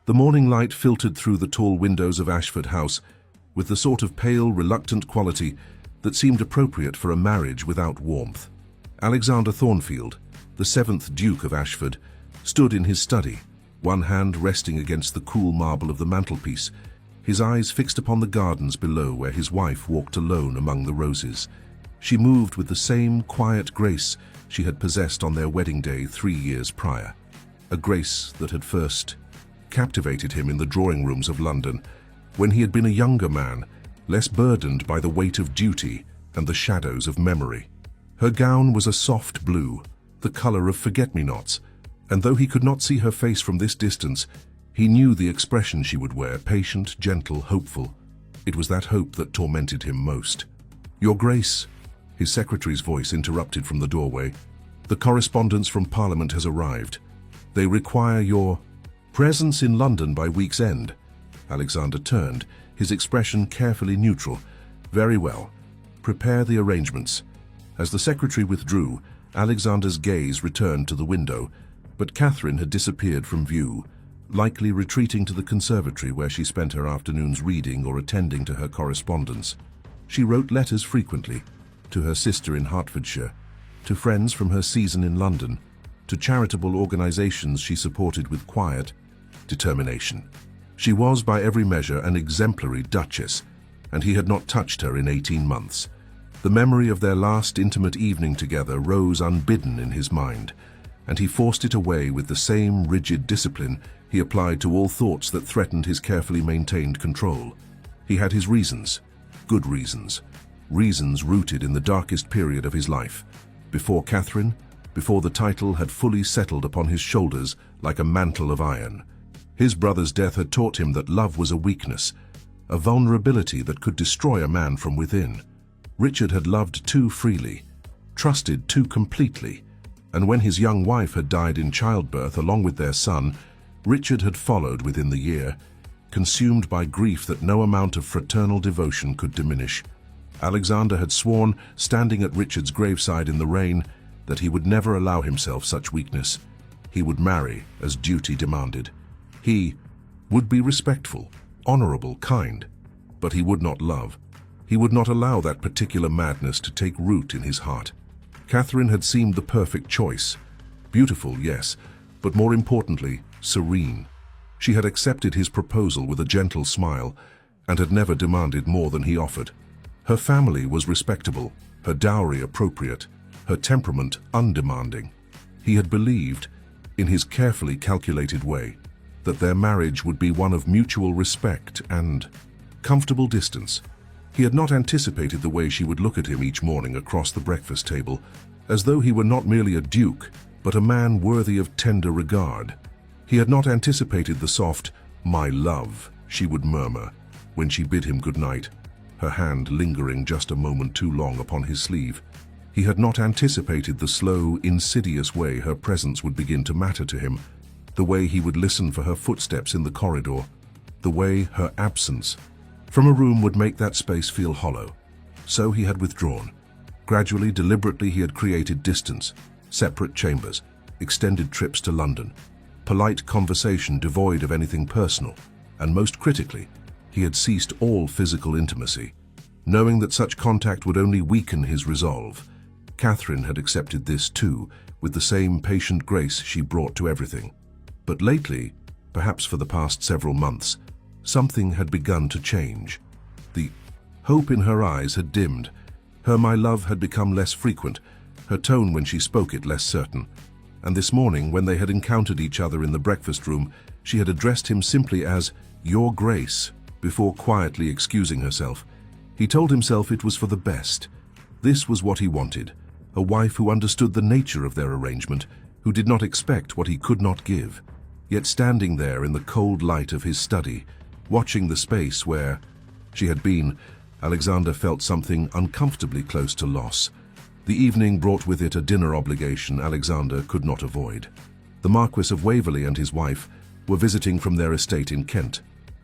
The morning light filtered through the tall windows of Ashford House with the sort of pale, reluctant quality that seemed appropriate for a marriage without warmth. Alexander Thornfield, the 7th Duke of Ashford, stood in his study, one hand resting against the cool marble of the mantelpiece, his eyes fixed upon the gardens below where his wife walked alone among the roses. She moved with the same quiet grace she had possessed on their wedding day 3 years prior, a grace that had first captivated him in the drawing rooms of London, when he had been a younger man, less burdened by the weight of duty and the shadows of memory. Her gown was a soft blue, the color of forget-me-nots, and though he could not see her face from this distance, he knew the expression she would wear, patient, gentle, hopeful. It was that hope that tormented him most. "Your Grace," his secretary's voice interrupted from the doorway, "the correspondence from Parliament has arrived. They require your presence in London by week's end." Alexander turned, his expression carefully neutral. "Very well. Prepare the arrangements." As the secretary withdrew, Alexander's gaze returned to the window, but Catherine had disappeared from view, likely retreating to the conservatory where she spent her afternoons reading or attending to her correspondence. She wrote letters frequently, to her sister in Hertfordshire, to friends from her season in London, to charitable organizations she supported with quiet determination. She was by every measure an exemplary duchess, and he had not touched her in 18 months. The memory of their last intimate evening together rose unbidden in his mind, and he forced it away with the same rigid discipline he applied to all thoughts that threatened his carefully maintained control. He had his reasons, good reasons, reasons rooted in the darkest period of his life, before Catherine, before the title had fully settled upon his shoulders like a mantle of iron. His brother's death had taught him that love was a weakness, a vulnerability that could destroy a man from within. Richard had loved too freely, trusted too completely, and when his young wife had died in childbirth along with their son, Richard had followed within the year, consumed by grief that no amount of fraternal devotion could diminish. Alexander had sworn, standing at Richard's graveside in the rain, that he would never allow himself such weakness. He would marry as duty demanded. He would be respectful, honorable, kind, but he would not love. He would not allow that particular madness to take root in his heart. Catherine had seemed the perfect choice. Beautiful, yes, but more importantly, serene. She had accepted his proposal with a gentle smile and had never demanded more than he offered. Her family was respectable, her dowry appropriate, her temperament undemanding. He had believed, in his carefully calculated way, that their marriage would be one of mutual respect and comfortable distance. He had not anticipated the way she would look at him each morning across the breakfast table, as though he were not merely a duke, but a man worthy of tender regard. He had not anticipated the soft, "My love," she would murmur when she bid him good night, her hand lingering just a moment too long upon his sleeve. He had not anticipated the slow, insidious way her presence would begin to matter to him, the way he would listen for her footsteps in the corridor, the way her absence from a room would make that space feel hollow. So he had withdrawn. Gradually, deliberately, he had created distance, separate chambers, extended trips to London, polite conversation devoid of anything personal, and most critically, he had ceased all physical intimacy. Knowing that such contact would only weaken his resolve, Catherine had accepted this too, with the same patient grace she brought to everything. But lately, perhaps for the past several months, something had begun to change. The hope in her eyes had dimmed. Her "my love" had become less frequent, her tone when she spoke it less certain. And this morning, when they had encountered each other in the breakfast room, she had addressed him simply as "Your Grace," before quietly excusing herself. He told himself it was for the best. This was what he wanted, a wife who understood the nature of their arrangement, who did not expect what he could not give. Yet standing there in the cold light of his study, watching the space where she had been, Alexander felt something uncomfortably close to loss. The evening brought with it a dinner obligation Alexander could not avoid. The Marquis of Waverley and his wife were visiting from their estate in Kent,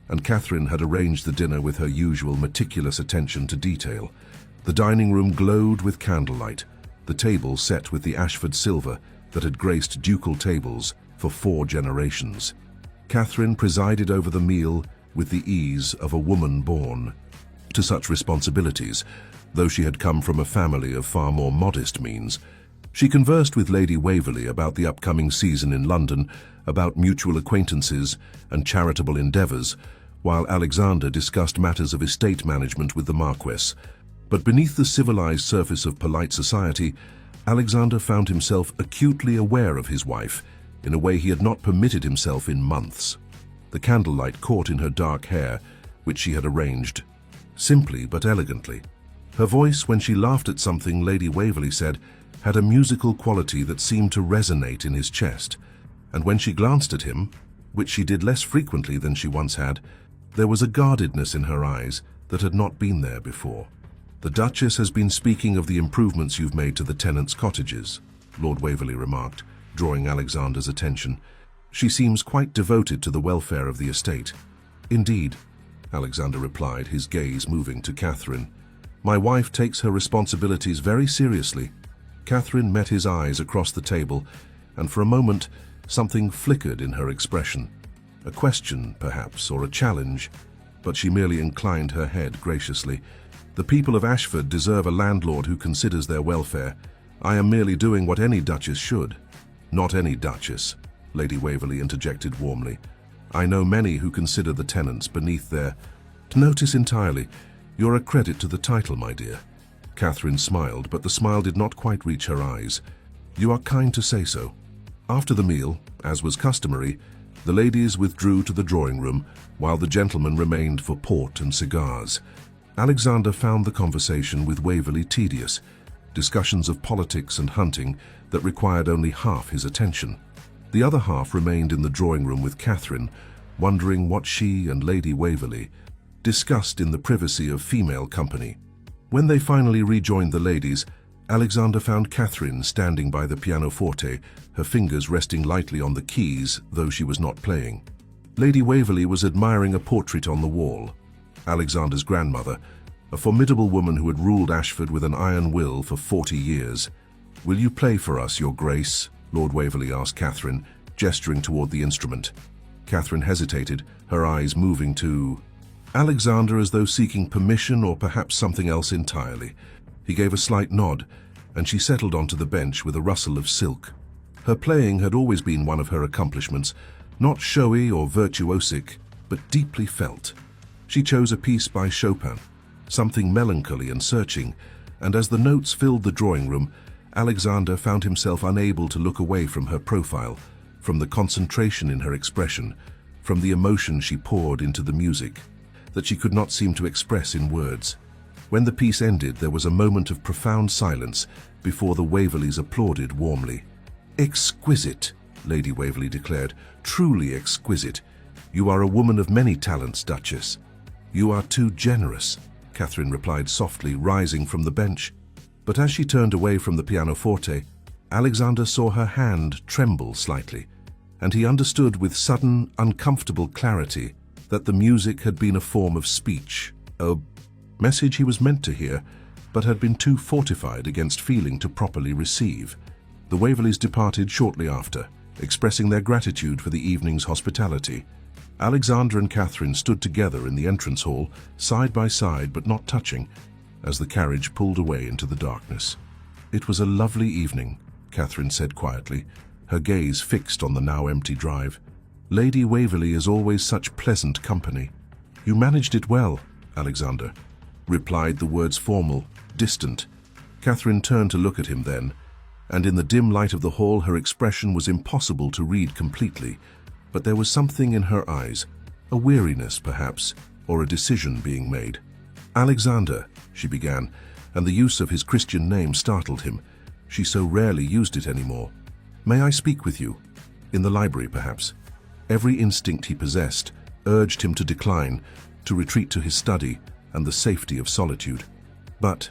and Catherine had arranged the dinner with her usual meticulous attention to detail. The dining room glowed with candlelight, the table set with the Ashford silver that had graced ducal tables for 4 generations. Catherine presided over the meal with the ease of a woman born to such responsibilities, though she had come from a family of far more modest means. She conversed with Lady Waverley about the upcoming season in London, about mutual acquaintances and charitable endeavours, while Alexander discussed matters of estate management with the Marquess. But beneath the civilized surface of polite society, Alexander found himself acutely aware of his wife in a way he had not permitted himself in months. The candlelight caught in her dark hair, which she had arranged simply but elegantly. Her voice, when she laughed at something Lady Waverley said, had a musical quality that seemed to resonate in his chest, and when she glanced at him, which she did less frequently than she once had, there was a guardedness in her eyes that had not been there before. "The Duchess has been speaking of the improvements you've made to the tenants' cottages," Lord Waverley remarked, drawing Alexander's attention. "She seems quite devoted to the welfare of the estate." "Indeed," Alexander replied, his gaze moving to Catherine. "My wife takes her responsibilities very seriously." Catherine met his eyes across the table, and for a moment something flickered in her expression. A question, perhaps, or a challenge, but she merely inclined her head graciously. "The people of Ashford deserve a landlord who considers their welfare. I am merely doing what any duchess should." "Not any duchess," Lady Waverley interjected warmly. "I know many who consider the tenants beneath their notice entirely. You're a credit to the title, my dear." Catherine smiled, but the smile did not quite reach her eyes. "You are kind to say so." After the meal, as was customary, the ladies withdrew to the drawing-room, while the gentlemen remained for port and cigars. Alexander found the conversation with Waverley tedious, discussions of politics and hunting that required only half his attention. The other half remained in the drawing-room with Catherine, wondering what she and Lady Waverley discussed in the privacy of female company. When they finally rejoined the ladies, Alexander found Catherine standing by the pianoforte, her fingers resting lightly on the keys, though she was not playing. Lady Waverley was admiring a portrait on the wall. Alexander's grandmother, a formidable woman who had ruled Ashford with an iron will for 40 years. "Will you play for us, Your Grace?" Lord Waverley asked Catherine, gesturing toward the instrument. Catherine hesitated, her eyes moving to Alexander as though seeking permission or perhaps something else entirely. He gave a slight nod, and she settled onto the bench with a rustle of silk. Her playing had always been one of her accomplishments, not showy or virtuosic, but deeply felt. She chose a piece by Chopin, something melancholy and searching, and as the notes filled the drawing-room, Alexander found himself unable to look away from her profile, from the concentration in her expression, from the emotion she poured into the music, that she could not seem to express in words. When the piece ended, there was a moment of profound silence before the Waverleys applauded warmly. "Exquisite," Lady Waverley declared, "truly exquisite. You are a woman of many talents, Duchess." "You are too generous," Catherine replied softly, rising from the bench. But as she turned away from the pianoforte, Alexander saw her hand tremble slightly, and he understood with sudden, uncomfortable clarity that the music had been a form of speech, a message he was meant to hear, but had been too fortified against feeling to properly receive. The Waverleys departed shortly after, expressing their gratitude for the evening's hospitality. Alexander and Catherine stood together in the entrance hall, side by side but not touching, as the carriage pulled away into the darkness. "It was a lovely evening," Catherine said quietly, her gaze fixed on the now empty drive. "Lady Waverley is always such pleasant company." "You managed it well, Alexander," replied, the words formal, distant. Catherine turned to look at him then, and in the dim light of the hall her expression was impossible to read completely, but there was something in her eyes, a weariness perhaps, or a decision being made. "Alexander," she began, and the use of his Christian name startled him. She so rarely used it anymore. "May I speak with you? In the library, perhaps?" Every instinct he possessed urged him to decline, to retreat to his study and the safety of solitude. But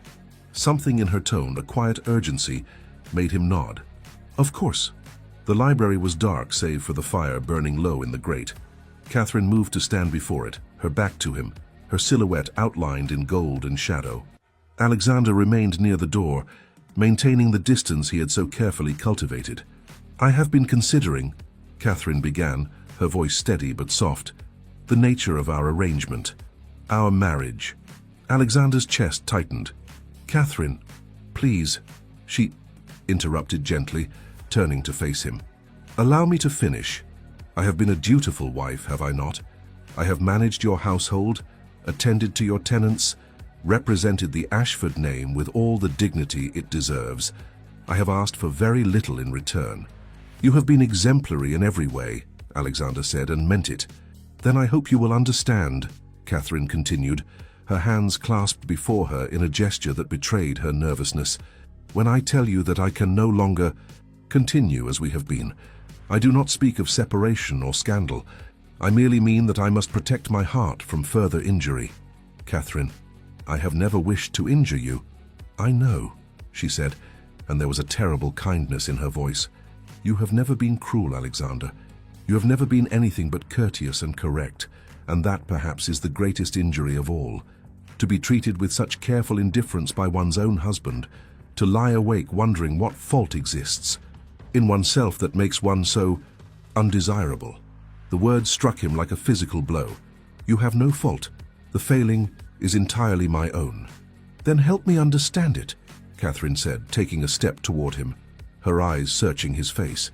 something in her tone, a quiet urgency, made him nod. "Of course." The library was dark save for the fire burning low in the grate. Catherine moved to stand before it, her back to him, her silhouette outlined in gold and shadow. Alexander remained near the door, maintaining the distance he had so carefully cultivated. "I have been considering," Catherine began, her voice steady but soft. "The nature of our arrangement. Our marriage." Alexander's chest tightened. "Catherine, please," she interrupted gently, turning to face him. "Allow me to finish. I have been a dutiful wife, have I not? I have managed your household, attended to your tenants, represented the Ashford name with all the dignity it deserves. I have asked for very little in return." "You have been exemplary in every way," Alexander said, "and meant it." "Then I hope you will understand," Catherine continued, her hands clasped before her in a gesture that betrayed her nervousness. "When I tell you that I can no longer continue as we have been, I do not speak of separation or scandal. I merely mean that I must protect my heart from further injury. Catherine, I have never wished to injure you." "I know," she said, and there was a terrible kindness in her voice. "You have never been cruel, Alexander. You have never been anything but courteous and correct, and that perhaps is the greatest injury of all. To be treated with such careful indifference by one's own husband, to lie awake wondering what fault exists in oneself that makes one so undesirable." The words struck him like a physical blow. "You have no fault. The failing is entirely my own." "Then help me understand it," Catherine said, taking a step toward him, her eyes searching his face.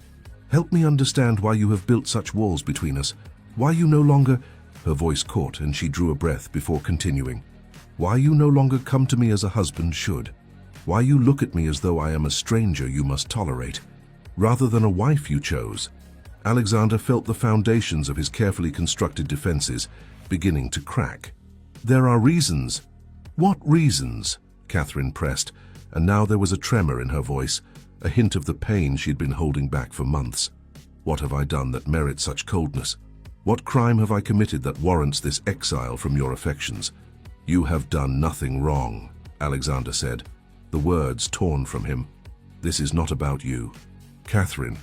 "Help me understand why you have built such walls between us. Why you no longer—" Her voice caught and she drew a breath before continuing. "Why you no longer come to me as a husband should. Why you look at me as though I am a stranger you must tolerate, rather than a wife you chose." Alexander felt the foundations of his carefully constructed defenses beginning to crack. "There are reasons." "What reasons?" Catherine pressed, and now there was a tremor in her voice, a hint of the pain she'd been holding back for months. "What have I done that merits such coldness? What crime have I committed that warrants this exile from your affections?" "You have done nothing wrong," Alexander said, the words torn from him. "This is not about you. Catherine,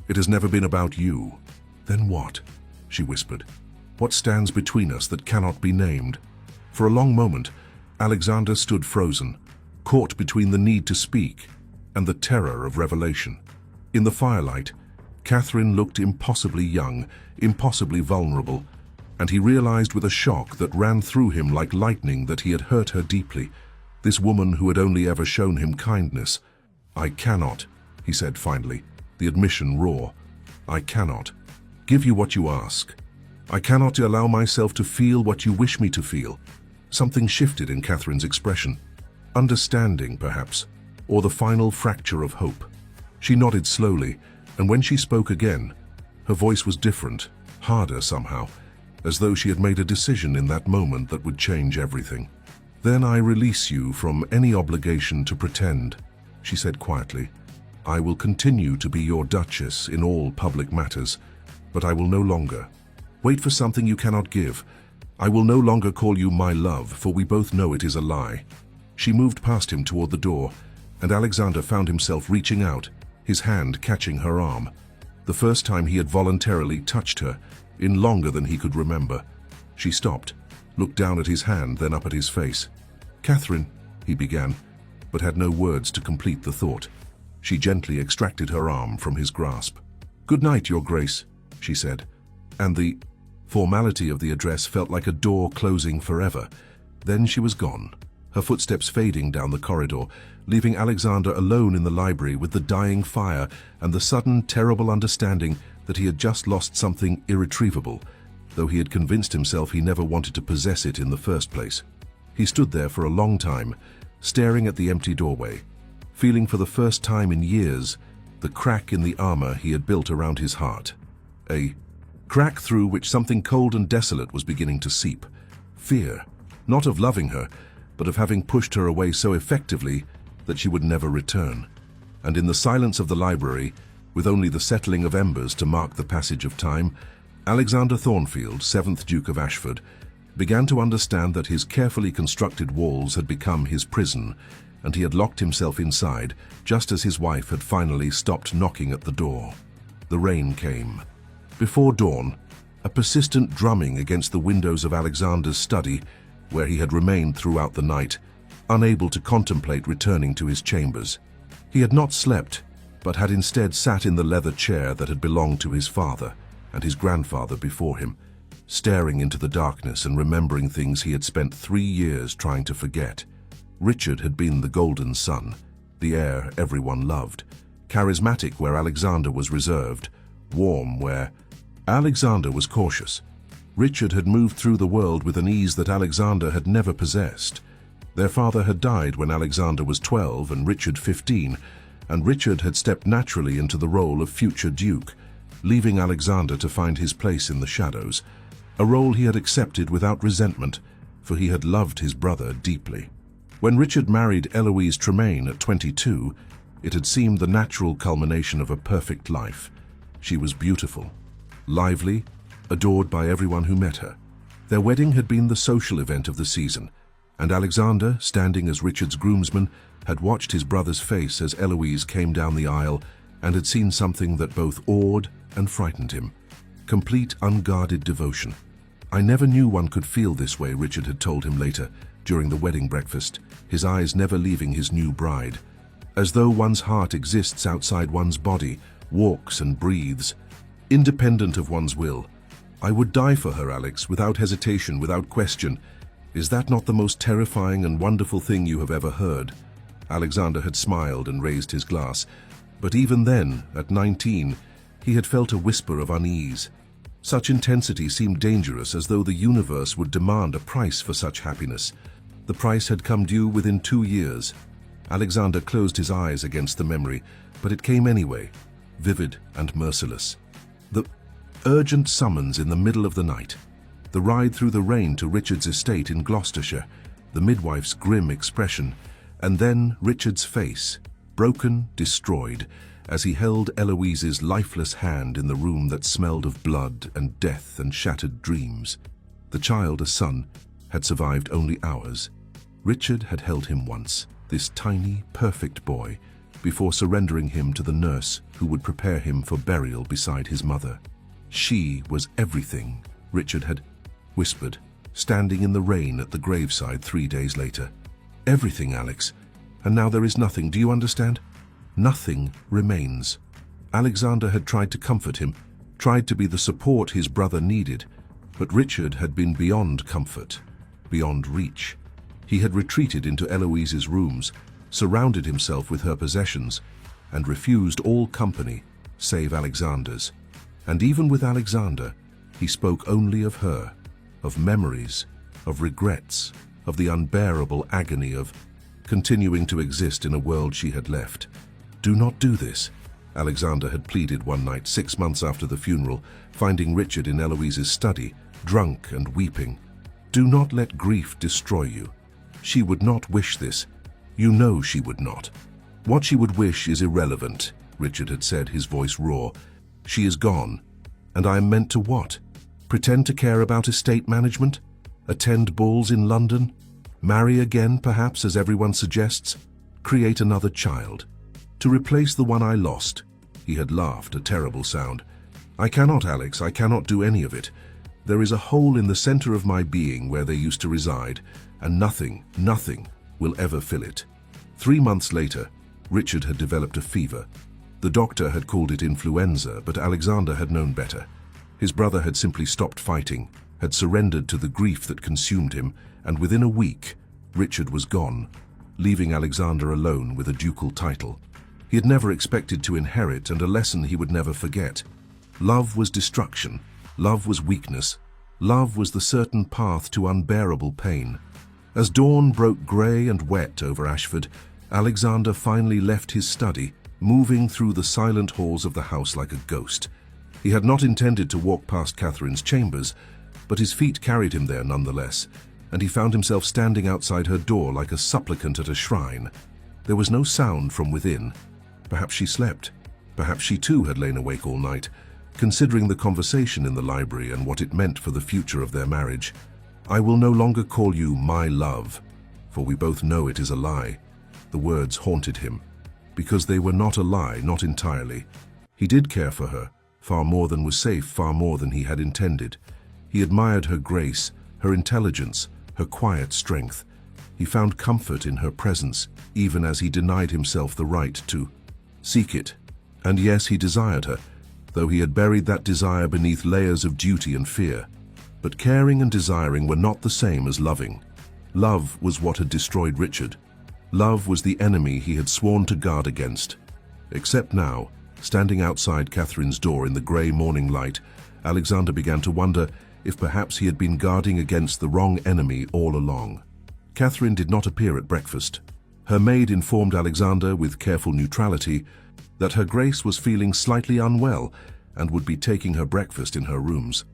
it has never been about you." "Then what?" she whispered. "What stands between us that cannot be named?" For a long moment, Alexander stood frozen, caught between the need to speak and the terror of revelation. In the firelight, Catherine looked impossibly young, impossibly vulnerable, and he realized with a shock that ran through him like lightning that he had hurt her deeply, this woman who had only ever shown him kindness. "I cannot," he said finally, the admission raw. "I cannot give you what you ask. I cannot allow myself to feel what you wish me to feel." Something shifted in Catherine's expression. Understanding, perhaps, or the final fracture of hope. She nodded slowly, and when she spoke again, her voice was different, harder somehow, as though she had made a decision in that moment that would change everything. "Then I release you from any obligation to pretend," she said quietly. "I will continue to be your Duchess in all public matters, but I will no longer wait for something you cannot give. I will no longer call you my love, for we both know it is a lie." She moved past him toward the door, and Alexander found himself reaching out, his hand catching her arm. The first time he had voluntarily touched her, in longer than he could remember. She stopped, looked down at his hand, then up at his face. "Catherine," he began, but had no words to complete the thought. She gently extracted her arm from his grasp. "Good night, Your Grace," she said, and the formality of the address felt like a door closing forever. Then she was gone, her footsteps fading down the corridor, leaving Alexander alone in the library with the dying fire and the sudden, terrible understanding that he had just lost something irretrievable, though he had convinced himself he never wanted to possess it in the first place. He stood there for a long time, staring at the empty doorway, feeling for the first time in years the crack in the armor he had built around his heart. A crack through which something cold and desolate was beginning to seep. Fear, not of loving her, but of having pushed her away so effectively that she would never return. And in the silence of the library, with only the settling of embers to mark the passage of time, Alexander Thornfield, 7th Duke of Ashford, began to understand that his carefully constructed walls had become his prison, and he had locked himself inside just as his wife had finally stopped knocking at the door. The rain came. Before dawn, a persistent drumming against the windows of Alexander's study, where he had remained throughout the night, unable to contemplate returning to his chambers. He had not slept, but had instead sat in the leather chair that had belonged to his father, and his grandfather before him, staring into the darkness and remembering things he had spent 3 years trying to forget. Richard had been the golden son, the heir everyone loved, charismatic where Alexander was reserved, warm where Alexander was cautious. Richard had moved through the world with an ease that Alexander had never possessed. Their father had died when Alexander was 12 and Richard 15, and Richard had stepped naturally into the role of future duke, leaving Alexander to find his place in the shadows, a role he had accepted without resentment, for he had loved his brother deeply. When Richard married Eloise Tremaine at 22, it had seemed the natural culmination of a perfect life. She was beautiful, lively, adored by everyone who met her. Their wedding had been the social event of the season, and Alexander, standing as Richard's groomsman, had watched his brother's face as Eloise came down the aisle and had seen something that both awed and frightened him. Complete, unguarded devotion. "I never knew one could feel this way," Richard had told him later, during the wedding breakfast, his eyes never leaving his new bride. "As though one's heart exists outside one's body, walks and breathes, independent of one's will. I would die for her, Alex, without hesitation, without question. Is that not the most terrifying and wonderful thing you have ever heard?" Alexander had smiled and raised his glass, but even then, at 19, he had felt a whisper of unease. Such intensity seemed dangerous, as though the universe would demand a price for such happiness. The price had come due within 2 years. Alexander closed his eyes against the memory, but it came anyway, vivid and merciless. The urgent summons in the middle of the night, the ride through the rain to Richard's estate in Gloucestershire, the midwife's grim expression, and then Richard's face, broken, destroyed, as he held Eloise's lifeless hand in the room that smelled of blood and death and shattered dreams. The child, a son, had survived only hours. Richard had held him once, this tiny, perfect boy, before surrendering him to the nurse who would prepare him for burial beside his mother. She was everything, Richard had whispered, standing in the rain at the graveside 3 days later. "Everything, Alex. And now there is nothing, do you understand? Nothing remains." Alexander had tried to comfort him, tried to be the support his brother needed, but Richard had been beyond comfort, beyond reach. He had retreated into Eloise's rooms, surrounded himself with her possessions, and refused all company save Alexander's. And even with Alexander, he spoke only of her, of memories, of regrets, of the unbearable agony of continuing to exist in a world she had left. "Do not do this," Alexander had pleaded one night 6 months after the funeral, finding Richard in Eloise's study, drunk and weeping. "Do not let grief destroy you. She would not wish this. You know she would not. What she would wish is irrelevant," Richard had said, his voice raw. "She is gone. And I am meant to what? Pretend to care about estate management? Attend balls in London? Marry again, perhaps, as everyone suggests? Create another child? To replace the one I lost?" He had laughed, a terrible sound. "I cannot, Alex, I cannot do any of it. There is a hole in the center of my being where they used to reside, and nothing will ever fill it." 3 months later, Richard had developed a fever. The doctor had called it influenza, but Alexander had known better. His brother had simply stopped fighting, had surrendered to the grief that consumed him, and within a week, Richard was gone, leaving Alexander alone with a ducal title. He had never expected to inherit, and a lesson he would never forget. Love was destruction. Love was weakness. Love was the certain path to unbearable pain. As dawn broke grey and wet over Ashford, Alexander finally left his study, moving through the silent halls of the house like a ghost. He had not intended to walk past Catherine's chambers, but his feet carried him there nonetheless, and he found himself standing outside her door like a supplicant at a shrine. There was no sound from within. Perhaps she slept. Perhaps she too had lain awake all night, considering the conversation in the library and what it meant for the future of their marriage. "I will no longer call you my love, for we both know it is a lie." The words haunted him, because they were not a lie, not entirely. He did care for her, far more than was safe, far more than he had intended. He admired her grace, her intelligence, her quiet strength. He found comfort in her presence, even as he denied himself the right to seek it. And yes, he desired her, though he had buried that desire beneath layers of duty and fear. But caring and desiring were not the same as loving. Love was what had destroyed Richard. Love was the enemy he had sworn to guard against. Except now, standing outside Catherine's door in the grey morning light, Alexander began to wonder if perhaps he had been guarding against the wrong enemy all along. Catherine did not appear at breakfast. Her maid informed Alexander with careful neutrality that Her Grace was feeling slightly unwell and would be taking her breakfast in her rooms.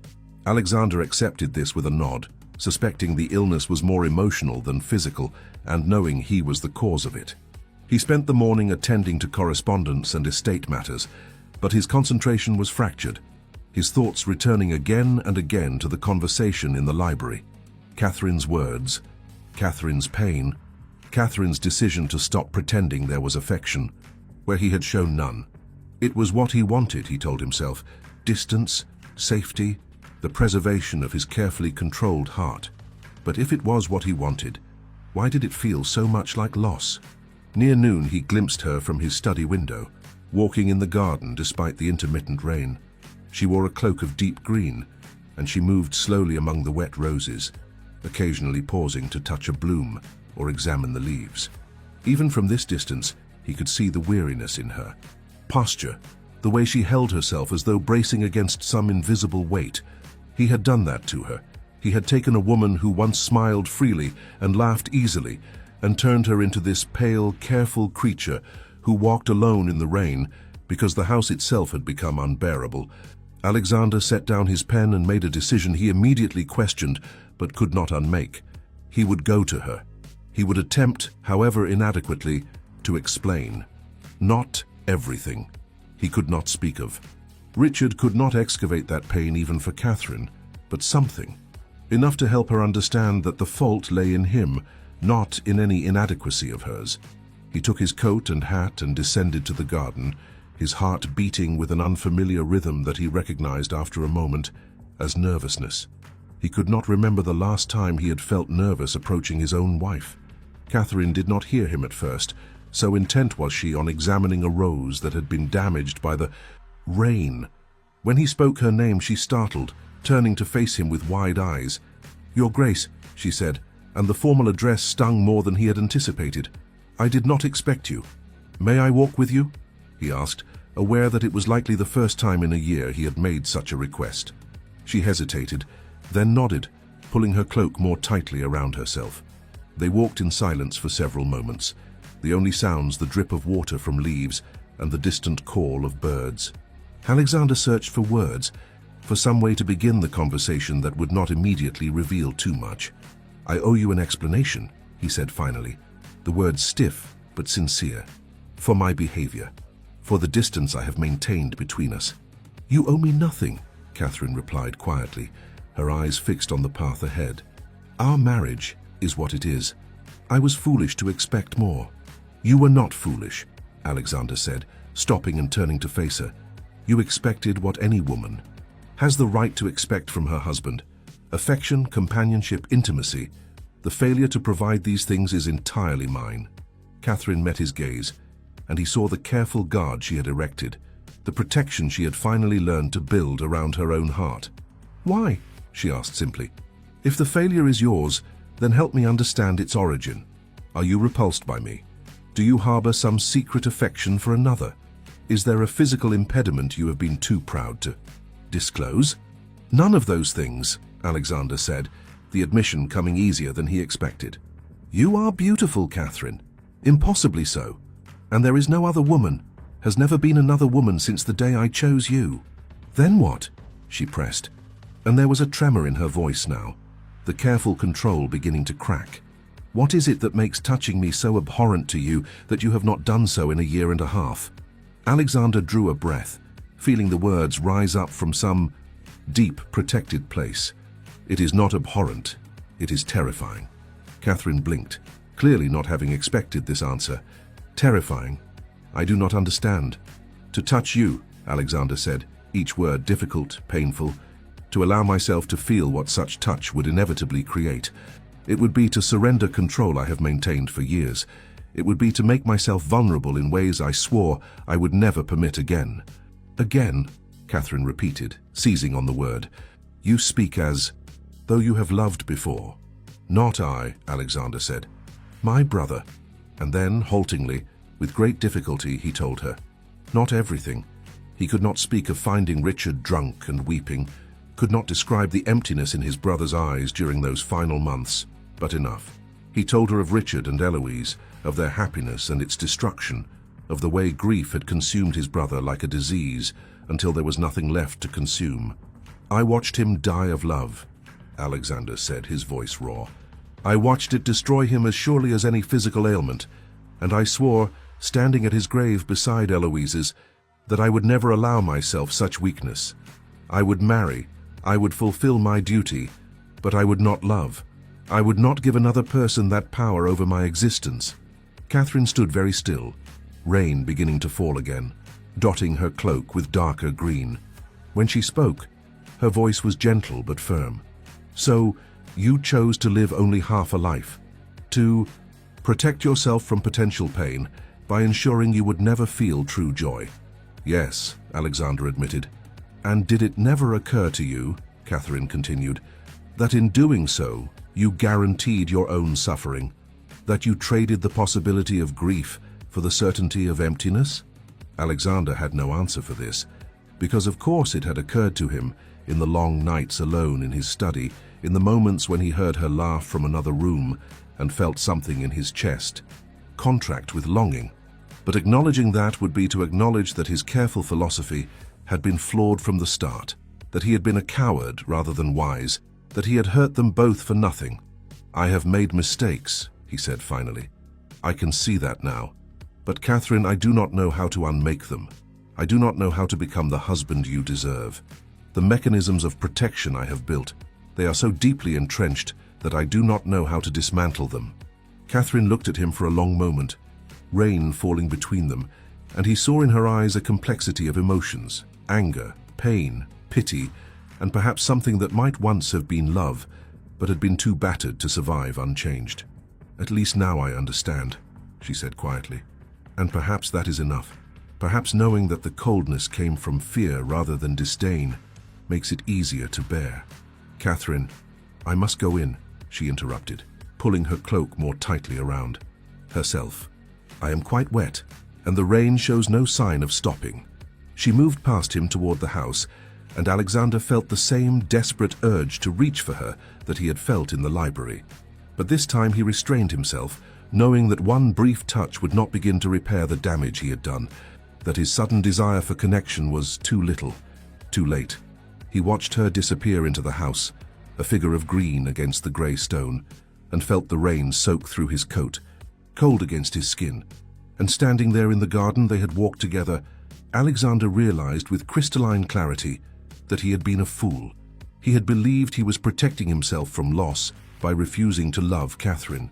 Alexander accepted this with a nod, suspecting the illness was more emotional than physical and knowing he was the cause of it. He spent the morning attending to correspondence and estate matters, but his concentration was fractured, his thoughts returning again and again to the conversation in the library. Catherine's words, Catherine's pain, Catherine's decision to stop pretending there was affection, where he had shown none. It was what he wanted, he told himself: distance, safety, the preservation of his carefully controlled heart. But if it was what he wanted, why did it feel so much like loss? Near noon he glimpsed her from his study window, walking in the garden despite the intermittent rain. She wore a cloak of deep green, and she moved slowly among the wet roses, occasionally pausing to touch a bloom or examine the leaves. Even from this distance, he could see the weariness in her posture, the way she held herself as though bracing against some invisible weight. He had done that to her. He had taken a woman who once smiled freely and laughed easily and turned her into this pale, careful creature who walked alone in the rain because the house itself had become unbearable. Alexander set down his pen and made a decision he immediately questioned but could not unmake. He would go to her. He would attempt, however inadequately, to explain. Not everything. He could not speak of. Richard could not excavate that pain even for Catherine, but something. Enough to help her understand that the fault lay in him, not in any inadequacy of hers. He took his coat and hat and descended to the garden, his heart beating with an unfamiliar rhythm that he recognized after a moment as nervousness. He could not remember the last time he had felt nervous approaching his own wife. Catherine did not hear him at first, so intent was she on examining a rose that had been damaged by the rain. When he spoke her name, she startled, turning to face him with wide eyes. "Your Grace," she said, and the formal address stung more than he had anticipated. "I did not expect you. May I walk with you?" he asked, aware that it was likely the first time in a year he had made such a request. She hesitated, then nodded, pulling her cloak more tightly around herself. They walked in silence for several moments, the only sounds the drip of water from leaves and the distant call of birds. Alexander searched for words, for some way to begin the conversation that would not immediately reveal too much. "I owe you an explanation," he said finally, the words stiff but sincere. "For my behavior, for the distance I have maintained between us." "You owe me nothing," Catherine replied quietly, her eyes fixed on the path ahead. "Our marriage is what it is. I was foolish to expect more." "You were not foolish," Alexander said, stopping and turning to face her. "You expected what any woman has the right to expect from her husband: affection, companionship, intimacy. The failure to provide these things is entirely mine." Catherine met his gaze, and he saw the careful guard she had erected, the protection she had finally learned to build around her own heart. "Why?" she asked simply. "If the failure is yours, then help me understand its origin. Are you repulsed by me? Do you harbor some secret affection for another? Is there a physical impediment you have been too proud to disclose?" "None of those things," Alexander said, the admission coming easier than he expected. "You are beautiful, Catherine. Impossibly so. And there is no other woman, has never been another woman since the day I chose you." "Then what?" she pressed, and there was a tremor in her voice now, the careful control beginning to crack. "What is it that makes touching me so abhorrent to you that you have not done so in a year and a half?" Alexander drew a breath, feeling the words rise up from some deep, protected place. "It is not abhorrent, it is terrifying." Catherine blinked, clearly not having expected this answer. "Terrifying? I do not understand." "To touch you," Alexander said, each word difficult, painful, "to allow myself to feel what such touch would inevitably create. It would be to surrender control I have maintained for years. It would be to make myself vulnerable in ways I swore I would never permit again." "Again?" Catherine repeated, seizing on the word. You speak as though you have loved before. Not I, Alexander said. My brother. And then, haltingly, with great difficulty, he told her. Not everything. He could not speak of finding Richard drunk and weeping, could not describe the emptiness in his brother's eyes during those final months, but enough. He told her of Richard and Eloise, of their happiness and its destruction, of the way grief had consumed his brother like a disease until there was nothing left to consume. I watched him die of love, Alexander said, his voice raw. I watched it destroy him as surely as any physical ailment, and I swore, standing at his grave beside Eloise's, that I would never allow myself such weakness. I would marry, I would fulfill my duty, but I would not love. I would not give another person that power over my existence. Catherine stood very still, rain beginning to fall again, dotting her cloak with darker green. When she spoke, her voice was gentle but firm. So, you chose to live only half a life, to protect yourself from potential pain by ensuring you would never feel true joy. Yes, Alexander admitted. And did it never occur to you, Catherine continued, that in doing so, you guaranteed your own suffering, that you traded the possibility of grief for the certainty of emptiness? Alexander had no answer for this, because of course it had occurred to him in the long nights alone in his study, in the moments when he heard her laugh from another room and felt something in his chest, contract with longing. But acknowledging that would be to acknowledge that his careful philosophy had been flawed from the start, that he had been a coward rather than wise, that he had hurt them both for nothing. I have made mistakes, he said finally. I can see that now. But Catherine, I do not know how to unmake them. I do not know how to become the husband you deserve. The mechanisms of protection I have built, they are so deeply entrenched that I do not know how to dismantle them. Catherine looked at him for a long moment, rain falling between them, and he saw in her eyes a complexity of emotions, anger, pain, pity, and perhaps something that might once have been love, but had been too battered to survive unchanged. At least now I understand, she said quietly. And perhaps that is enough. Perhaps knowing that the coldness came from fear rather than disdain makes it easier to bear. Catherine, I must go in, she interrupted, pulling her cloak more tightly around herself. I am quite wet, and the rain shows no sign of stopping. She moved past him toward the house, and Alexander felt the same desperate urge to reach for her that he had felt in the library. But this time he restrained himself, knowing that one brief touch would not begin to repair the damage he had done, that his sudden desire for connection was too little, too late. He watched her disappear into the house, a figure of green against the grey stone, and felt the rain soak through his coat, cold against his skin. And standing there in the garden they had walked together, Alexander realized with crystalline clarity that he had been a fool. He had believed he was protecting himself from loss by refusing to love Catherine.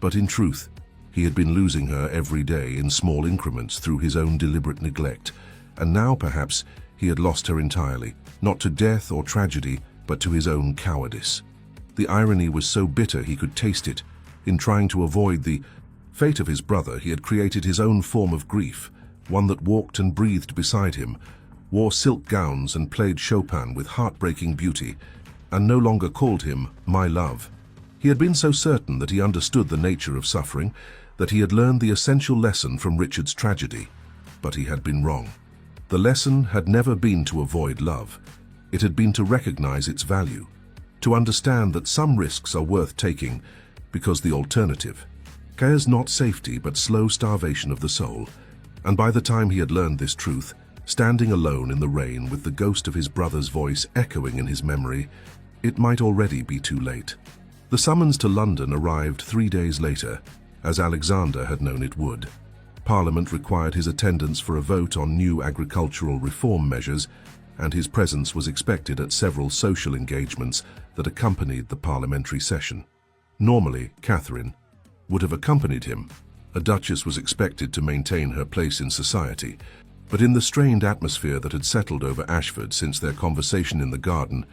But in truth, he had been losing her every day in small increments through his own deliberate neglect, and now perhaps he had lost her entirely, not to death or tragedy, but to his own cowardice. The irony was so bitter he could taste it. In trying to avoid the fate of his brother, he had created his own form of grief, one that walked and breathed beside him, wore silk gowns and played Chopin with heartbreaking beauty, and no longer called him my love. He had been so certain that he understood the nature of suffering, that he had learned the essential lesson from Richard's tragedy. But he had been wrong. The lesson had never been to avoid love. It had been to recognize its value, to understand that some risks are worth taking because the alternative cares not safety but slow starvation of the soul. And by the time he had learned this truth, standing alone in the rain with the ghost of his brother's voice echoing in his memory, it might already be too late. The summons to London arrived 3 days later, as Alexander had known it would. Parliament required his attendance for a vote on new agricultural reform measures, and his presence was expected at several social engagements that accompanied the parliamentary session. Normally, Catherine would have accompanied him. A duchess was expected to maintain her place in society, but in the strained atmosphere that had settled over Ashford since their conversation in the garden,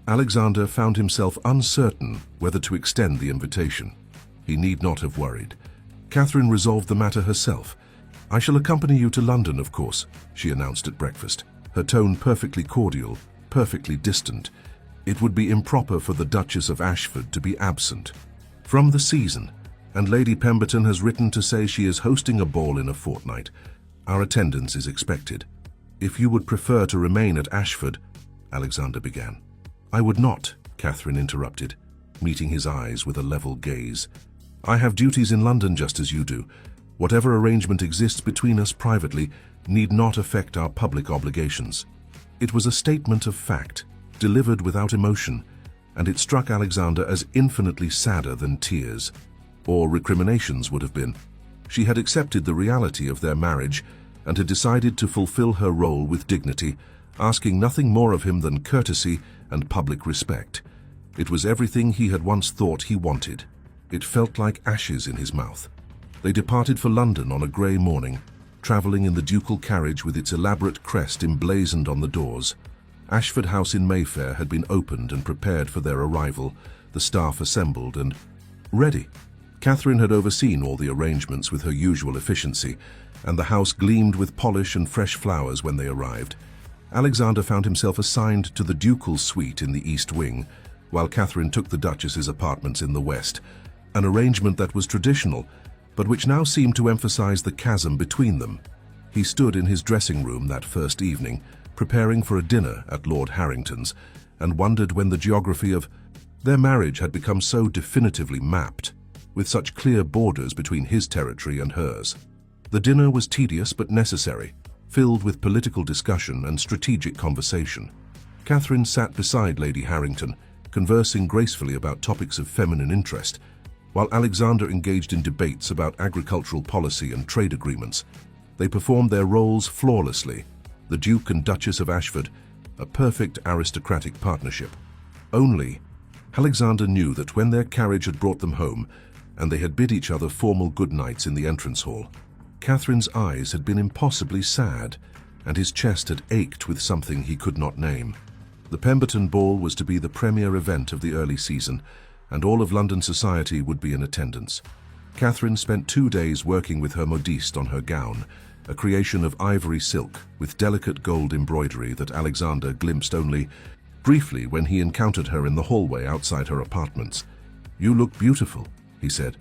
Alexander found himself uncertain whether to extend the invitation. He need not have worried. Catherine resolved the matter herself. I shall accompany you to London, of course, she announced at breakfast. her tone perfectly cordial, perfectly distant. It would be improper for the Duchess of Ashford to be absent from the season, and Lady Pemberton has written to say she is hosting a ball in a fortnight. Our attendance is expected. If you would prefer to remain at Ashford, Alexander began. I would not, Catherine interrupted, meeting his eyes with a level gaze. I have duties in London just as you do. Whatever arrangement exists between us privately need not affect our public obligations. It was a statement of fact, delivered without emotion, and it struck Alexander as infinitely sadder than tears, or recriminations would have been. She had accepted the reality of their marriage and had decided to fulfill her role with dignity, asking nothing more of him than courtesy and public respect. It was everything he had once thought he wanted. It felt like ashes in his mouth. They departed for London on a grey morning, travelling in the ducal carriage with its elaborate crest emblazoned on the doors. Ashford House in Mayfair had been opened and prepared for their arrival, the staff assembled and ready. Catherine had overseen all the arrangements with her usual efficiency, and the house gleamed with polish and fresh flowers when they arrived. Alexander found himself assigned to the ducal suite in the east wing, while Catherine took the Duchess's apartments in the west, an arrangement that was traditional, but which now seemed to emphasize the chasm between them. He stood in his dressing room that first evening, preparing for a dinner at Lord Harrington's, and wondered when the geography of their marriage had become so definitively mapped, with such clear borders between his territory and hers. The dinner was tedious but necessary, filled with political discussion and strategic conversation. Catherine sat beside Lady Harrington, conversing gracefully about topics of feminine interest, while Alexander engaged in debates about agricultural policy and trade agreements. They performed their roles flawlessly, the Duke and Duchess of Ashford, a perfect aristocratic partnership. Only, Alexander knew that when their carriage had brought them home, and they had bid each other formal good nights in the entrance hall, Catherine's eyes had been impossibly sad, and his chest had ached with something he could not name. The Pemberton Ball was to be the premier event of the early season, and all of London society would be in attendance. Catherine spent 2 days working with her modiste on her gown, a creation of ivory silk with delicate gold embroidery that Alexander glimpsed only briefly when he encountered her in the hallway outside her apartments. "You look beautiful," he said,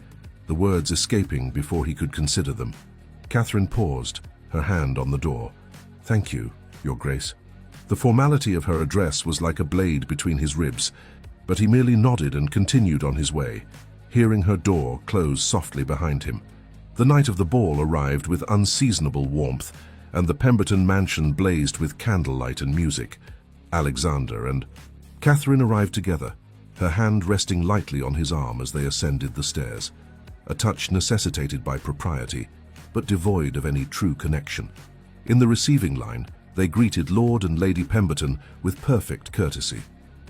the words escaping before he could consider them. Catherine paused, her hand on the door. "Thank you, Your Grace." The formality of her address was like a blade between his ribs, but he merely nodded and continued on his way, hearing her door close softly behind him. The night of the ball arrived with unseasonable warmth, and the Pemberton mansion blazed with candlelight and music. Alexander and Catherine arrived together, her hand resting lightly on his arm as they ascended the stairs, a touch necessitated by propriety, but devoid of any true connection. In the receiving line, they greeted Lord and Lady Pemberton with perfect courtesy.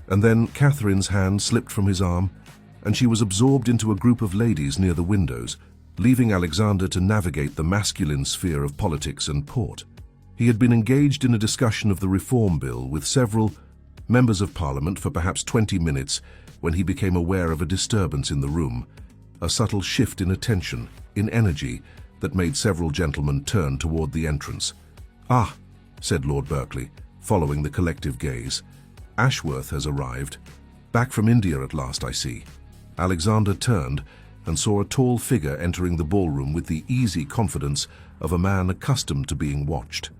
And then Catherine's hand slipped from his arm, and she was absorbed into a group of ladies near the windows, leaving Alexander to navigate the masculine sphere of politics and port. He had been engaged in a discussion of the Reform Bill with several members of Parliament for perhaps 20 minutes when he became aware of a disturbance in the room, a subtle shift in attention, in energy, that made several gentlemen turn toward the entrance. "Ah," said Lord Berkeley, following the collective gaze. "Ashworth has arrived. Back from India at last, I see." Alexander turned and saw a tall figure entering the ballroom with the easy confidence of a man accustomed to being watched.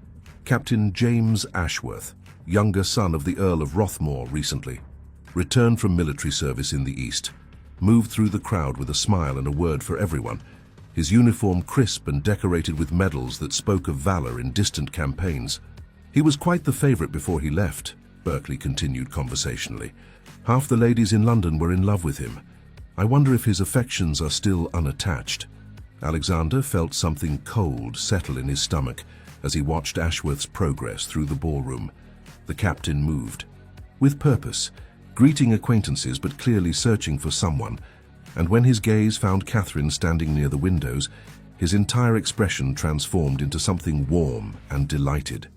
Captain James Ashworth, younger son of the Earl of Rothmore recently, returned from military service in the East, moved through the crowd with a smile and a word for everyone, his uniform crisp and decorated with medals that spoke of valor in distant campaigns. "He was quite the favorite before he left," Berkeley continued conversationally. "Half the ladies in London were in love with him. I wonder if his affections are still unattached." Alexander felt something cold settle in his stomach as he watched Ashworth's progress through the ballroom. The captain moved, with purpose, greeting acquaintances but clearly searching for someone, and when his gaze found Catherine standing near the windows, his entire expression transformed into something warm and delighted.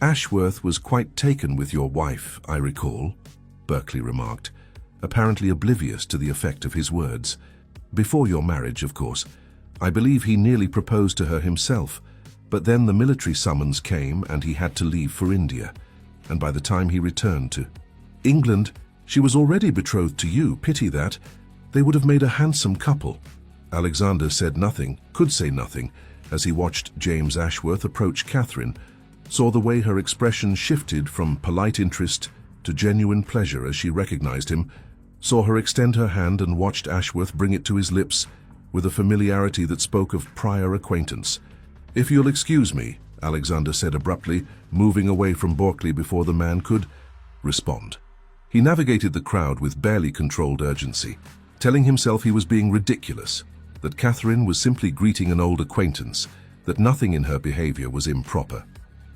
"Ashworth was quite taken with your wife, I recall," Berkeley remarked, apparently oblivious to the effect of his words. "Before your marriage, of course. I believe he nearly proposed to her himself, But then the military summons came and he had to leave for India. And by the time he returned to England, she was already betrothed to you. Pity that. They would have made a handsome couple. Alexander said nothing, could say nothing, as he watched James Ashworth approach Catherine, saw the way her expression shifted from polite interest to genuine pleasure as she recognized him, saw her extend her hand and watched Ashworth bring it to his lips with a familiarity that spoke of prior acquaintance. "If you'll excuse me," Alexander said abruptly, moving away from Berkeley before the man could respond. He navigated the crowd with barely controlled urgency, telling himself he was being ridiculous, that Catherine was simply greeting an old acquaintance, that nothing in her behavior was improper.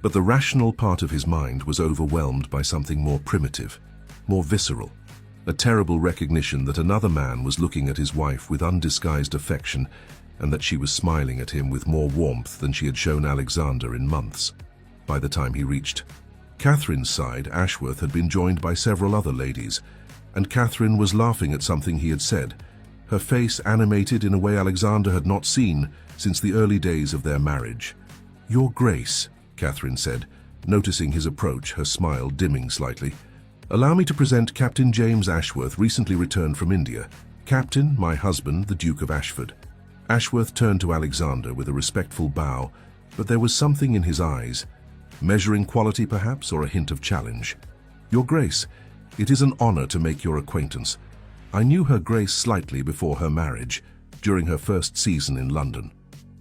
But the rational part of his mind was overwhelmed by something more primitive, more visceral, a terrible recognition that another man was looking at his wife with undisguised affection and that she was smiling at him with more warmth than she had shown Alexander in months. By the time he reached Catherine's side, Ashworth had been joined by several other ladies, and Catherine was laughing at something he had said, her face animated in a way Alexander had not seen since the early days of their marriage. "Your Grace," Catherine said, noticing his approach, her smile dimming slightly. "Allow me to present Captain James Ashworth, recently returned from India. Captain, my husband, the Duke of Ashford." Ashworth turned to Alexander with a respectful bow, but there was something in his eyes, measuring quality perhaps, or a hint of challenge. "Your Grace, it is an honor to make your acquaintance. I knew Her Grace slightly before her marriage, during her first season in London."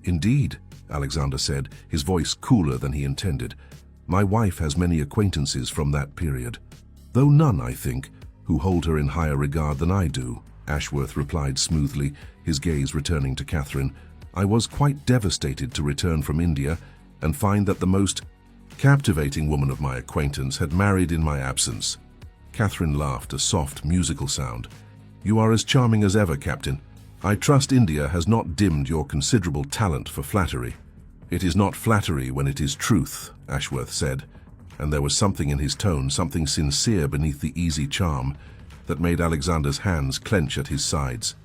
"Indeed," Alexander said, his voice cooler than he intended. "My wife has many acquaintances from that period. Though none, I think, who hold her in higher regard than I do," Ashworth replied smoothly, his gaze returning to Catherine. "I was quite devastated to return from India and find that the most captivating woman of my acquaintance had married in my absence." Catherine laughed, a soft, musical sound. "You are as charming as ever, Captain. I trust India has not dimmed your considerable talent for flattery." "It is not flattery when it is truth," Ashworth said, and there was something in his tone, something sincere beneath the easy charm, that made Alexander's hands clench at his sides.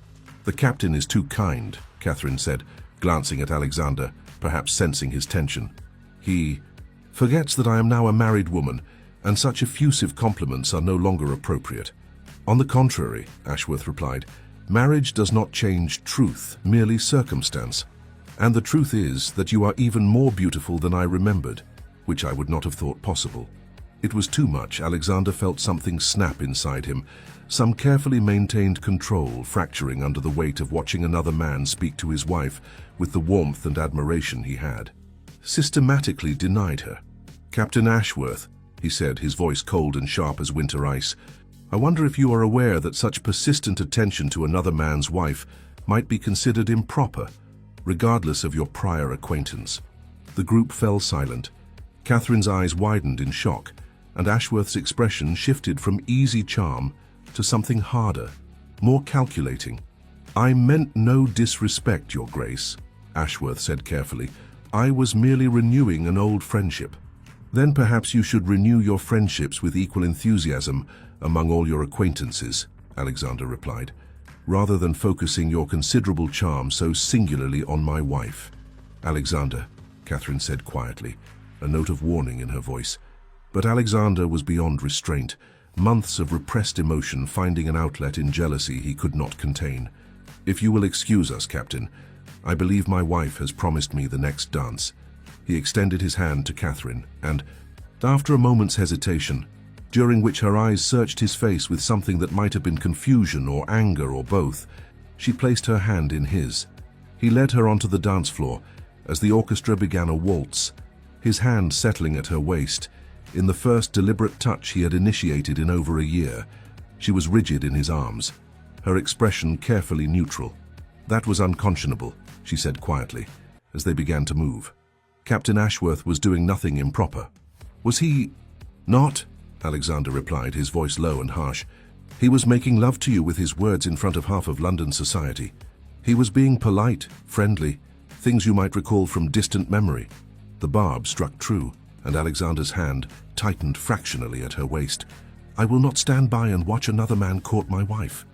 "The captain is too kind," Catherine said, glancing at Alexander, perhaps sensing his tension. "He forgets that I am now a married woman, and such effusive compliments are no longer appropriate." "On the contrary," Ashworth replied, "marriage does not change truth, merely circumstance. And the truth is that you are even more beautiful than I remembered, which I would not have thought possible." It was too much. Alexander felt something snap inside him, some carefully maintained control fracturing under the weight of watching another man speak to his wife with the warmth and admiration he had systematically denied her. "Captain Ashworth," he said, his voice cold and sharp as winter ice, "I wonder if you are aware that such persistent attention to another man's wife might be considered improper, regardless of your prior acquaintance." The group fell silent. Catherine's eyes widened in shock, and Ashworth's expression shifted from easy charm to something harder, more calculating. "I meant no disrespect, Your Grace," Ashworth said carefully. "I was merely renewing an old friendship." "Then perhaps you should renew your friendships with equal enthusiasm among all your acquaintances," Alexander replied, "rather than focusing your considerable charm so singularly on my wife." "Alexander," Catherine said quietly, a note of warning in her voice. But Alexander was beyond restraint, months of repressed emotion finding an outlet in jealousy he could not contain. "If you will excuse us, Captain, I believe my wife has promised me the next dance." He extended his hand to Catherine, and, after a moment's hesitation, during which her eyes searched his face with something that might have been confusion or anger or both, she placed her hand in his. He led her onto the dance floor as the orchestra began a waltz, his hand settling at her waist, in the first deliberate touch he had initiated in over a year. She was rigid in his arms, her expression carefully neutral. "That was unconscionable," she said quietly, as they began to move. "Captain Ashworth was doing nothing improper." "Was he not?" Alexander replied, his voice low and harsh. "He was making love to you with his words in front of half of London society. He was being polite, friendly, things you might recall from distant memory." The barb struck true, and Alexander's hand tightened fractionally at her waist. "I will not stand by and watch another man court my wife."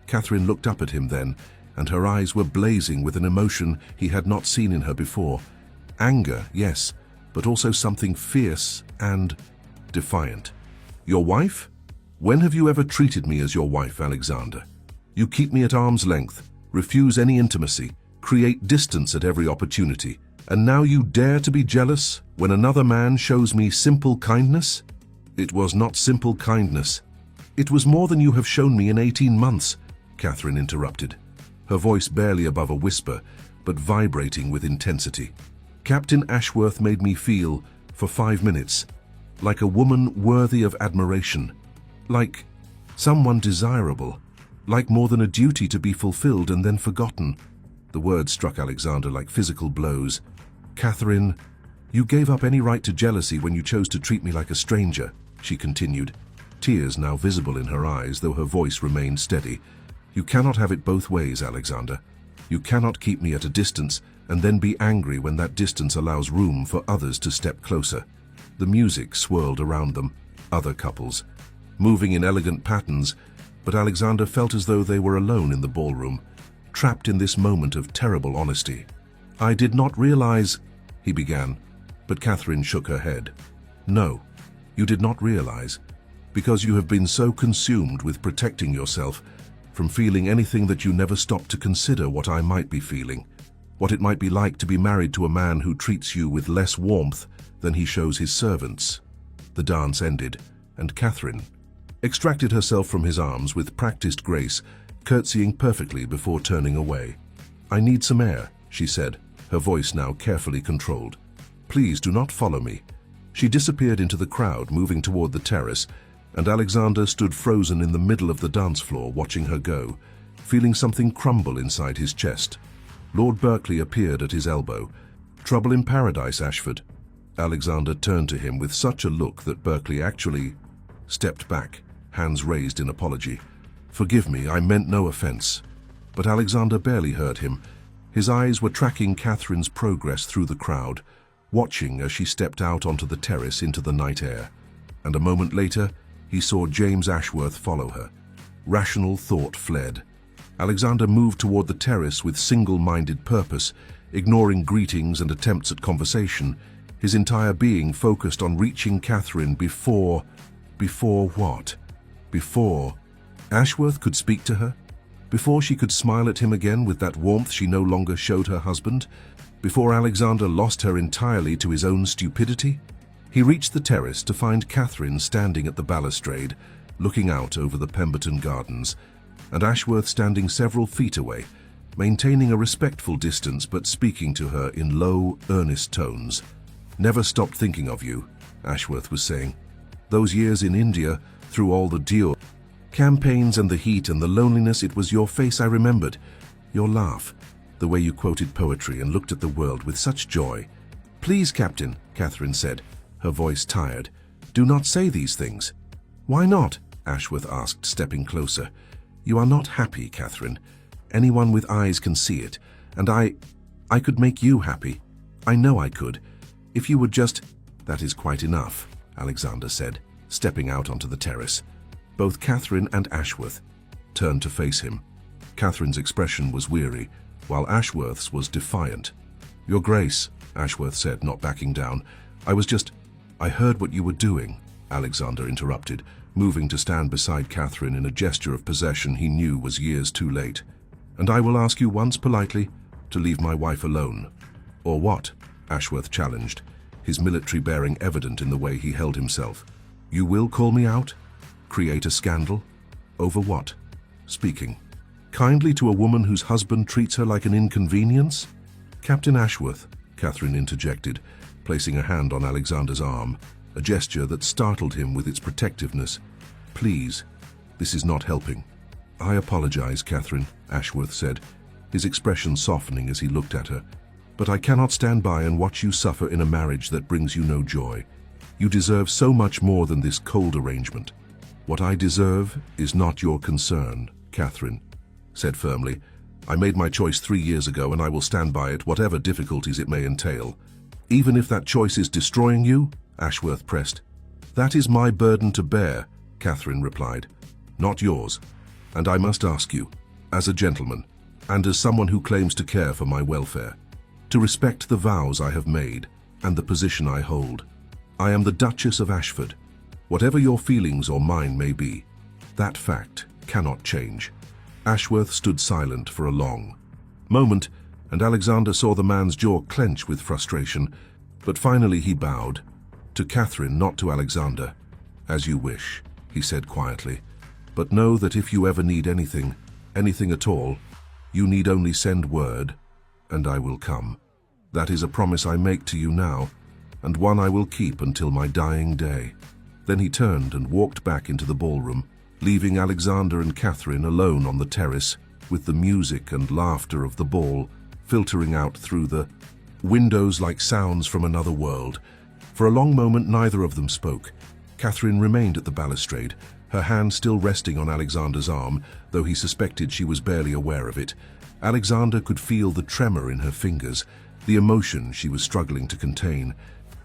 Catherine looked up at him then, and her eyes were blazing with an emotion he had not seen in her before. Anger, yes, but also something fierce and defiant. Your wife? When have you ever treated me as your wife, Alexander? You keep me at arm's length, refuse any intimacy, create distance at every opportunity, and now you dare to be jealous when another man shows me simple kindness? It was not simple kindness. It was more than you have shown me in 18 months, Catherine interrupted, her voice barely above a whisper, but vibrating with intensity. Captain Ashworth made me feel, for 5 minutes, like a woman worthy of admiration, like someone desirable, like more than a duty to be fulfilled and then forgotten. The words struck Alexander like physical blows. Catherine, you gave up any right to jealousy when you chose to treat me like a stranger, she continued, tears now visible in her eyes, though her voice remained steady. You cannot have it both ways, Alexander. You cannot keep me at a distance and then be angry when that distance allows room for others to step closer. The music swirled around them, other couples, moving in elegant patterns, but Alexander felt as though they were alone in the ballroom, trapped in this moment of terrible honesty. I did not realize, he began, but Catherine shook her head. No, you did not realize, because you have been so consumed with protecting yourself from feeling anything that you never stopped to consider what I might be feeling, what it might be like to be married to a man who treats you with less warmth than he shows his servants. The dance ended, and Catherine extracted herself from his arms with practiced grace, curtsying perfectly before turning away. I need some air, she said, her voice now carefully controlled. Please do not follow me. She disappeared into the crowd, moving toward the terrace, and Alexander stood frozen in the middle of the dance floor, watching her go, feeling something crumble inside his chest. Lord Berkeley appeared at his elbow. Trouble in paradise, Ashford. Alexander turned to him with such a look that Berkeley actually stepped back, hands raised in apology. Forgive me, I meant no offense. But Alexander barely heard him. His eyes were tracking Catherine's progress through the crowd, watching as she stepped out onto the terrace into the night air. And a moment later, he saw James Ashworth follow her. Rational thought fled. Alexander moved toward the terrace with single-minded purpose, ignoring greetings and attempts at conversation, his entire being focused on reaching Catherine before what? Before Ashworth could speak to her? Before she could smile at him again with that warmth she no longer showed her husband? Before Alexander lost her entirely to his own stupidity? He reached the terrace to find Catherine standing at the balustrade, looking out over the Pemberton Gardens, and Ashworth standing several feet away, maintaining a respectful distance but speaking to her in low, earnest tones. Never stopped thinking of you, Ashworth was saying. Those years in India, through all the Dior campaigns and the heat and the loneliness, it was your face I remembered, your laugh, the way you quoted poetry and looked at the world with such joy. Please, Captain, Catherine said, her voice tired, do not say these things. Why not? Ashworth asked, stepping closer. You are not happy, Catherine. Anyone with eyes can see it, and I could make you happy. I know I could. If you would just... That is quite enough, Alexander said, stepping out onto the terrace. Both Catherine and Ashworth turned to face him. Catherine's expression was weary, while Ashworth's was defiant. Your Grace, Ashworth said, not backing down. I heard what you were doing, Alexander interrupted, moving to stand beside Catherine in a gesture of possession he knew was years too late. And I will ask you once politely to leave my wife alone. Or what? Ashworth challenged, his military bearing evident in the way he held himself. You will call me out? Create a scandal? Over what? Speaking kindly to a woman whose husband treats her like an inconvenience? Captain Ashworth, Catherine interjected, placing a hand on Alexander's arm, a gesture that startled him with its protectiveness. Please, this is not helping. I apologize, Catherine, Ashworth said, his expression softening as he looked at her. But I cannot stand by and watch you suffer in a marriage that brings you no joy. You deserve so much more than this cold arrangement. What I deserve is not your concern, Catherine said firmly. I made my choice 3 years ago and I will stand by it, whatever difficulties it may entail. Even if that choice is destroying you, Ashworth pressed. That is my burden to bear, Catherine replied, not yours. And I must ask you, as a gentleman, and as someone who claims to care for my welfare, to respect the vows I have made and the position I hold. I am the Duchess of Ashford. Whatever your feelings or mine may be, that fact cannot change." Ashworth stood silent for a long moment, and Alexander saw the man's jaw clench with frustration, but finally he bowed. To Catherine, not to Alexander. "As you wish," he said quietly. "But know that if you ever need anything, anything at all, you need only send word, and I will come. That is a promise I make to you now, and one I will keep until my dying day." Then he turned and walked back into the ballroom, leaving Alexander and Catherine alone on the terrace, with the music and laughter of the ball filtering out through the windows like sounds from another world. For a long moment neither of them spoke. Catherine remained at the balustrade, her hand still resting on Alexander's arm, though he suspected she was barely aware of it. Alexander could feel the tremor in her fingers, the emotion she was struggling to contain.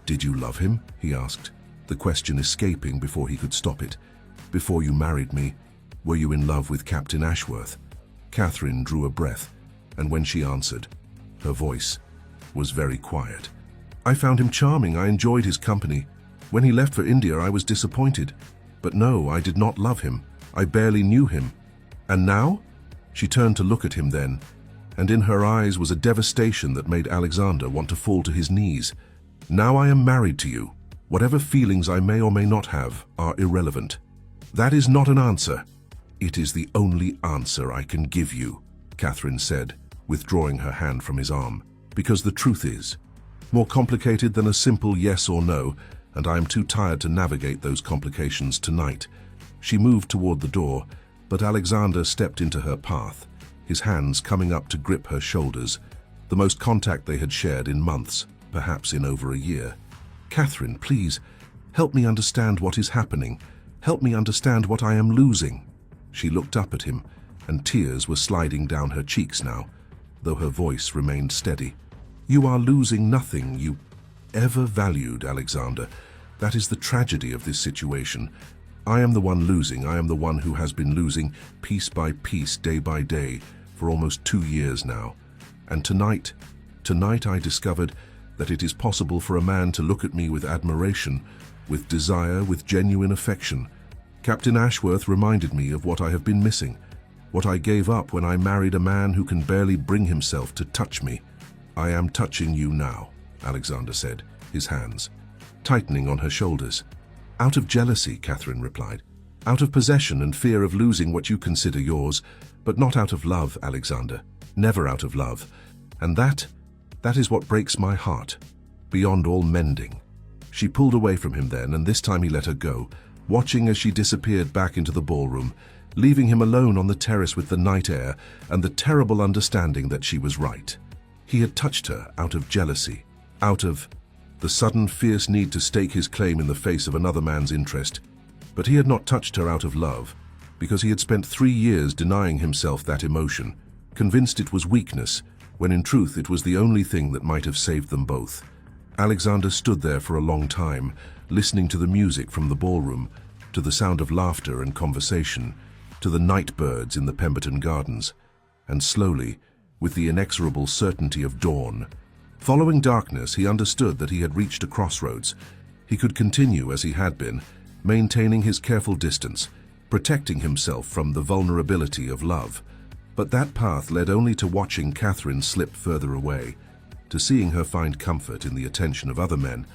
"Did you love him?" he asked, the question escaping before he could stop it. "Before you married me, were you in love with Captain Ashworth?" Catherine drew a breath, and when she answered, her voice was very quiet. "I found him charming. I enjoyed his company. When he left for India, I was disappointed. But no, I did not love him. I barely knew him. And now?" She turned to look at him then, and in her eyes was a devastation that made Alexander want to fall to his knees. "Now I am married to you. Whatever feelings I may or may not have are irrelevant." "That is not an answer." "It is the only answer I can give you," Catherine said, withdrawing her hand from his arm. "Because the truth is more complicated than a simple yes or no, and I am too tired to navigate those complications tonight." She moved toward the door, but Alexander stepped into her path, his hands coming up to grip her shoulders, the most contact they had shared in months, perhaps in over a year. "Catherine, please, help me understand what is happening. Help me understand what I am losing." She looked up at him, and tears were sliding down her cheeks now, though her voice remained steady. "You are losing nothing you ever valued, Alexander. That is the tragedy of this situation. I am the one losing. I am the one who has been losing piece by piece, day by day, for almost 2 years now. And tonight I discovered that it is possible for a man to look at me with admiration, with desire, with genuine affection. Captain Ashworth reminded me of what I have been missing, what I gave up when I married a man who can barely bring himself to touch me. I am touching you now," Alexander said, his hands tightening on her shoulders. "Out of jealousy," Catherine replied. "Out of possession and fear of losing what you consider yours, but not out of love, Alexander. Never out of love. And that is what breaks my heart, beyond all mending." She pulled away from him then, and this time he let her go, watching as she disappeared back into the ballroom, leaving him alone on the terrace with the night air and the terrible understanding that she was right. He had touched her out of jealousy, out of the sudden fierce need to stake his claim in the face of another man's interest. But he had not touched her out of love, because he had spent 3 years denying himself that emotion, convinced it was weakness, when in truth it was the only thing that might have saved them both. Alexander stood there for a long time, listening to the music from the ballroom, to the sound of laughter and conversation, to the night birds in the Pemberton Gardens, and slowly, with the inexorable certainty of dawn, following darkness, he understood that he had reached a crossroads. He could continue as he had been, maintaining his careful distance, protecting himself from the vulnerability of love. But that path led only to watching Catherine slip further away, to seeing her find comfort in the attention of other men,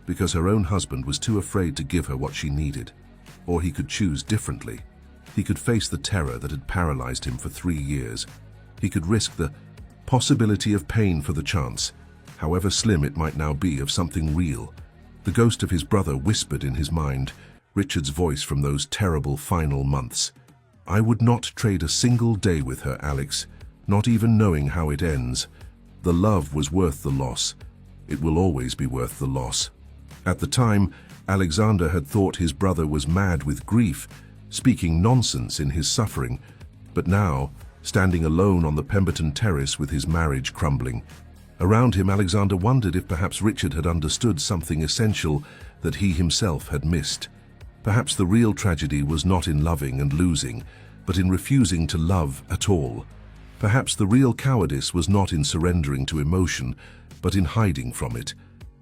because her own husband was too afraid to give her what she needed. Or he could choose differently. He could face the terror that had paralyzed him for 3 years. He could risk the possibility of pain for the chance, however slim it might now be, of something real. The ghost of his brother whispered in his mind, Richard's voice from those terrible final months. "I would not trade a single day with her, Alex, not even knowing how it ends. The love was worth the loss. It will always be worth the loss." At the time, Alexander had thought his brother was mad with grief, speaking nonsense in his suffering. But now, standing alone on the Pemberton terrace with his marriage crumbling, around him Alexander wondered if perhaps Richard had understood something essential that he himself had missed. Perhaps the real tragedy was not in loving and losing, but in refusing to love at all. Perhaps the real cowardice was not in surrendering to emotion, but in hiding from it.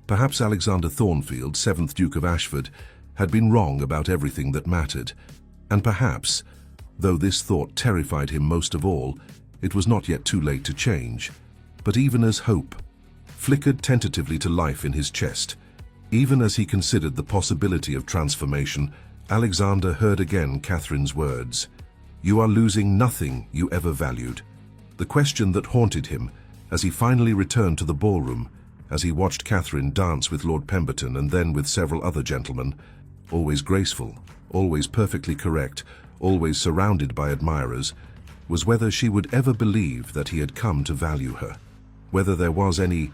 Perhaps Alexander Thornfield, 7th Duke of Ashford, had been wrong about everything that mattered. And perhaps, though this thought terrified him most of all, it was not yet too late to change. But even as hope flickered tentatively to life in his chest, even as he considered the possibility of transformation, Alexander heard again Catherine's words. "You are losing nothing you ever valued." The question that haunted him as he finally returned to the ballroom, as he watched Catherine dance with Lord Pemberton and then with several other gentlemen, always graceful, always perfectly correct, always surrounded by admirers, was whether she would ever believe that he had come to value her. Whether there was any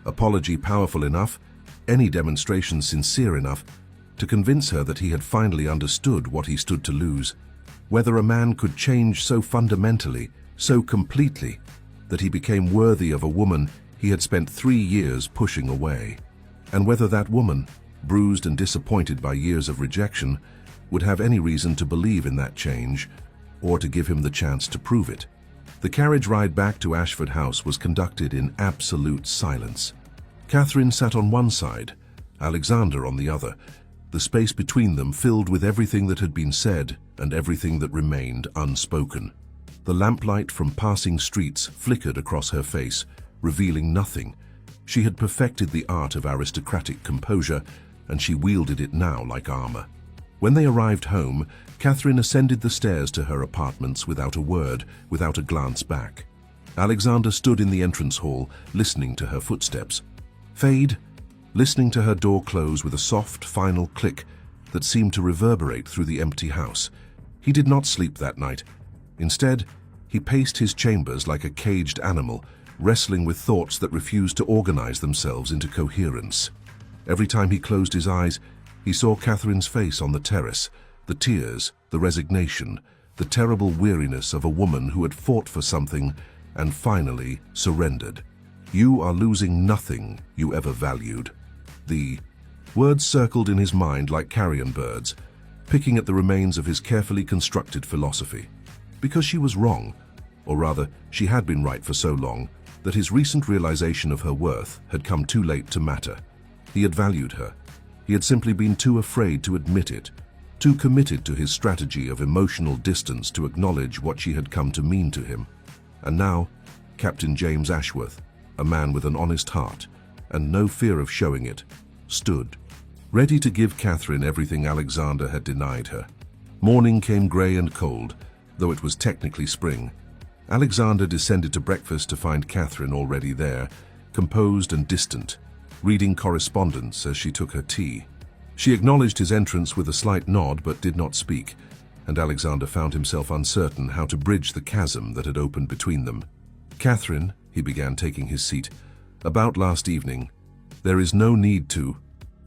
apology powerful enough, any demonstration sincere enough, to convince her that he had finally understood what he stood to lose. Whether a man could change so fundamentally, so completely, that he became worthy of a woman he had spent 3 years pushing away. And whether that woman, bruised and disappointed by years of rejection, would have any reason to believe in that change, or to give him the chance to prove it. The carriage ride back to Ashford House was conducted in absolute silence. Catherine sat on one side, Alexander on the other, the space between them filled with everything that had been said and everything that remained unspoken. The lamplight from passing streets flickered across her face, revealing nothing. She had perfected the art of aristocratic composure, and she wielded it now like armor. When they arrived home, Catherine ascended the stairs to her apartments without a word, without a glance back. Alexander stood in the entrance hall, listening to her footsteps fade, listening to her door close with a soft, final click that seemed to reverberate through the empty house. He did not sleep that night. Instead, he paced his chambers like a caged animal, wrestling with thoughts that refused to organize themselves into coherence. Every time he closed his eyes, he saw Catherine's face on the terrace, the tears, the resignation, the terrible weariness of a woman who had fought for something and finally surrendered. "You are losing nothing you ever valued." The words circled in his mind like carrion birds, picking at the remains of his carefully constructed philosophy. Because she was wrong, or rather, she had been right for so long, that his recent realization of her worth had come too late to matter. He had valued her. He had simply been too afraid to admit it, too committed to his strategy of emotional distance to acknowledge what she had come to mean to him. And now, Captain James Ashworth, a man with an honest heart and no fear of showing it, stood, ready to give Catherine everything Alexander had denied her. Morning came grey and cold, though it was technically spring. Alexander descended to breakfast to find Catherine already there, composed and distant, reading correspondence as she took her tea. She acknowledged his entrance with a slight nod but did not speak, and Alexander found himself uncertain how to bridge the chasm that had opened between them. "Catherine," he began, taking his seat, "about last evening. There is no need to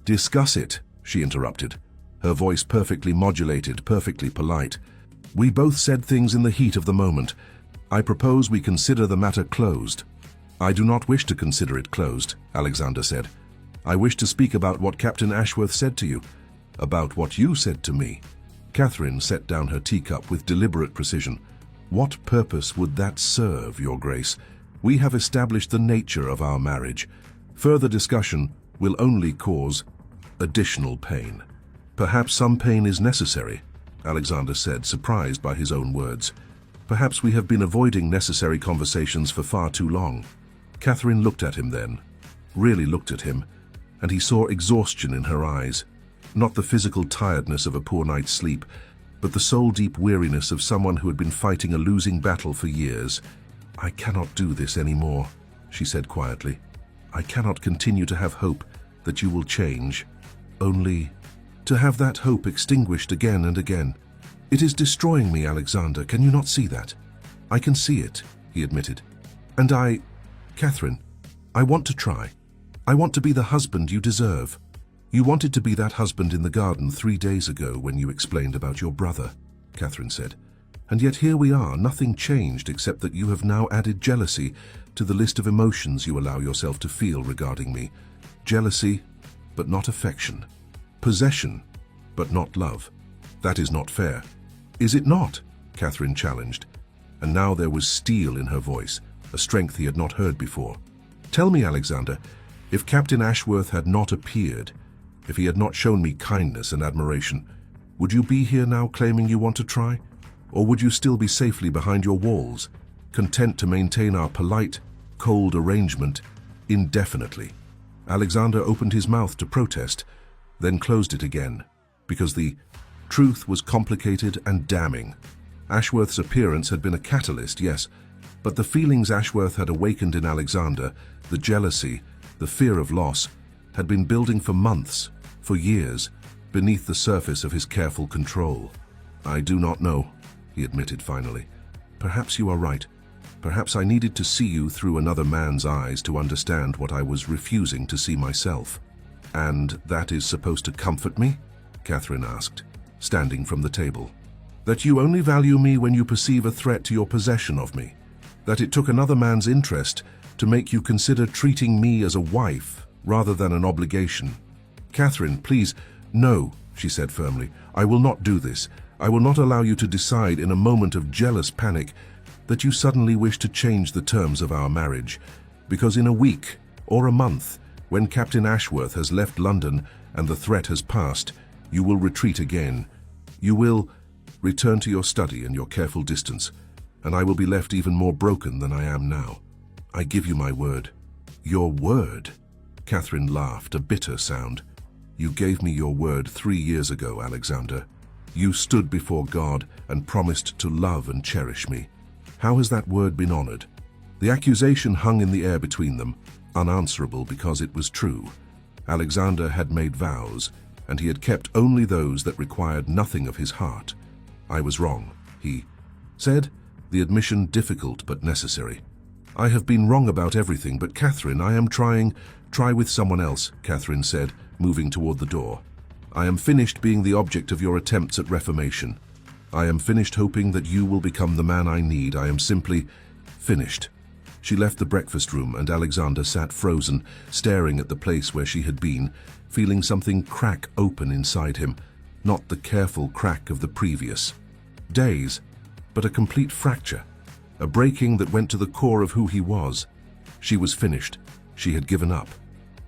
discuss it," she interrupted, her voice perfectly modulated, perfectly polite. "We both said things in the heat of the moment. I propose we consider the matter closed." "I do not wish to consider it closed," Alexander said. "I wish to speak about what Captain Ashworth said to you, about what you said to me." Catherine set down her teacup with deliberate precision. "What purpose would that serve, Your Grace? We have established the nature of our marriage. Further discussion will only cause additional pain." "Perhaps some pain is necessary," Alexander said, surprised by his own words. "Perhaps we have been avoiding necessary conversations for far too long." Catherine looked at him then, really looked at him, and he saw exhaustion in her eyes. Not the physical tiredness of a poor night's sleep, but the soul-deep weariness of someone who had been fighting a losing battle for years. "I cannot do this anymore," she said quietly. "I cannot continue to have hope that you will change, only to have that hope extinguished again and again. It is destroying me, Alexander. Can you not see that?" "I can see it," he admitted. "And Catherine, I want to try. I want to be the husband you deserve." "You wanted to be that husband in the garden 3 days ago when you explained about your brother," Catherine said. "And yet here we are, nothing changed except that you have now added jealousy to the list of emotions you allow yourself to feel regarding me. Jealousy, but not affection. Possession, but not love. That is not fair." "Is it not?" Catherine challenged, and now there was steel in her voice, a strength he had not heard before. Tell me, Alexander, if Captain Ashworth had not appeared, if he had not shown me kindness and admiration, would you be here now claiming you want to try? Or would you still be safely behind your walls, content to maintain our polite, cold arrangement indefinitely? Alexander opened his mouth to protest, then closed it again, because the truth was complicated and damning. Ashworth's appearance had been a catalyst, yes, but the feelings Ashworth had awakened in Alexander, the jealousy, the fear of loss, had been building for months, for years, beneath the surface of his careful control. "I do not know," he admitted finally. "Perhaps you are right. Perhaps I needed to see you through another man's eyes to understand what I was refusing to see myself." "And that is supposed to comfort me?" Catherine asked, standing from the table. "That you only value me when you perceive a threat to your possession of me. That it took another man's interest to make you consider treating me as a wife rather than an obligation." "Catherine, please, no," she said firmly. "I will not do this. I will not allow you to decide in a moment of jealous panic that you suddenly wish to change the terms of our marriage, because in a week or a month, when Captain Ashworth has left London and the threat has passed, you will retreat again. You will return to your study and your careful distance, and I will be left even more broken than I am now. I give you my word." "Your word?" Catherine laughed, a bitter sound. "You gave me your word 3 years ago, Alexander. You stood before God and promised to love and cherish me. How has that word been honored?" The accusation hung in the air between them, unanswerable because it was true. Alexander had made vows, and he had kept only those that required nothing of his heart. "I was wrong," he said, the admission difficult but necessary. "I have been wrong about everything, but Catherine, I am trying." "Try with someone else," Catherine said, moving toward the door. "I am finished being the object of your attempts at reformation. I am finished hoping that you will become the man I need. I am simply finished." She left the breakfast room, and Alexander sat frozen, staring at the place where she had been, feeling something crack open inside him, not the careful crack of the previous days, but a complete fracture, a breaking that went to the core of who he was. She was finished. She had given up,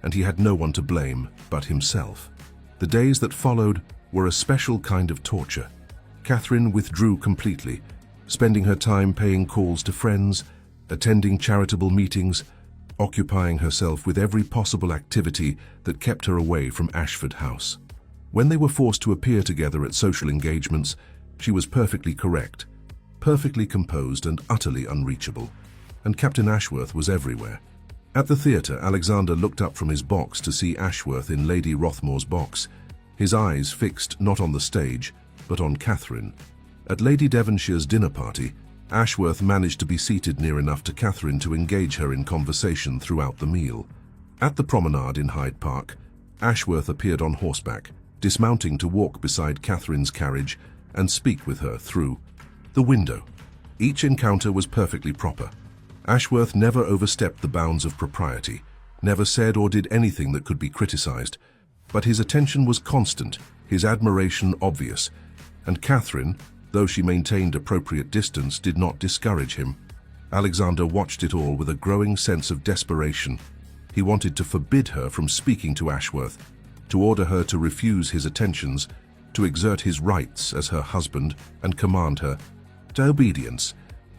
and he had no one to blame but himself. The days that followed were a special kind of torture. Catherine withdrew completely, spending her time paying calls to friends, attending charitable meetings, occupying herself with every possible activity that kept her away from Ashford House. When they were forced to appear together at social engagements, she was perfectly correct, perfectly composed and utterly unreachable, and Captain Ashworth was everywhere. At the theatre, Alexander looked up from his box to see Ashworth in Lady Rothmore's box, his eyes fixed not on the stage, but on Catherine. At Lady Devonshire's dinner party, Ashworth managed to be seated near enough to Catherine to engage her in conversation throughout the meal. At the promenade in Hyde Park, Ashworth appeared on horseback, dismounting to walk beside Catherine's carriage and speak with her through the window. Each encounter was perfectly proper. Ashworth never overstepped the bounds of propriety, never said or did anything that could be criticized, but his attention was constant, his admiration obvious, and Catherine, though she maintained appropriate distance, did not discourage him. Alexander watched it all with a growing sense of desperation. He wanted to forbid her from speaking to Ashworth, to order her to refuse his attentions, to exert his rights as her husband and command her to obedience.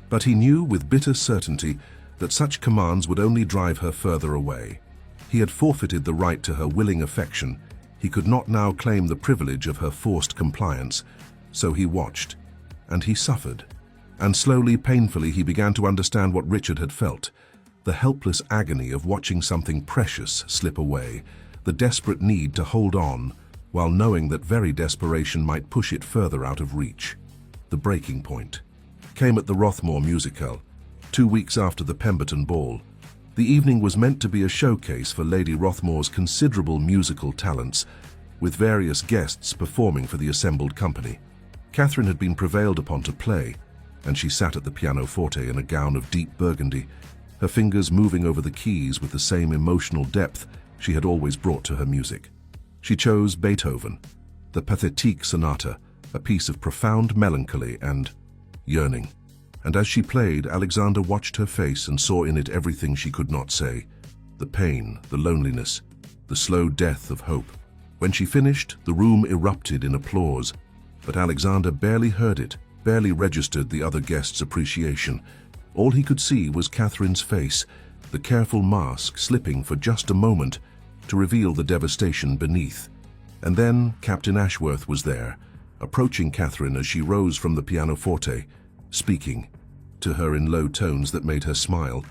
But he knew with bitter certainty that such commands would only drive her further away. He had forfeited the right to her willing affection. He could not now claim the privilege of her forced compliance. So he watched, and he suffered. And slowly, painfully, he began to understand what Richard had felt, the helpless agony of watching something precious slip away, the desperate need to hold on, while knowing that very desperation might push it further out of reach. The breaking point came at the Rothmore musical, 2 weeks after the Pemberton Ball. The evening was meant to be a showcase for Lady Rothmore's considerable musical talents, with various guests performing for the assembled company. Catherine had been prevailed upon to play, and she sat at the pianoforte in a gown of deep burgundy, her fingers moving over the keys with the same emotional depth she had always brought to her music. She chose Beethoven, the Pathétique Sonata, a piece of profound melancholy and yearning. And as she played, Alexander watched her face and saw in it everything she could not say. the pain, the loneliness, the slow death of hope. When she finished, the room erupted in applause, but Alexander barely heard it, barely registered the other guests' appreciation. All he could see was Catherine's face, the careful mask slipping for just a moment to reveal the devastation beneath. And then Captain Ashworth was there, approaching Catherine as she rose from the pianoforte, speaking to her in low tones that made her smile.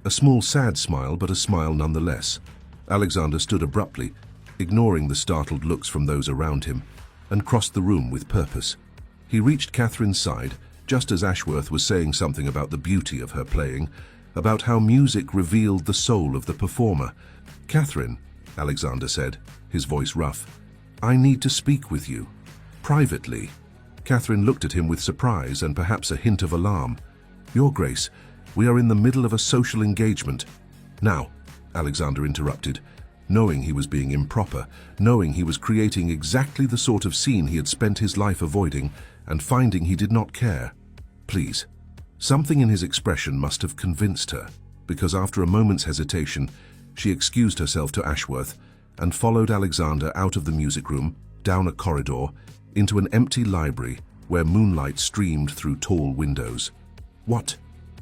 A small, sad smile, but a smile nonetheless. Alexander stood abruptly, ignoring the startled looks from those around him, and crossed the room with purpose. He reached Catherine's side, just as Ashworth was saying something about the beauty of her playing, about how music revealed the soul of the performer. "Catherine," Alexander said, his voice rough, "I need to speak with you. Privately." Catherine looked at him with surprise and perhaps a hint of alarm. "Your Grace, we are in the middle of a social engagement." "Now," Alexander interrupted, knowing he was being improper, knowing he was creating exactly the sort of scene he had spent his life avoiding, and finding he did not care. "Please." Something in his expression must have convinced her, because after a moment's hesitation, she excused herself to Ashworth and followed Alexander out of the music room, down a corridor, into an empty library where moonlight streamed through tall windows. "What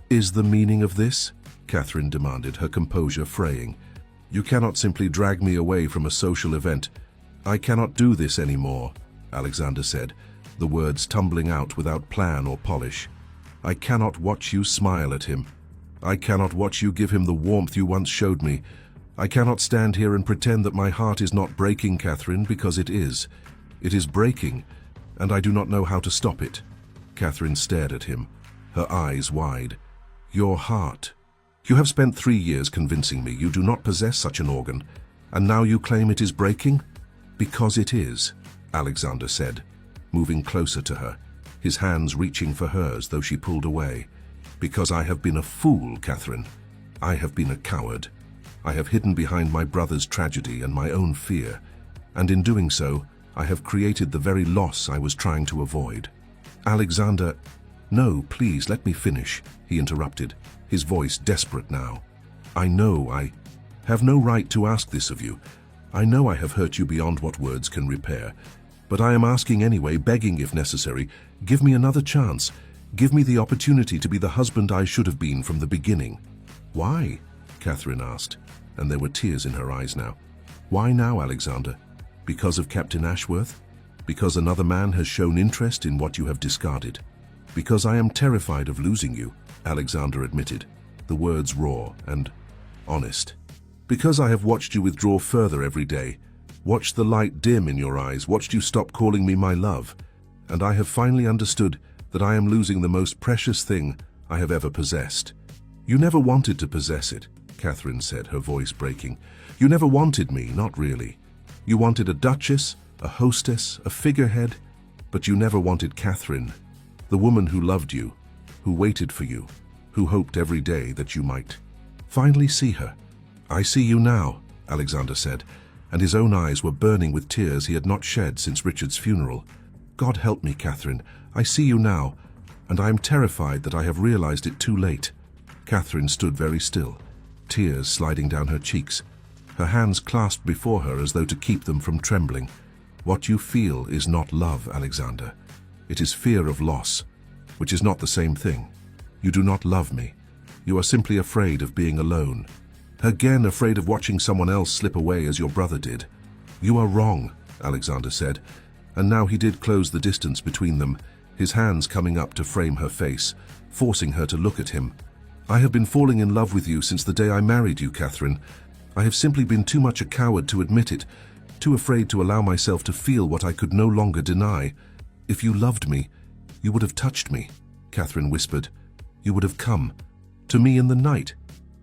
is the meaning of this?" Catherine demanded, her composure fraying. "You cannot simply drag me away from a social event. I cannot do this anymore," Alexander said, the words tumbling out without plan or polish. "I cannot watch you smile at him. I cannot watch you give him the warmth you once showed me. I cannot stand here and pretend that my heart is not breaking, Catherine, because it is. It is breaking, and I do not know how to stop it." Catherine stared at him, her eyes wide. "Your heart. You have spent 3 years convincing me you do not possess such an organ, and now you claim it is breaking?" "Because it is," Alexander said, moving closer to her, his hands reaching for hers though she pulled away. "Because I have been a fool, Catherine. I have been a coward. I have hidden behind my brother's tragedy and my own fear, and in doing so, I have created the very loss I was trying to avoid." "Alexander—" "No, please, let me finish," he interrupted, his voice desperate now. "I know I have no right to ask this of you. I know I have hurt you beyond what words can repair. But I am asking anyway, begging if necessary. Give me another chance. Give me the opportunity to be the husband I should have been from the beginning." "Why?" Catherine asked, and there were tears in her eyes now. "Why now, Alexander? Because of Captain Ashworth? Because another man has shown interest in what you have discarded? Because I am terrified of losing you," Alexander admitted, the words raw and honest. "Because I have watched you withdraw further every day, watched the light dim in your eyes, watched you stop calling me my love, and I have finally understood that I am losing the most precious thing I have ever possessed." "You never wanted to possess it," Catherine said, her voice breaking. "You never wanted me, not really. You wanted a duchess, a hostess, a figurehead, but you never wanted Catherine, the woman who loved you, who waited for you, who hoped every day that you might finally see her." "I see you now," Alexander said, and his own eyes were burning with tears he had not shed since Richard's funeral. "God help me, Catherine. I see you now, and I am terrified that I have realized it too late." Catherine stood very still, tears sliding down her cheeks, her hands clasped before her as though to keep them from trembling. "What you feel is not love, Alexander. It is fear of loss, which is not the same thing. You do not love me. You are simply afraid of being alone. Again, afraid of watching someone else slip away as your brother did." "You are wrong," Alexander said, and now he did close the distance between them, his hands coming up to frame her face, forcing her to look at him. "I have been falling in love with you since the day I married you, Catherine. I have simply been too much a coward to admit it, too afraid to allow myself to feel what I could no longer deny. If you loved me, you would have touched me," Catherine whispered. "You would have come to me in the night.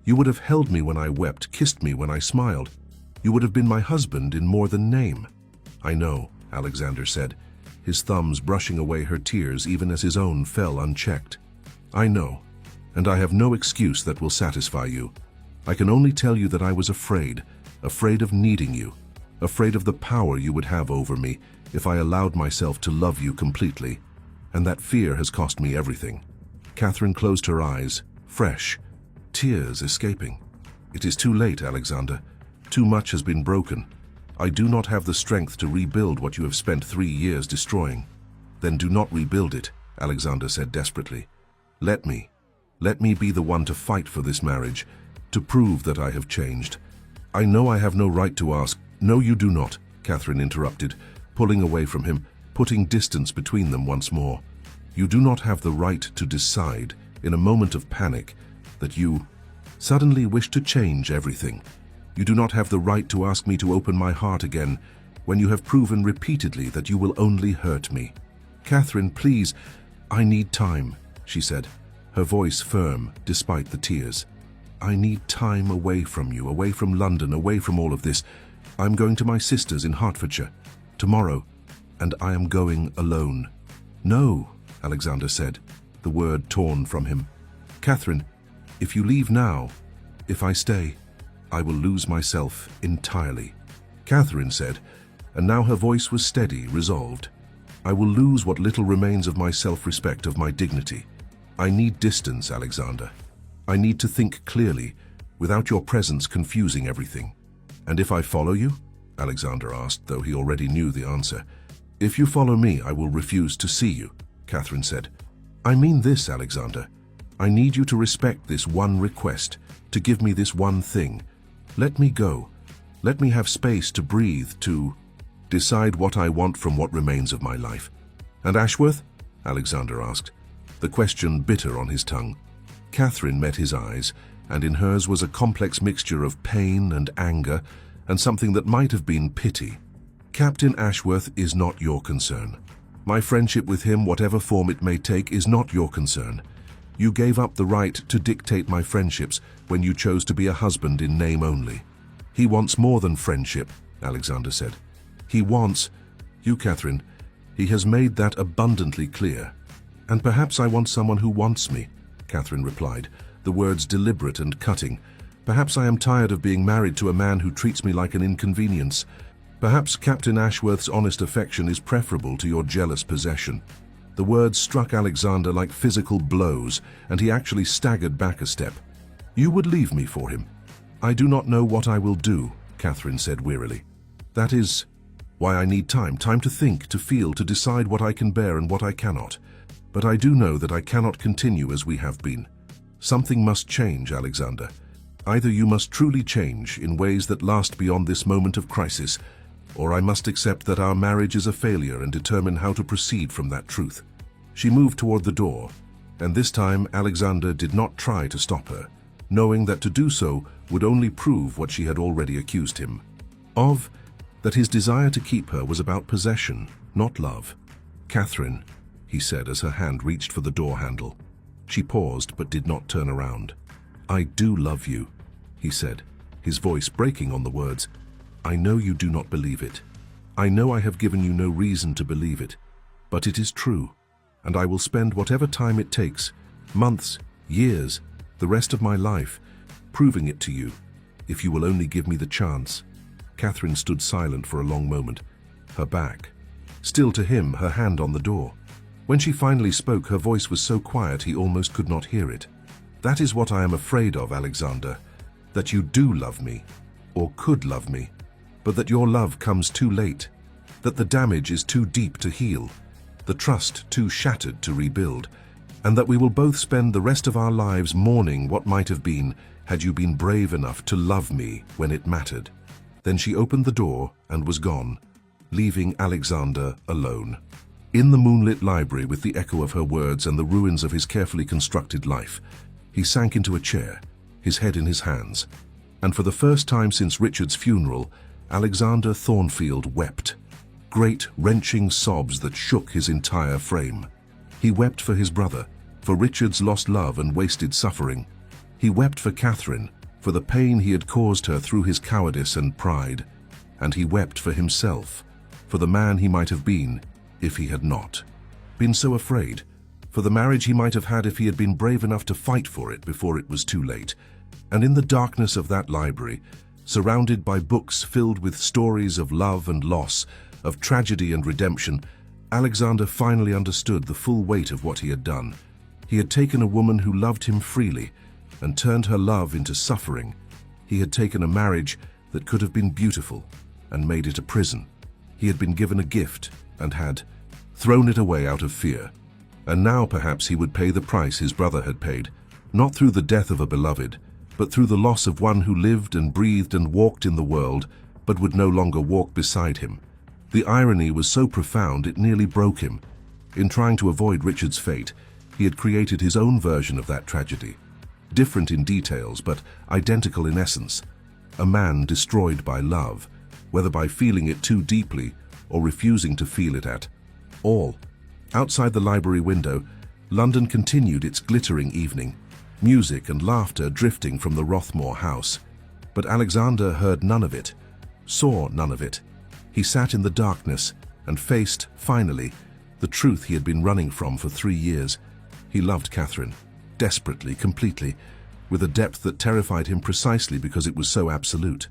You would have held me when I wept, kissed me when I smiled. You would have been my husband in more than name." "I know," Alexander said, his thumbs brushing away her tears even as his own fell unchecked. "I know, and I have no excuse that will satisfy you. I can only tell you that I was afraid of needing you, afraid of the power you would have over me if I allowed myself to love you completely, and that fear has cost me everything." Catherine closed her eyes, fresh, tears escaping. It is too late, Alexander. Too much has been broken. I do not have the strength to rebuild what you have spent 3 years destroying. Then do not rebuild it, Alexander said desperately. Let me be the one to fight for this marriage, to prove that I have changed. I know I have no right to ask. No, you do not, Catherine interrupted, pulling away from him, putting distance between them once more. You do not have the right to decide, in a moment of panic, that you suddenly wish to change everything. You do not have the right to ask me to open my heart again when you have proven repeatedly that you will only hurt me. Catherine, please, I need time, she said, her voice firm despite the tears. I need time away from you, away from London, away from all of this. I'm going to my sister's in Hertfordshire tomorrow, and I am going alone. No, Alexander said, the word torn from him. Catherine, if you leave now, if I stay, I will lose myself entirely. Catherine said, and now her voice was steady, resolved. I will lose what little remains of my self-respect, of my dignity. I need distance, Alexander. I need to think clearly, without your presence confusing everything. And if I follow you? Alexander asked, though he already knew the answer. If you follow me, I will refuse to see you, Catherine said. I mean this, Alexander. I need you to respect this one request, to give me this one thing. Let me go. Let me have space to breathe, to decide what I want from what remains of my life. And Ashworth? Alexander asked, the question bitter on his tongue. Catherine met his eyes, and in hers was a complex mixture of pain and anger, and something that might have been pity. Captain Ashworth is not your concern. My friendship with him, whatever form it may take, is not your concern. You gave up the right to dictate my friendships when you chose to be a husband in name only. He wants more than friendship, Alexander said. He wants you, Catherine. He has made that abundantly clear. And perhaps I want someone who wants me, Catherine replied, the words deliberate and cutting. Perhaps I am tired of being married to a man who treats me like an inconvenience. Perhaps Captain Ashworth's honest affection is preferable to your jealous possession. The words struck Alexander like physical blows, and he actually staggered back a step. You would leave me for him. I do not know what I will do, Catherine said wearily. That is why I need time to think, to feel, to decide what I can bear and what I cannot. But I do know that I cannot continue as we have been. Something must change, Alexander. Either you must truly change in ways that last beyond this moment of crisis, or I must accept that our marriage is a failure and determine how to proceed from that truth. She moved toward the door, and this time Alexander did not try to stop her, knowing that to do so would only prove what she had already accused him of, that his desire to keep her was about possession, not love. Catherine, he said as her hand reached for the door handle. She paused but did not turn around. I do love you, he said, his voice breaking on the words. I know you do not believe it. I know I have given you no reason to believe it, but it is true, and I will spend whatever time it takes, months, years, the rest of my life, proving it to you, if you will only give me the chance. Catherine stood silent for a long moment, her back still to him, her hand on the door. When she finally spoke, her voice was so quiet he almost could not hear it. That is what I am afraid of, Alexander, that you do love me, or could love me, but that your love comes too late, that the damage is too deep to heal, the trust too shattered to rebuild, and that we will both spend the rest of our lives mourning what might have been had you been brave enough to love me when it mattered. Then she opened the door and was gone, leaving Alexander alone. In the moonlit library, with the echo of her words and the ruins of his carefully constructed life, he sank into a chair, his head in his hands, and for the first time since Richard's funeral, Alexander Thornfield wept, great wrenching sobs that shook his entire frame. He wept for his brother, for Richard's lost love and wasted suffering. He wept for Catherine, for the pain he had caused her through his cowardice and pride. And he wept for himself, for the man he might have been if he had not been so afraid, for the marriage he might have had if he had been brave enough to fight for it before it was too late. And in the darkness of that library, surrounded by books filled with stories of love and loss, of tragedy and redemption, Alexander finally understood the full weight of what he had done. He had taken a woman who loved him freely and turned her love into suffering. He had taken a marriage that could have been beautiful and made it a prison. He had been given a gift and had thrown it away out of fear. And now perhaps he would pay the price his brother had paid, not through the death of a beloved, but through the loss of one who lived and breathed and walked in the world, but would no longer walk beside him. The irony was so profound it nearly broke him. In trying to avoid Richard's fate, he had created his own version of that tragedy. Different in details, but identical in essence. A man destroyed by love, whether by feeling it too deeply or refusing to feel it at all. Outside the library window, London continued its glittering evening, music and laughter drifting from the Rothmore house. But Alexander heard none of it, saw none of it. He sat in the darkness and faced, finally, the truth he had been running from for 3 years. He loved Catherine, desperately, completely, with a depth that terrified him precisely because it was so absolute,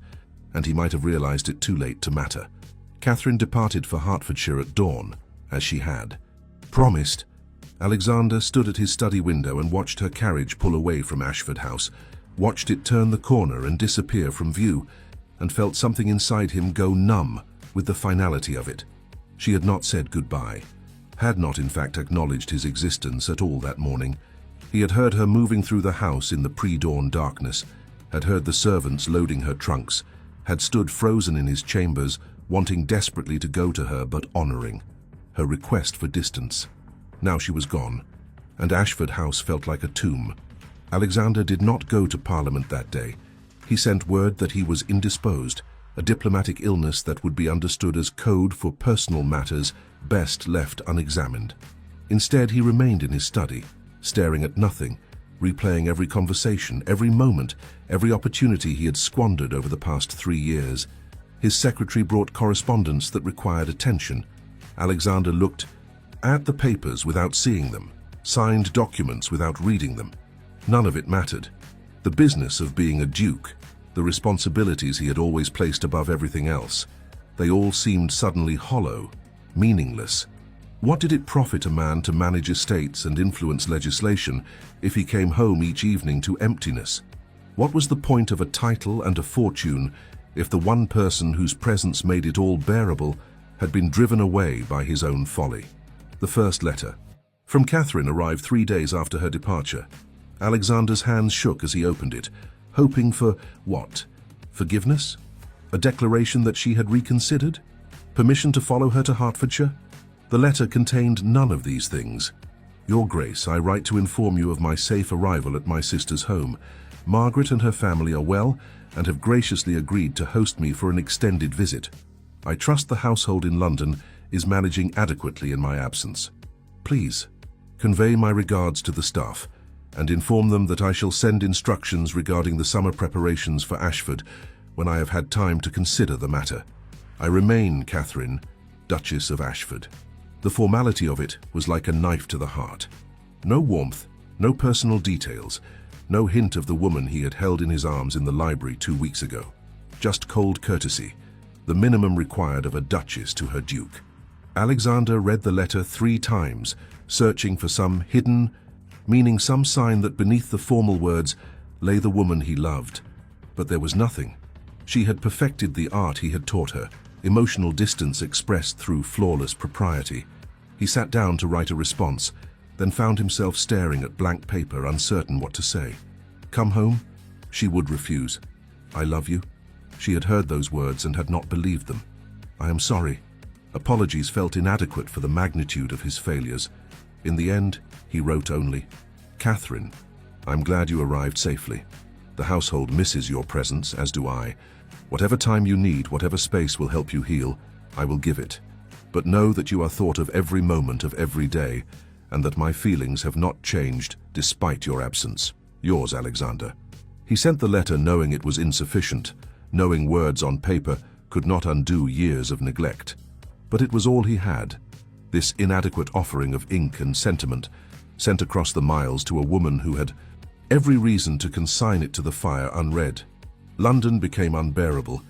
and he might have realized it too late to matter. Catherine departed for Hertfordshire at dawn, as she had promised. Alexander stood at his study window and watched her carriage pull away from Ashford House, watched it turn the corner and disappear from view, and felt something inside him go numb with the finality of it. She had not said goodbye, had not in fact acknowledged his existence at all that morning. He had heard her moving through the house in the pre-dawn darkness, had heard the servants loading her trunks, had stood frozen in his chambers, wanting desperately to go to her but honoring her request for distance. Now she was gone, and Ashford House felt like a tomb. Alexander did not go to Parliament that day. He sent word that he was indisposed, a diplomatic illness that would be understood as code for personal matters best left unexamined. Instead, he remained in his study, staring at nothing, replaying every conversation, every moment, every opportunity he had squandered over the past 3 years. His secretary brought correspondence that required attention. Alexander looked at the papers without seeing them, signed documents without reading them. None of it mattered. The business of being a duke, the responsibilities he had always placed above everything else, they all seemed suddenly hollow, meaningless. What did it profit a man to manage estates and influence legislation if he came home each evening to emptiness? What was the point of a title and a fortune if the one person whose presence made it all bearable had been driven away by his own folly? The first letter from Catherine arrived 3 days after her departure. Alexander's hands shook as he opened it, hoping for what? Forgiveness? A declaration that she had reconsidered? Permission to follow her to Hertfordshire? The letter contained none of these things. Your Grace, I write to inform you of my safe arrival at my sister's home. Margaret and her family are well and have graciously agreed to host me for an extended visit. I trust the household in London is managing adequately in my absence. Please, convey my regards to the staff and inform them that I shall send instructions regarding the summer preparations for Ashford when I have had time to consider the matter. I remain, Catherine, Duchess of Ashford. The formality of it was like a knife to the heart. No warmth, no personal details, no hint of the woman he had held in his arms in the library 2 weeks ago. Just cold courtesy, the minimum required of a duchess to her duke. Alexander read the letter 3 times, searching for some hidden, meaning some sign that beneath the formal words lay the woman he loved. But there was nothing. She had perfected the art he had taught her, emotional distance expressed through flawless propriety. He sat down to write a response, then found himself staring at blank paper, uncertain what to say. Come home? She would refuse. I love you? She had heard those words and had not believed them. I am sorry. Apologies felt inadequate for the magnitude of his failures. In the end, he wrote only, Catherine, I'm glad you arrived safely. The household misses your presence, as do I. Whatever time you need, whatever space will help you heal, I will give it. But know that you are thought of every moment of every day, and that my feelings have not changed despite your absence. Yours, Alexander. He sent the letter knowing it was insufficient, knowing words on paper could not undo years of neglect. But it was all he had, this inadequate offering of ink and sentiment, sent across the miles to a woman who had every reason to consign it to the fire unread. London became unbearable.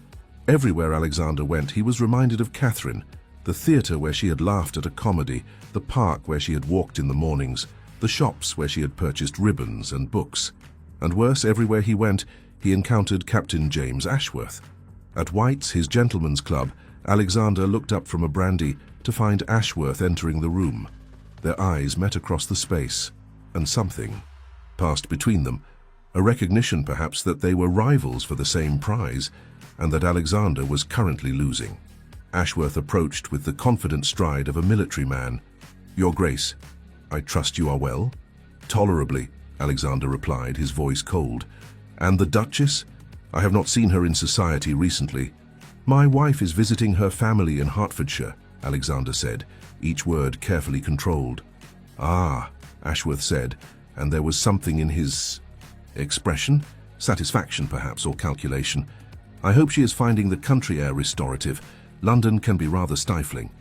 Everywhere Alexander went, he was reminded of Catherine, the theatre where she had laughed at a comedy, the park where she had walked in the mornings, the shops where she had purchased ribbons and books. And worse, everywhere he went, he encountered Captain James Ashworth. At White's, his gentleman's club, Alexander looked up from a brandy to find Ashworth entering the room. Their eyes met across the space, and something passed between them, a recognition perhaps that they were rivals for the same prize, and that Alexander was currently losing. Ashworth approached with the confident stride of a military man. "Your Grace, I trust you are well?" "Tolerably," Alexander replied, his voice cold. "And the Duchess? I have not seen her in society recently." "My wife is visiting her family in Hertfordshire," Alexander said, each word carefully controlled. "Ah," Ashworth said, and there was something in his expression, satisfaction perhaps, or calculation. "I hope she is finding the country air restorative. London can be rather stifling."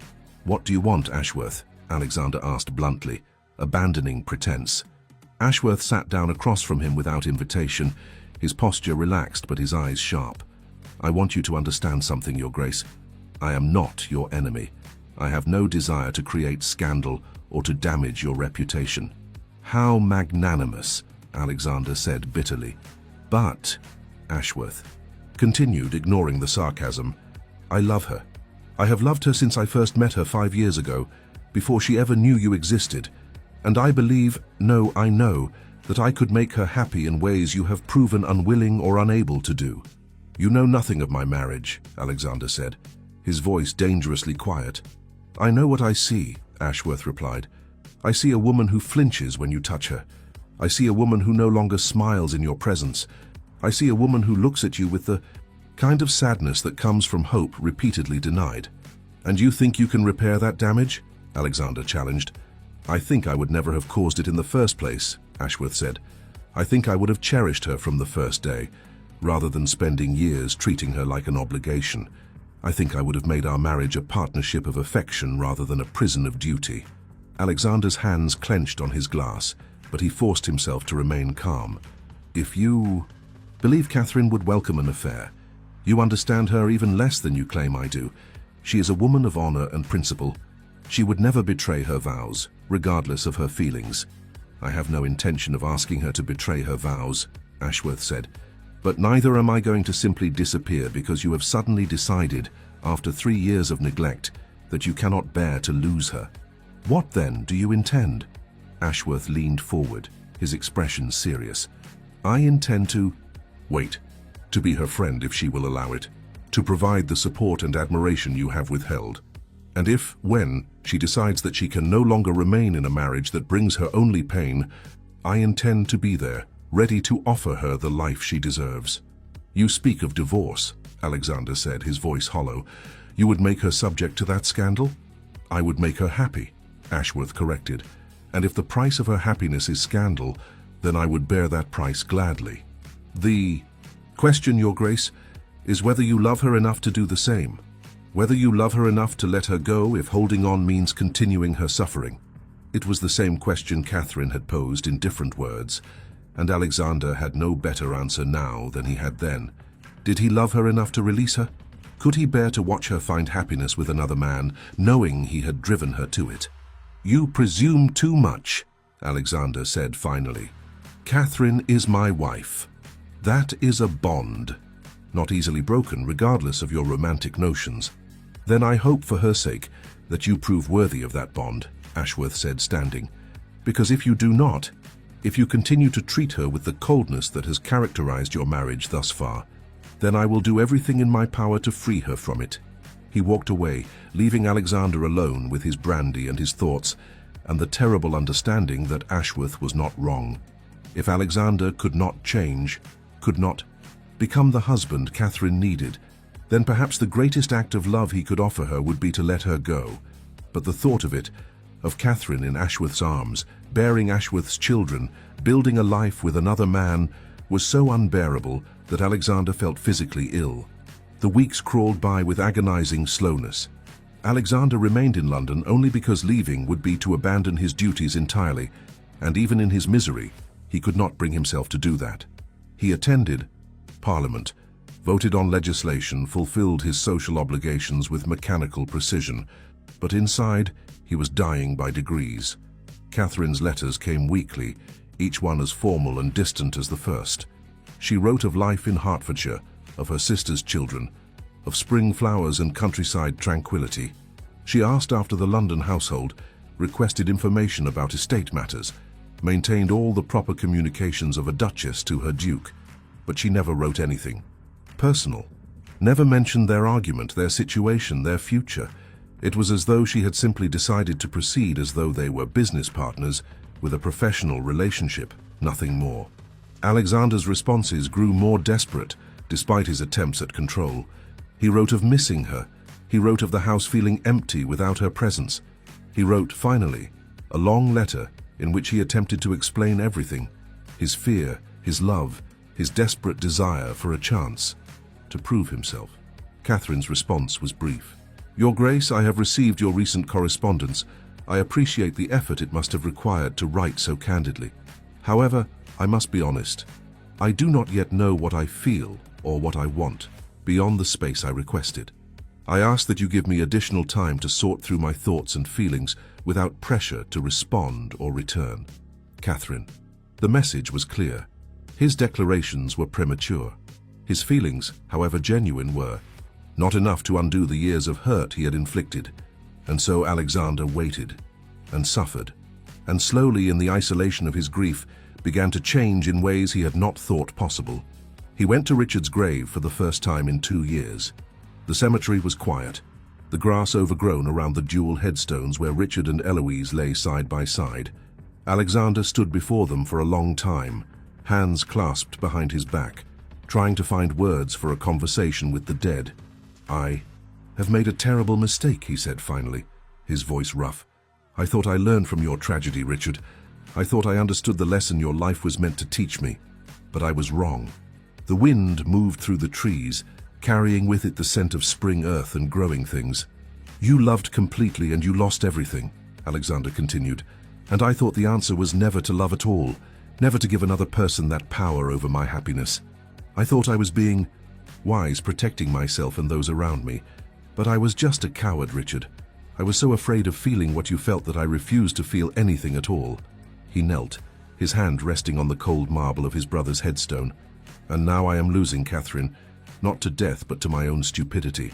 "What do you want, Ashworth?" Alexander asked bluntly, abandoning pretense. Ashworth sat down across from him without invitation, his posture relaxed but his eyes sharp. "I want you to understand something, Your Grace. I am not your enemy. I have no desire to create scandal or to damage your reputation." "How magnanimous," Alexander said bitterly. "But," Ashworth continued, ignoring the sarcasm, "I love her. I have loved her since I first met her 5 years ago, before she ever knew you existed, and I believe, no, I know, that I could make her happy in ways you have proven unwilling or unable to do." "You know nothing of my marriage," Alexander said, his voice dangerously quiet. "I know what I see," Ashworth replied. "I see a woman who flinches when you touch her. I see a woman who no longer smiles in your presence. I see a woman who looks at you with the kind of sadness that comes from hope repeatedly denied." "And you think you can repair that damage?" Alexander challenged. "I think I would never have caused it in the first place," Ashworth said. "I think I would have cherished her from the first day, rather than spending years treating her like an obligation. I think I would have made our marriage a partnership of affection rather than a prison of duty." Alexander's hands clenched on his glass, but he forced himself to remain calm. "If you believe Catherine would welcome an affair, you understand her even less than you claim I do. She is a woman of honor and principle. She would never betray her vows, regardless of her feelings." "I have no intention of asking her to betray her vows," Ashworth said. "But neither am I going to simply disappear because you have suddenly decided, after 3 years of neglect, that you cannot bear to lose her. What then do you intend?" Ashworth leaned forward, his expression serious. "I intend to wait, to be her friend if she will allow it, to provide the support and admiration you have withheld. And if, when, she decides that she can no longer remain in a marriage that brings her only pain, I intend to be there, ready to offer her the life she deserves." "You speak of divorce," Alexander said, his voice hollow. "You would make her subject to that scandal?" "I would make her happy," Ashworth corrected. "And if the price of her happiness is scandal, then I would bear that price gladly. The question, Your Grace, is whether you love her enough to do the same. Whether you love her enough to let her go if holding on means continuing her suffering." It was the same question Catherine had posed in different words, and Alexander had no better answer now than he had then. Did he love her enough to release her? Could he bear to watch her find happiness with another man, knowing he had driven her to it? "You presume too much," Alexander said finally. "Catherine is my wife. That is a bond, not easily broken regardless of your romantic notions. Then I hope for her sake that you prove worthy of that bond," Ashworth said, standing. "Because if you do not, if you continue to treat her with the coldness that has characterized your marriage thus far, then I will do everything in my power to free her from it." He walked away, leaving Alexander alone with his brandy and his thoughts, and the terrible understanding that Ashworth was not wrong. If Alexander could not change, could not become the husband Catherine needed, then perhaps the greatest act of love he could offer her would be to let her go. But the thought of it, of Catherine in Ashworth's arms, bearing Ashworth's children, building a life with another man, was so unbearable that Alexander felt physically ill. The weeks crawled by with agonizing slowness. Alexander remained in London only because leaving would be to abandon his duties entirely, and even in his misery, he could not bring himself to do that. He attended Parliament, voted on legislation, fulfilled his social obligations with mechanical precision, but inside, he was dying by degrees. Catherine's letters came weekly, each one as formal and distant as the first. She wrote of life in Hertfordshire, of her sister's children, of spring flowers and countryside tranquility. She asked after the London household, requested information about estate matters, maintained all the proper communications of a duchess to her duke, but she never wrote anything personal, never mentioned their argument, their situation, their future. It was as though she had simply decided to proceed as though they were business partners with a professional relationship, nothing more. Alexander's responses grew more desperate, despite his attempts at control. He wrote of missing her. He wrote of the house feeling empty without her presence. He wrote, finally, a long letter in which he attempted to explain everything: his fear, his love, his desperate desire for a chance to prove himself. Catherine's response was brief. "Your Grace, I have received your recent correspondence. I appreciate the effort it must have required to write so candidly. However, I must be honest. I do not yet know what I feel or what I want, beyond the space I requested. I ask that you give me additional time to sort through my thoughts and feelings without pressure to respond or return." Catherine. The message was clear. His declarations were premature. His feelings, however genuine, were not enough to undo the years of hurt he had inflicted. And so Alexander waited and suffered, and slowly, in the isolation of his grief, began to change in ways he had not thought possible. He went to Richard's grave for the first time in 2 years. The cemetery was quiet, the grass overgrown around the dual headstones where Richard and Eloise lay side by side. Alexander stood before them for a long time, hands clasped behind his back, trying to find words for a conversation with the dead. "I have made a terrible mistake," he said finally, his voice rough. "I thought I learned from your tragedy, Richard. I thought I understood the lesson your life was meant to teach me, but I was wrong." The wind moved through the trees, carrying with it the scent of spring earth and growing things. "You loved completely and you lost everything," Alexander continued, "and I thought the answer was never to love at all, never to give another person that power over my happiness. I thought I was being wise, protecting myself and those around me, but I was just a coward, Richard. I was so afraid of feeling what you felt that I refused to feel anything at all." He knelt, his hand resting on the cold marble of his brother's headstone. "And now I am losing Catherine, not to death but to my own stupidity,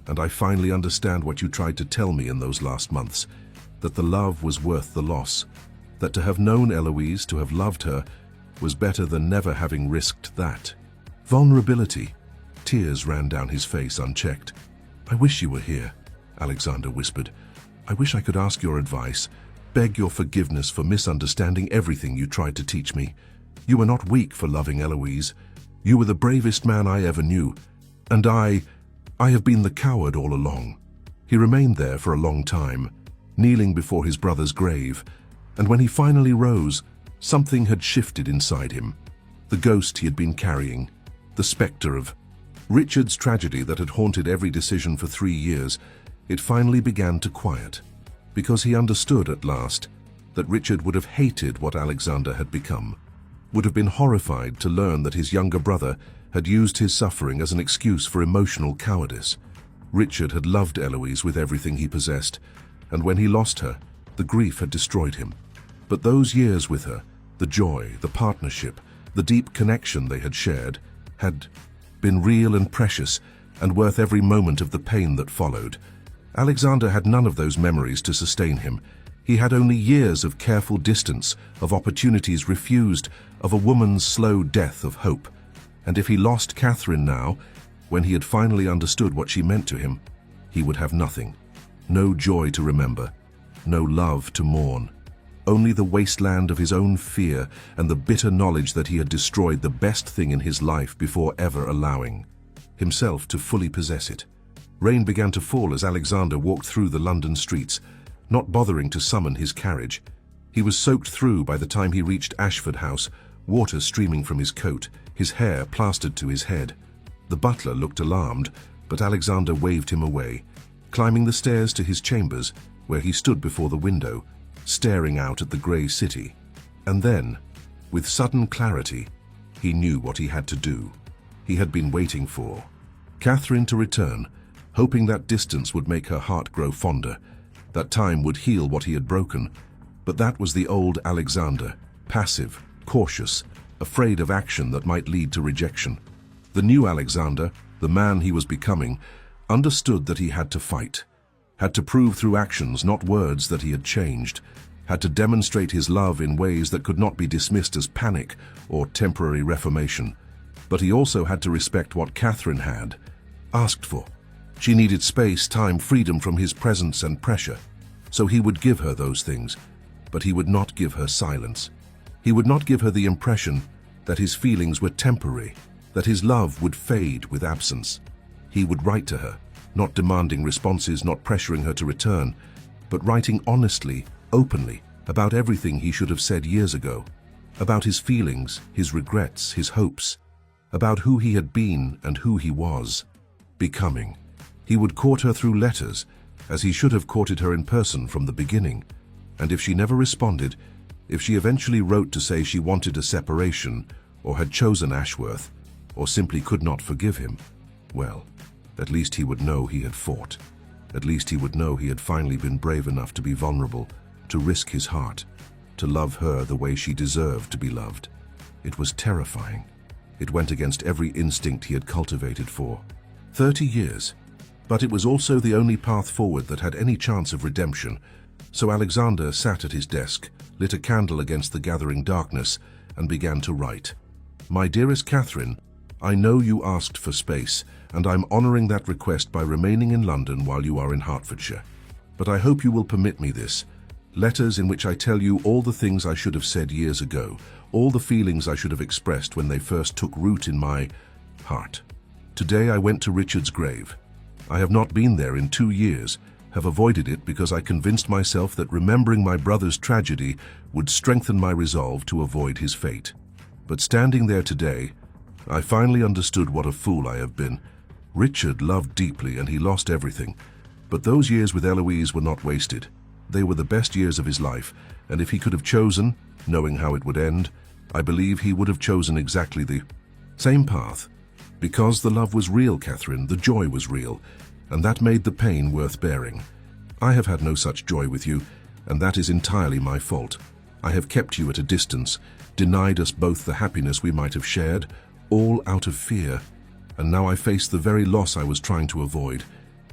and I finally understand what you tried to tell me in those last months, that the love was worth the loss, that to have known Eloise, to have loved her, was better than never having risked that." Vulnerability. Tears ran down his face unchecked. "I wish you were here," Alexander whispered. "I wish I could ask your advice, beg your forgiveness for misunderstanding everything you tried to teach me. You were not weak for loving Eloise. You were the bravest man I ever knew, and I have been the coward all along." He remained there for a long time, kneeling before his brother's grave, and when he finally rose, something had shifted inside him. The ghost he had been carrying, the specter of Richard's tragedy that had haunted every decision for 3 years, it finally began to quiet, because he understood at last that Richard would have hated what Alexander had become, would have been horrified to learn that his younger brother had used his suffering as an excuse for emotional cowardice. Richard had loved Eloise with everything he possessed, and when he lost her, the grief had destroyed him. But those years with her, the joy, the partnership, the deep connection they had shared, had been real and precious, and worth every moment of the pain that followed. Alexander had none of those memories to sustain him. He had only years of careful distance, of opportunities refused, of a woman's slow death of hope. And if he lost Catherine now, when he had finally understood what she meant to him, he would have nothing. No joy to remember, no love to mourn. Only the wasteland of his own fear and the bitter knowledge that he had destroyed the best thing in his life before ever allowing himself to fully possess it. Rain began to fall as Alexander walked through the London streets, not bothering to summon his carriage. He was soaked through by the time he reached Ashford House, water streaming from his coat, his hair plastered to his head. The butler looked alarmed, but Alexander waved him away, climbing the stairs to his chambers, where he stood before the window, staring out at the grey city. And then, with sudden clarity, he knew what he had to do. He had been waiting for Catherine to return, hoping that distance would make her heart grow fonder, that time would heal what he had broken. But that was the old Alexander, passive, cautious, afraid of action that might lead to rejection. The new Alexander, the man he was becoming, understood that he had to fight, had to prove through actions, not words, that he had changed, had to demonstrate his love in ways that could not be dismissed as panic or temporary reformation. But he also had to respect what Catherine had asked for. She needed space, time, freedom from his presence and pressure. So he would give her those things, but he would not give her silence. He would not give her the impression that his feelings were temporary, that his love would fade with absence. He would write to her, not demanding responses, not pressuring her to return, but writing honestly, openly, about everything he should have said years ago, about his feelings, his regrets, his hopes, about who he had been and who he was becoming. He would court her through letters, as he should have courted her in person from the beginning. And if she never responded, if she eventually wrote to say she wanted a separation, or had chosen Ashworth, or simply could not forgive him, well, at least he would know he had fought. At least he would know he had finally been brave enough to be vulnerable, to risk his heart, to love her the way she deserved to be loved. It was terrifying. It went against every instinct he had cultivated for 30 years. But it was also the only path forward that had any chance of redemption. So Alexander sat at his desk, lit a candle against the gathering darkness, and began to write. My dearest Catherine, I know you asked for space, and I'm honoring that request by remaining in London while you are in Hertfordshire. But I hope you will permit me this. Letters in which I tell you all the things I should have said years ago, all the feelings I should have expressed when they first took root in my heart. Today I went to Richard's grave. I have not been there in 2 years, have avoided it because I convinced myself that remembering my brother's tragedy would strengthen my resolve to avoid his fate. But standing there today, I finally understood what a fool I have been. Richard loved deeply and he lost everything. But those years with Eloise were not wasted. They were the best years of his life, and if he could have chosen, knowing how it would end, I believe he would have chosen exactly the same path. Because the love was real, Catherine, the joy was real, and that made the pain worth bearing. I have had no such joy with you, and that is entirely my fault. I have kept you at a distance, denied us both the happiness we might have shared, all out of fear, and now I face the very loss I was trying to avoid,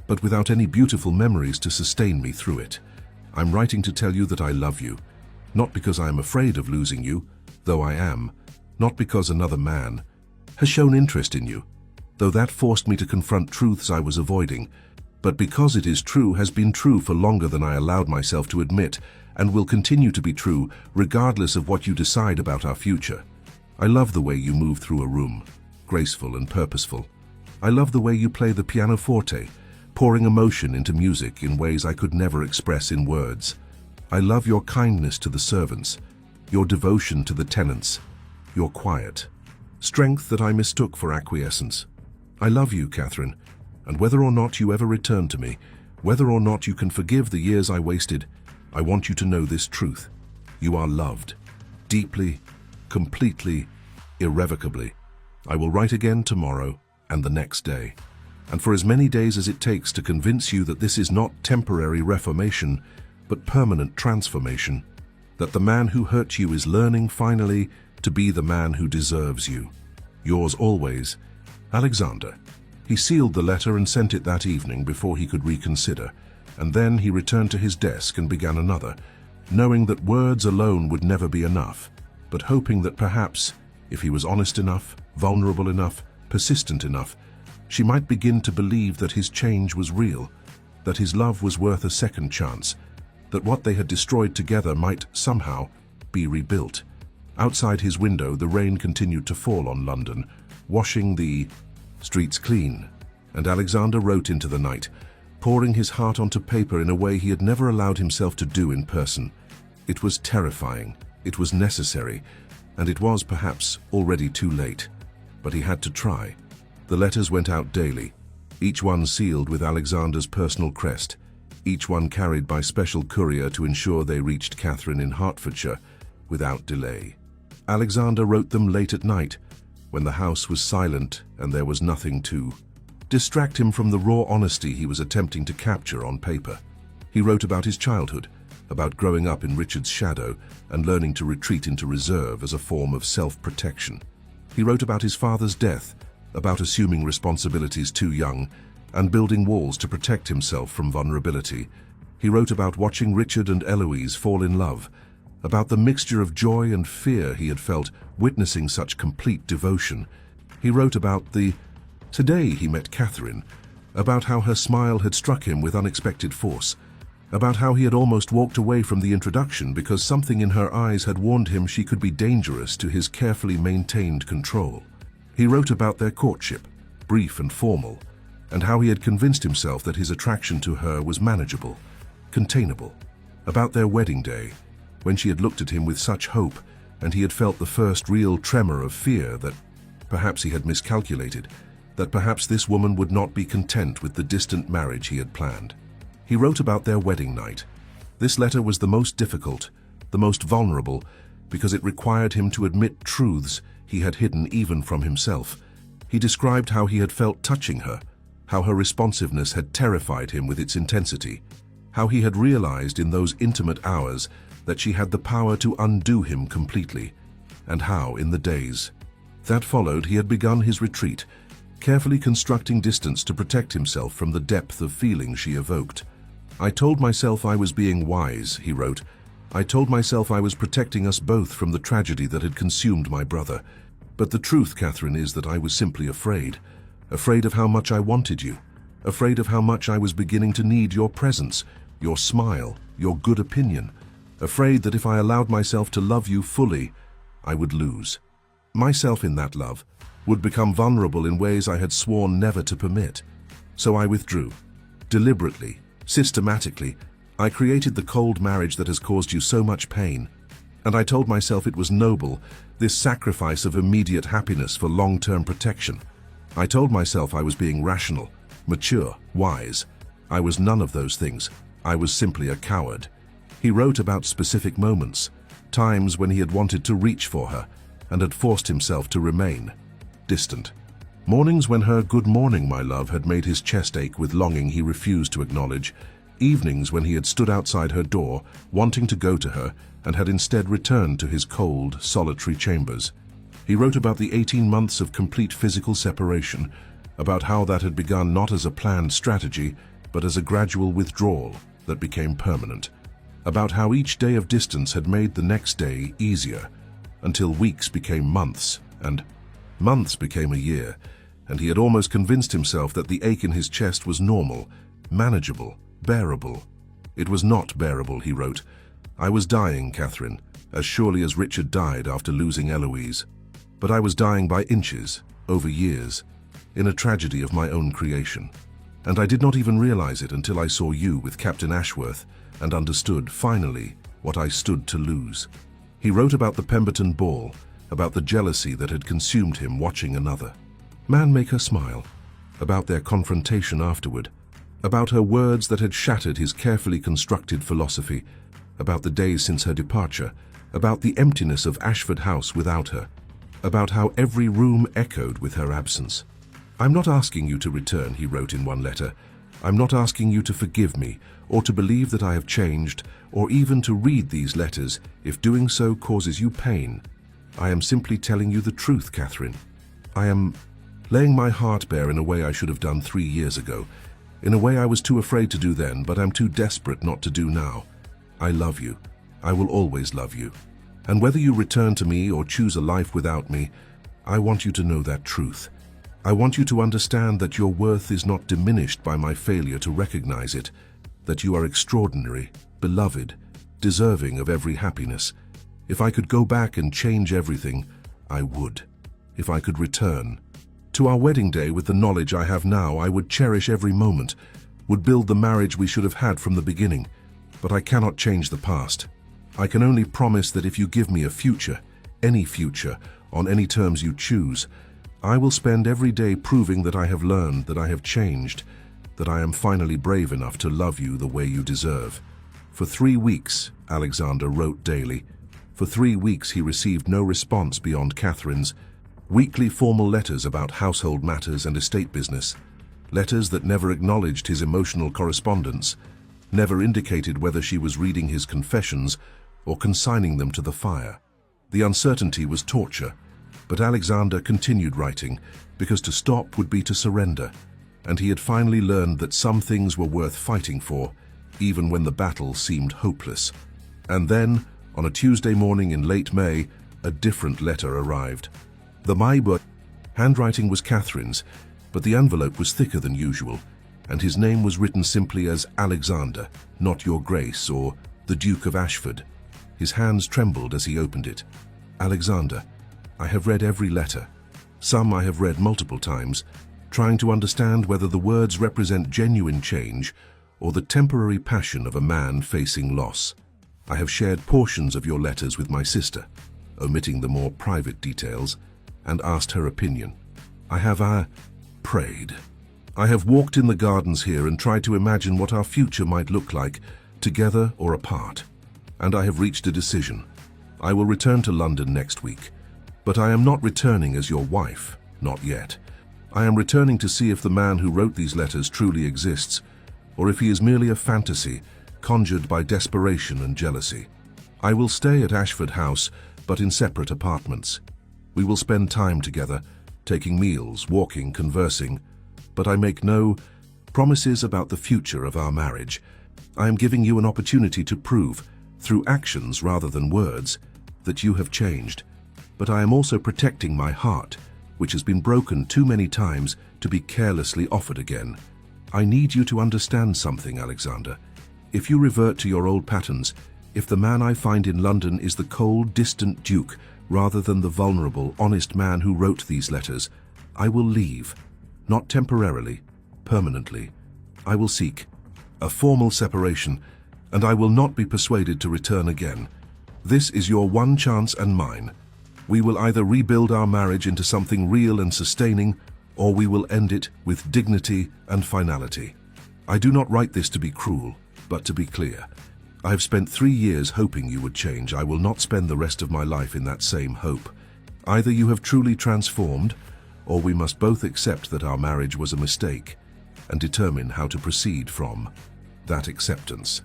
but without any beautiful memories to sustain me through it. I'm writing to tell you that I love you, not because I am afraid of losing you, though I am, not because another man has shown interest in you, though that forced me to confront truths I was avoiding, but because it is true, has been true for longer than I allowed myself to admit, and will continue to be true regardless of what you decide about our future. I love the way you move through a room, graceful and purposeful. I love the way you play the pianoforte, pouring emotion into music in ways I could never express in words. I love your kindness to the servants, your devotion to the tenants, your quiet strength that I mistook for acquiescence. I love you, Catherine, and whether or not you ever return to me, whether or not you can forgive the years I wasted, I want you to know this truth. You are loved, deeply, completely, irrevocably. I will write again tomorrow and the next day, and for as many days as it takes to convince you that this is not temporary reformation, but permanent transformation, that the man who hurt you is learning finally to be the man who deserves you. Yours always, Alexander. He sealed the letter and sent it that evening before he could reconsider, and then he returned to his desk and began another, knowing that words alone would never be enough, but hoping that perhaps, if he was honest enough, vulnerable enough, persistent enough, she might begin to believe that his change was real, that his love was worth a second chance, that what they had destroyed together might somehow be rebuilt. Outside his window, the rain continued to fall on London, washing the streets clean, and Alexander wrote into the night, pouring his heart onto paper in a way he had never allowed himself to do in person. It was terrifying, it was necessary, and it was perhaps already too late, but he had to try. The letters went out daily, each one sealed with Alexander's personal crest, each one carried by special courier to ensure they reached Catherine in Hertfordshire without delay. Alexander wrote them late at night, when the house was silent and there was nothing to distract him from the raw honesty he was attempting to capture on paper. He wrote about his childhood, about growing up in Richard's shadow and learning to retreat into reserve as a form of self-protection. He wrote about his father's death, about assuming responsibilities too young, and building walls to protect himself from vulnerability. He wrote about watching Richard and Eloise fall in love, about the mixture of joy and fear he had felt witnessing such complete devotion. He wrote about the day he met Catherine, about how her smile had struck him with unexpected force, about how he had almost walked away from the introduction because something in her eyes had warned him she could be dangerous to his carefully maintained control. He wrote about their courtship, brief and formal, and how he had convinced himself that his attraction to her was manageable, containable, about their wedding day, when she had looked at him with such hope and he had felt the first real tremor of fear that perhaps he had miscalculated, that perhaps this woman would not be content with the distant marriage he had planned. He wrote about their wedding night. This letter was the most difficult, the most vulnerable, because it required him to admit truths he had hidden even from himself. He described how he had felt touching her, how her responsiveness had terrified him with its intensity, how he had realized in those intimate hours that she had the power to undo him completely, and how, in the days that followed, he had begun his retreat, carefully constructing distance to protect himself from the depth of feeling she evoked. "I told myself I was being wise," he wrote. "I told myself I was protecting us both from the tragedy that had consumed my brother. But the truth, Catherine, is that I was simply afraid. Afraid of how much I wanted you. Afraid of how much I was beginning to need your presence, your smile, your good opinion. Afraid that if I allowed myself to love you fully, I would lose myself in that love, would become vulnerable in ways I had sworn never to permit. So I withdrew. Deliberately, systematically, I created the cold marriage that has caused you so much pain. And I told myself it was noble, this sacrifice of immediate happiness for long-term protection. I told myself I was being rational, mature, wise. I was none of those things. I was simply a coward." He wrote about specific moments, times when he had wanted to reach for her and had forced himself to remain distant. Mornings when her "good morning, my love" had made his chest ache with longing he refused to acknowledge. Evenings when he had stood outside her door, wanting to go to her, and had instead returned to his cold, solitary chambers. He wrote about the 18 months of complete physical separation, about how that had begun not as a planned strategy, but as a gradual withdrawal that became permanent. About how each day of distance had made the next day easier, until weeks became months, and months became a year, and he had almost convinced himself that the ache in his chest was normal, manageable, bearable. It was not bearable, he wrote. "I was dying, Catherine, as surely as Richard died after losing Eloise. But I was dying by inches, over years, in a tragedy of my own creation. And I did not even realize it until I saw you with Captain Ashworth and understood, finally, what I stood to lose." He wrote about the Pemberton ball, about the jealousy that had consumed him watching another man make her smile, about their confrontation afterward, about her words that had shattered his carefully constructed philosophy, about the days since her departure, about the emptiness of Ashford House without her, about how every room echoed with her absence. "I'm not asking you to return," he wrote in one letter. "I'm not asking you to forgive me, or to believe that I have changed, or even to read these letters if doing so causes you pain. I am simply telling you the truth, Catherine. I am laying my heart bare in a way I should have done 3 years ago, in a way I was too afraid to do then, but I'm too desperate not to do now. I love you. I will always love you. And whether you return to me or choose a life without me, I want you to know that truth. I want you to understand that your worth is not diminished by my failure to recognize it, that you are extraordinary, beloved, deserving of every happiness. If I could go back and change everything, I would. If I could return to our wedding day with the knowledge I have now, I would cherish every moment, would build the marriage we should have had from the beginning. But I cannot change the past. I can only promise that if you give me a future, any future, on any terms you choose, I will spend every day proving that I have learned, that I have changed, that I am finally brave enough to love you the way you deserve." For 3 weeks, Alexander wrote daily. For 3 weeks he received no response beyond Catherine's weekly formal letters about household matters and estate business, letters that never acknowledged his emotional correspondence, never indicated whether she was reading his confessions or consigning them to the fire. The uncertainty was torture, but Alexander continued writing because to stop would be to surrender, and he had finally learned that some things were worth fighting for, even when the battle seemed hopeless. And then, on a Tuesday morning in late May, a different letter arrived. The Maibur handwriting was Catherine's, but the envelope was thicker than usual, and his name was written simply as Alexander, not Your Grace or the Duke of Ashford. His hands trembled as he opened it. Alexander, I have read every letter. Some I have read multiple times, trying to understand whether the words represent genuine change or the temporary passion of a man facing loss. I have shared portions of your letters with my sister, omitting the more private details, and asked her opinion. I have prayed. I have walked in the gardens here and tried to imagine what our future might look like, together or apart. And I have reached a decision. I will return to London next week, but I am not returning as your wife, not yet. I am returning to see if the man who wrote these letters truly exists, or if he is merely a fantasy conjured by desperation and jealousy. I will stay at Ashford House, but in separate apartments. We will spend time together, taking meals, walking, conversing, but I make no promises about the future of our marriage. I am giving you an opportunity to prove, through actions rather than words, that you have changed. But I am also protecting my heart, which has been broken too many times to be carelessly offered again. I need you to understand something, Alexander. If you revert to your old patterns, if the man I find in London is the cold, distant Duke, rather than the vulnerable, honest man who wrote these letters, I will leave. Not temporarily, permanently. I will seek a formal separation, and I will not be persuaded to return again. This is your one chance and mine. We will either rebuild our marriage into something real and sustaining, or we will end it with dignity and finality. I do not write this to be cruel, but to be clear. I have spent 3 years hoping you would change. I will not spend the rest of my life in that same hope. Either you have truly transformed, or we must both accept that our marriage was a mistake and determine how to proceed from that acceptance.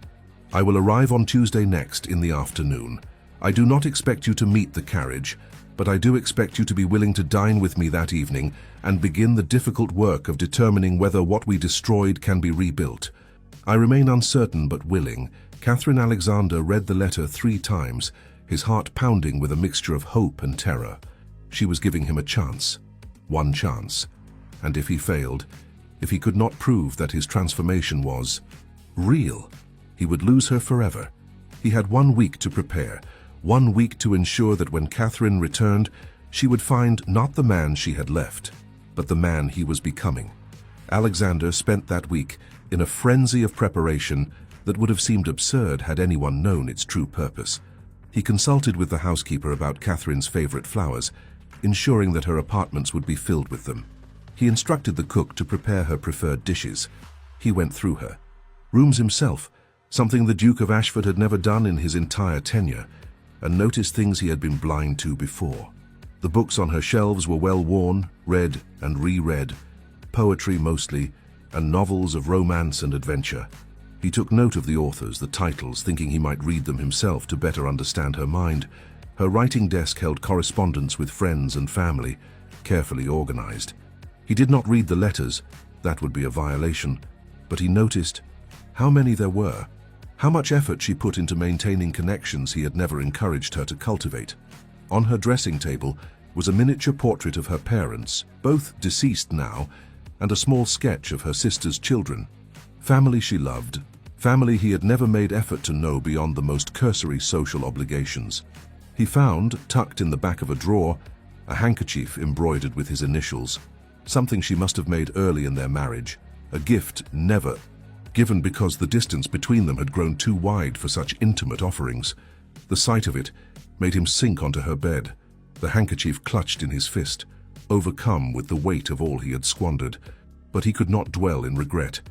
I will arrive on Tuesday next in the afternoon. I do not expect you to meet the carriage, but I do expect you to be willing to dine with me that evening and begin the difficult work of determining whether what we destroyed can be rebuilt. I remain uncertain but willing. Catherine Alexander read the letter 3 times, his heart pounding with a mixture of hope and terror. She was giving him a chance. One chance. And if he failed, if he could not prove that his transformation was real, he would lose her forever. He had 1 week to prepare, 1 week to ensure that when Catherine returned, she would find not the man she had left, but the man he was becoming. Alexander spent that week in a frenzy of preparation that would have seemed absurd had anyone known its true purpose. He consulted with the housekeeper about Catherine's favorite flowers, ensuring that her apartments would be filled with them. He instructed the cook to prepare her preferred dishes. He went through her rooms himself, something the Duke of Ashford had never done in his entire tenure, and noticed things he had been blind to before. The books on her shelves were well worn, read and reread, poetry mostly, and novels of romance and adventure. He took note of the authors, the titles, thinking he might read them himself to better understand her mind. Her writing desk held correspondence with friends and family, carefully organized. He did not read the letters, that would be a violation, but he noticed how many there were, how much effort she put into maintaining connections he had never encouraged her to cultivate. On her dressing table was a miniature portrait of her parents, both deceased now, and a small sketch of her sister's children. Family she loved, family he had never made effort to know beyond the most cursory social obligations. He found, tucked in the back of a drawer, a handkerchief embroidered with his initials, something she must have made early in their marriage, a gift never given because the distance between them had grown too wide for such intimate offerings. The sight of it made him sink onto her bed, the handkerchief clutched in his fist, overcome with the weight of all he had squandered. But he could not dwell in regret.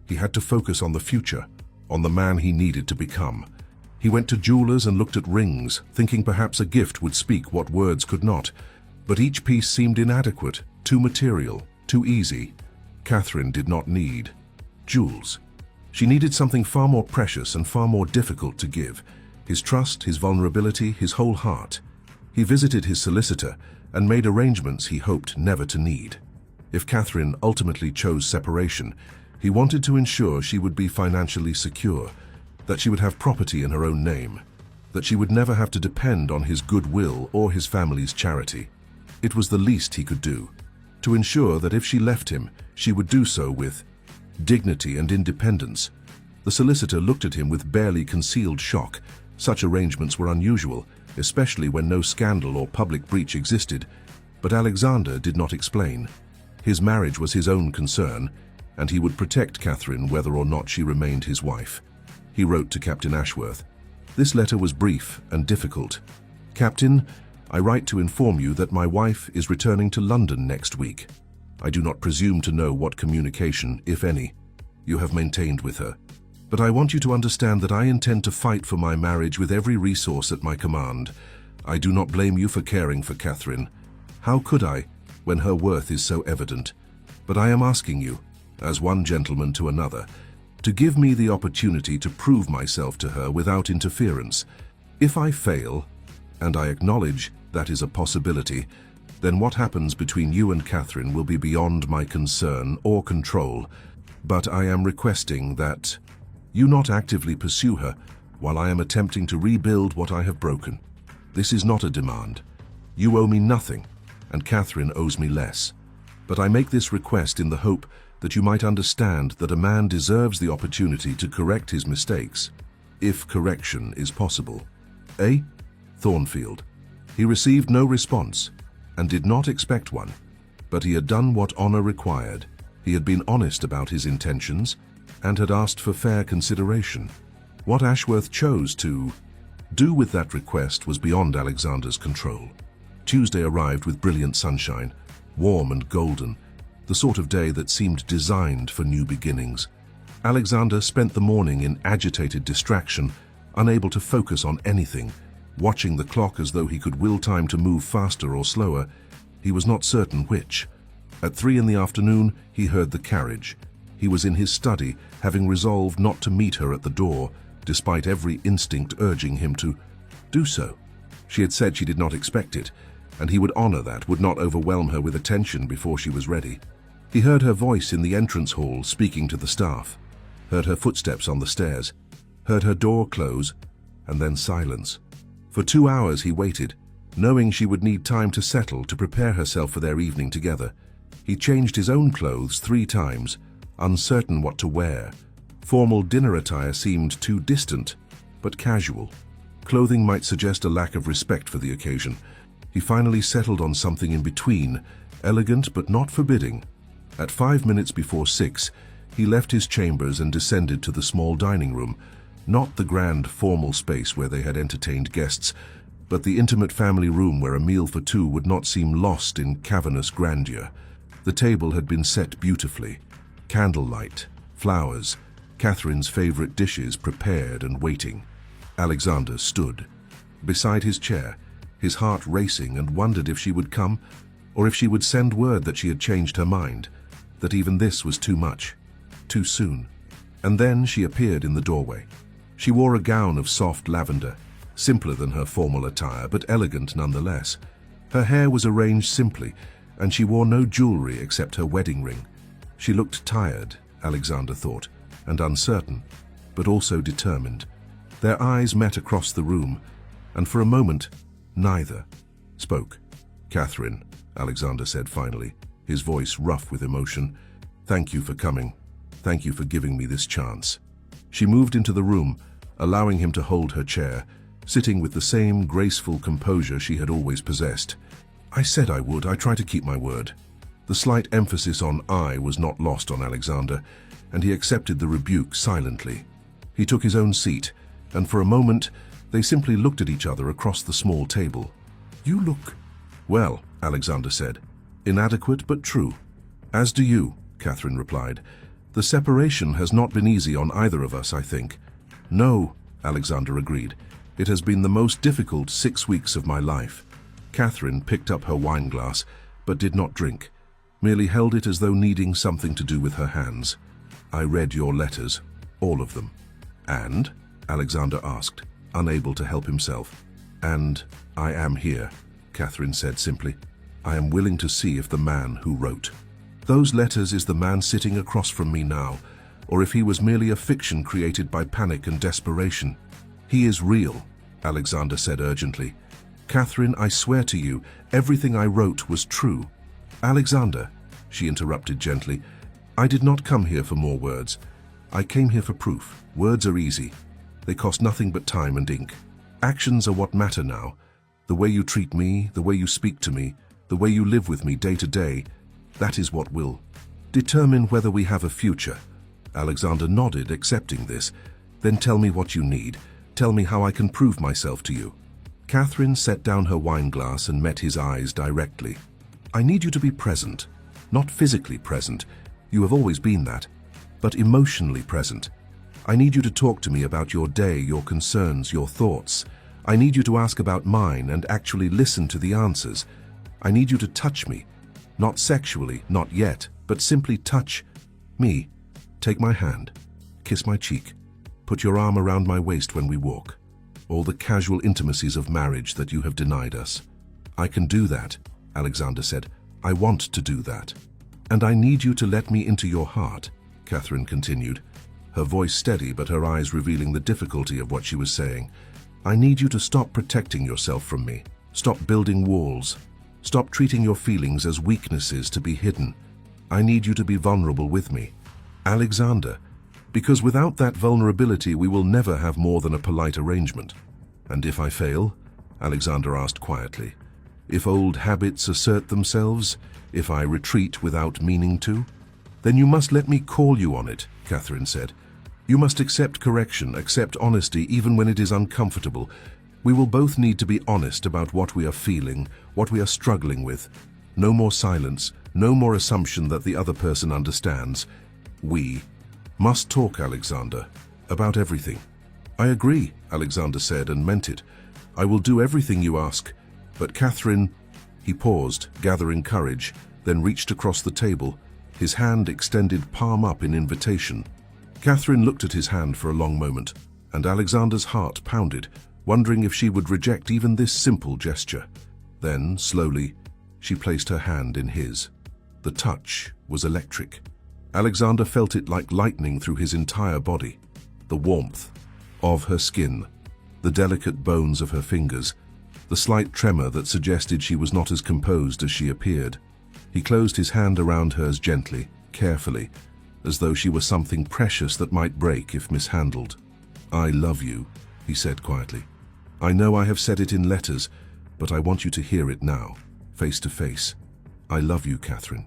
He had to focus on the future, on the man he needed to become. He went to jewelers and looked at rings, thinking perhaps a gift would speak what words could not. But each piece seemed inadequate, too material, too easy. Catherine did not need jewels. She needed something far more precious and far more difficult to give: his trust, his vulnerability, his whole heart. He visited his solicitor and made arrangements he hoped never to need. If Catherine ultimately chose separation, he wanted to ensure she would be financially secure, that she would have property in her own name, that she would never have to depend on his goodwill or his family's charity. It was the least he could do, to ensure that if she left him, she would do so with dignity and independence. The solicitor looked at him with barely concealed shock. Such arrangements were unusual, especially when no scandal or public breach existed. But Alexander did not explain. His marriage was his own concern, and he would protect Catherine whether or not she remained his wife. He wrote to Captain Ashworth. This letter was brief and difficult. "Captain, I write to inform you that my wife is returning to London next week. I do not presume to know what communication, if any, you have maintained with her. But I want you to understand that I intend to fight for my marriage with every resource at my command. I do not blame you for caring for Catherine. How could I, when her worth is so evident? But I am asking you, as one gentleman to another, to give me the opportunity to prove myself to her without interference. If I fail, and I acknowledge that is a possibility, then what happens between you and Catherine will be beyond my concern or control. But I am requesting that you not actively pursue her while I am attempting to rebuild what I have broken. This is not a demand. You owe me nothing, and Catherine owes me less. But I make this request in the hope that you might understand that a man deserves the opportunity to correct his mistakes, if correction is possible. A. Thornfield." He received no response, and did not expect one, but he had done what honor required. He had been honest about his intentions, and had asked for fair consideration. What Ashworth chose to do with that request was beyond Alexander's control. Tuesday arrived with brilliant sunshine, warm and golden, the sort of day that seemed designed for new beginnings. Alexander spent the morning in agitated distraction, unable to focus on anything, watching the clock as though he could will time to move faster or slower. He was not certain which. At 3 in the afternoon, he heard the carriage. He was in his study, having resolved not to meet her at the door, despite every instinct urging him to do so. She had said she did not expect it, and he would honor that, would not overwhelm her with attention before she was ready. He heard her voice in the entrance hall speaking to the staff, heard her footsteps on the stairs, heard her door close, and then silence. For 2 hours he waited, knowing she would need time to settle, to prepare herself for their evening together. He changed his own clothes 3 times, uncertain what to wear. Formal dinner attire seemed too distant, but casual. Clothing might suggest a lack of respect for the occasion. He finally settled on something in between, elegant but not forbidding. At 5 minutes before 6, he left his chambers and descended to the small dining room, not the grand formal space where they had entertained guests, but the intimate family room where a meal for 2 would not seem lost in cavernous grandeur. The table had been set beautifully. Candlelight, flowers, Catherine's favorite dishes prepared and waiting. Alexander stood beside his chair, his heart racing, and wondered if she would come, or if she would send word that she had changed her mind, that even this was too much, too soon. And then she appeared in the doorway. She wore a gown of soft lavender, simpler than her formal attire, but elegant nonetheless. Her hair was arranged simply, and she wore no jewelry except her wedding ring. She looked tired, Alexander thought, and uncertain, but also determined. Their eyes met across the room, and for a moment, neither spoke. "Catherine," Alexander said finally, his voice rough with emotion, "thank you for coming. Thank you for giving me this chance." She moved into the room, allowing him to hold her chair, sitting with the same graceful composure she had always possessed. "I said I would. I try to keep my word." The slight emphasis on "I" was not lost on Alexander, and he accepted the rebuke silently. He took his own seat, and for a moment they simply looked at each other across the small table. "You look well," Alexander said. "Inadequate but true." "As do you," Catherine replied. "The separation has not been easy on either of us, I think." "No," Alexander agreed. "It has been the most difficult 6 weeks of my life." Catherine picked up her wineglass, but did not drink, merely held it as though needing something to do with her hands. "I read your letters," All of them. And? Alexander asked, unable to help himself. And I am here, Catherine said simply. I am willing to see if the man who wrote those letters is the man sitting across from me now, or if he was merely a fiction created by panic and desperation. He is real, Alexander said urgently. Catherine, I swear to you, everything I wrote was true. Alexander, she interrupted gently, I did not come here for more words. I came here for proof. Words are easy. They cost nothing but time and ink. Actions are what matter now. The way you treat me, the way you speak to me, the way you live with me day to day, that is what will determine whether we have a future. Alexander nodded, accepting this. Then tell me what you need. Tell me how I can prove myself to you. Catherine set down her wine glass and met his eyes directly. I need you to be present. Not physically present. You have always been that. But emotionally present. I need you to talk to me about your day, your concerns, your thoughts. I need you to ask about mine and actually listen to the answers. I need you to touch me. Not sexually, not yet, but simply touch me. Take my hand. Kiss my cheek. Put your arm around my waist when we walk. All the casual intimacies of marriage that you have denied us. I can do that, Alexander said. I want to do that. And I need you to let me into your heart, Catherine continued, her voice steady but her eyes revealing the difficulty of what she was saying. I need you to stop protecting yourself from me. Stop building walls. Stop treating your feelings as weaknesses to be hidden. I need you to be vulnerable with me. Alexander, because without that vulnerability we will never have more than a polite arrangement. And if I fail? Alexander asked quietly. If old habits assert themselves, if I retreat without meaning to? Then you must let me call you on it, Catherine said. You must accept correction, accept honesty even when it is uncomfortable. We will both need to be honest about what we are feeling, what we are struggling with. No more silence, no more assumption that the other person understands. We must talk, Alexander, about everything. I agree, Alexander said and meant it. I will do everything you ask. But Catherine, he paused, gathering courage, then reached across the table, his hand extended palm up in invitation. Catherine looked at his hand for a long moment, and Alexander's heart pounded, wondering if she would reject even this simple gesture. Then, slowly, she placed her hand in his. The touch was electric. Alexander felt it like lightning through his entire body. The warmth of her skin, the delicate bones of her fingers, the slight tremor that suggested she was not as composed as she appeared. He closed his hand around hers gently, carefully, as though she were something precious that might break if mishandled. I love you, he said quietly. I know I have said it in letters, but I want you to hear it now, face to face. I love you, Catherine.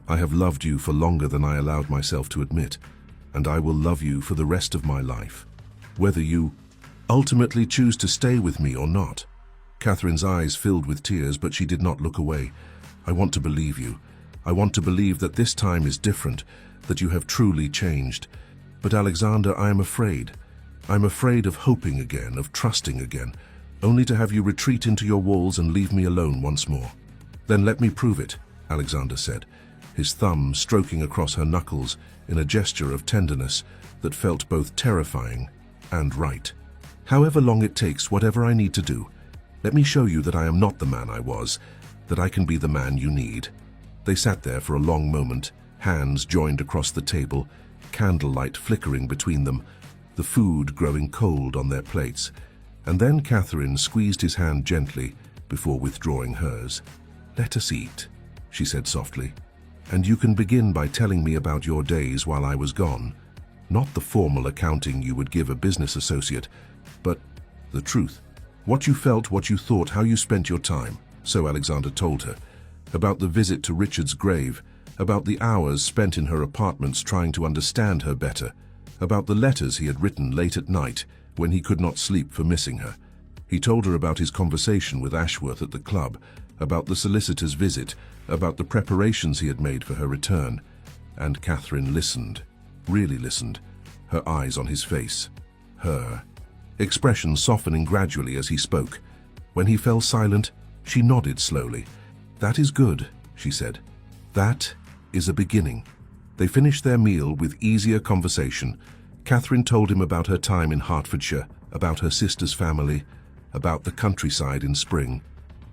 I have loved you for longer than I allowed myself to admit, and I will love you for the rest of my life, whether you ultimately choose to stay with me or not. Catherine's eyes filled with tears, but she did not look away. I want to believe you. I want to believe that this time is different, that you have truly changed. But Alexander, I am afraid. I'm afraid of hoping again, of trusting again, only to have you retreat into your walls and leave me alone once more. Then let me prove it, Alexander said, his thumb stroking across her knuckles in a gesture of tenderness that felt both terrifying and right. However long it takes, whatever I need to do, let me show you that I am not the man I was, that I can be the man you need. They sat there for a long moment, hands joined across the table, candlelight flickering between them, the food growing cold on their plates, and then Catherine squeezed his hand gently before withdrawing hers. Let us eat, she said softly, and you can begin by telling me about your days while I was gone. Not the formal accounting you would give a business associate, but the truth. What you felt, what you thought, how you spent your time, so Alexander told her, about the visit to Richard's grave, about the hours spent in her apartments trying to understand her better, about the letters he had written late at night when he could not sleep for missing her. He told her about his conversation with Ashworth at the club, about the solicitor's visit, about the preparations he had made for her return. And Catherine listened, really listened, her eyes on his face. Her expression softening gradually as he spoke. When he fell silent, she nodded slowly. That is good, she said. That is a beginning. They finished their meal with easier conversation, Catherine told him about her time in Hertfordshire, about her sister's family, about the countryside in spring.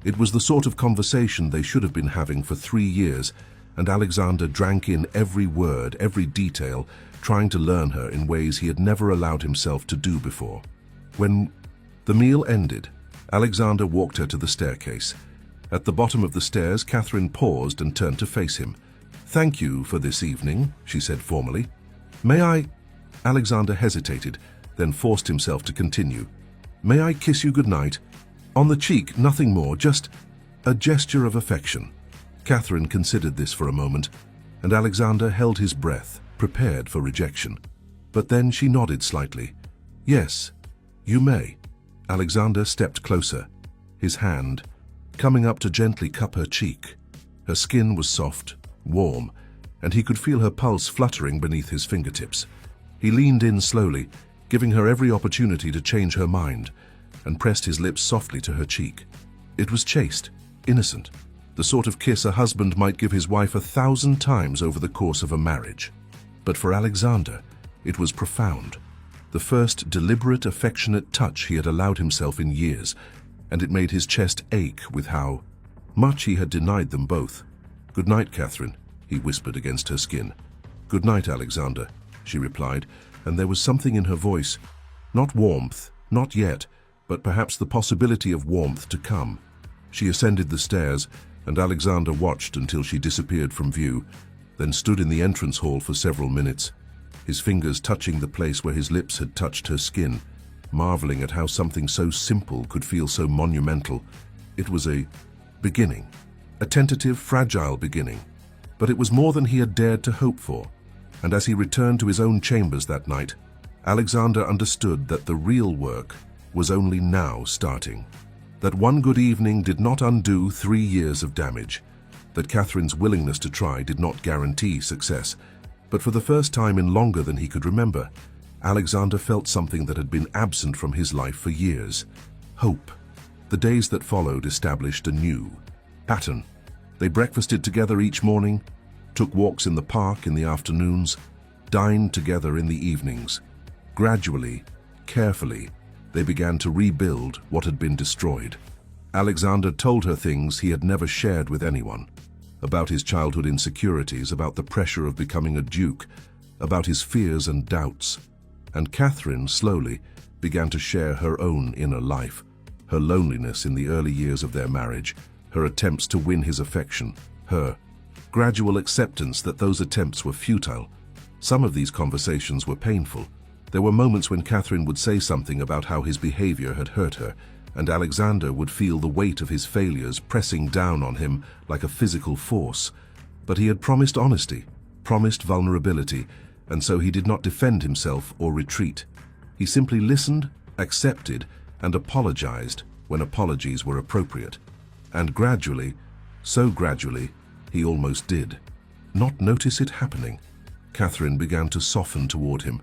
It was the sort of conversation they should have been having for 3 years, and Alexander drank in every word, every detail, trying to learn her in ways he had never allowed himself to do before. When the meal ended, Alexander walked her to the staircase. At the bottom of the stairs, Catherine paused and turned to face him. "Thank you for this evening," she said formally. "May I—" Alexander hesitated, then forced himself to continue. "May I kiss you goodnight? On the cheek, nothing more, just a gesture of affection." Catherine considered this for a moment, and Alexander held his breath, prepared for rejection. But then she nodded slightly. "Yes, you may." Alexander stepped closer, his hand coming up to gently cup her cheek. Her skin was soft, warm, and he could feel her pulse fluttering beneath his fingertips. He leaned in slowly, giving her every opportunity to change her mind, and pressed his lips softly to her cheek. It was chaste, innocent, the sort of kiss a husband might give his wife 1,000 times over the course of a marriage. But for Alexander, it was profound. The first deliberate, affectionate touch he had allowed himself in years, and it made his chest ache with how much he had denied them both. "Good night, Catherine," he whispered against her skin. "Good night, Alexander," she replied, and there was something in her voice, not warmth, not yet, but perhaps the possibility of warmth to come. She ascended the stairs, and Alexander watched until she disappeared from view, then stood in the entrance hall for several minutes, his fingers touching the place where his lips had touched her skin, marveling at how something so simple could feel so monumental. It was a beginning, a tentative, fragile beginning, but it was more than he had dared to hope for. And as he returned to his own chambers that night, Alexander understood that the real work was only now starting. That one good evening did not undo 3 years of damage. That Catherine's willingness to try did not guarantee success. But for the first time in longer than he could remember, Alexander felt something that had been absent from his life for years: hope. The days that followed established a new pattern. They breakfasted together each morning, took walks in the park in the afternoons, dined together in the evenings. Gradually, carefully, they began to rebuild what had been destroyed. Alexander told her things he had never shared with anyone, about his childhood insecurities, about the pressure of becoming a duke, about his fears and doubts. And Catherine slowly began to share her own inner life, her loneliness in the early years of their marriage, her attempts to win his affection, her gradual acceptance that those attempts were futile. Some of these conversations were painful. There were moments when Catherine would say something about how his behavior had hurt her, and Alexander would feel the weight of his failures pressing down on him like a physical force. But he had promised honesty, promised vulnerability, and so he did not defend himself or retreat. He simply listened, accepted, and apologized when apologies were appropriate. And gradually, so gradually, he almost did not notice it happening. Catherine began to soften toward him.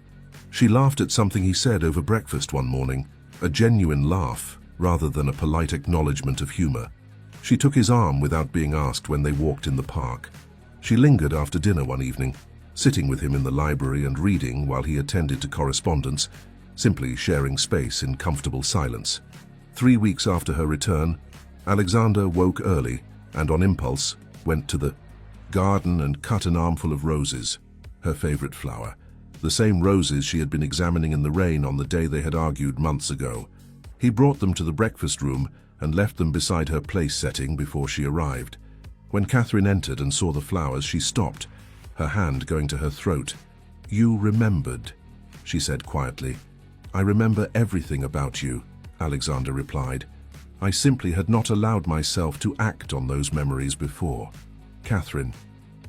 She laughed at something he said over breakfast one morning, a genuine laugh rather than a polite acknowledgement of humor. She took his arm without being asked when they walked in the park. She lingered after dinner one evening, sitting with him in the library and reading while he attended to correspondence, simply sharing space in comfortable silence. 3 weeks after her return, Alexander woke early and, on impulse, went to the garden and cut an armful of roses, her favorite flower, the same roses she had been examining in the rain on the day they had argued months ago. He brought them to the breakfast room and left them beside her place setting before she arrived. When Catherine entered and saw the flowers, she stopped, her hand going to her throat. "You remembered," she said quietly. "I remember everything about you," Alexander replied. "I simply had not allowed myself to act on those memories before." Catherine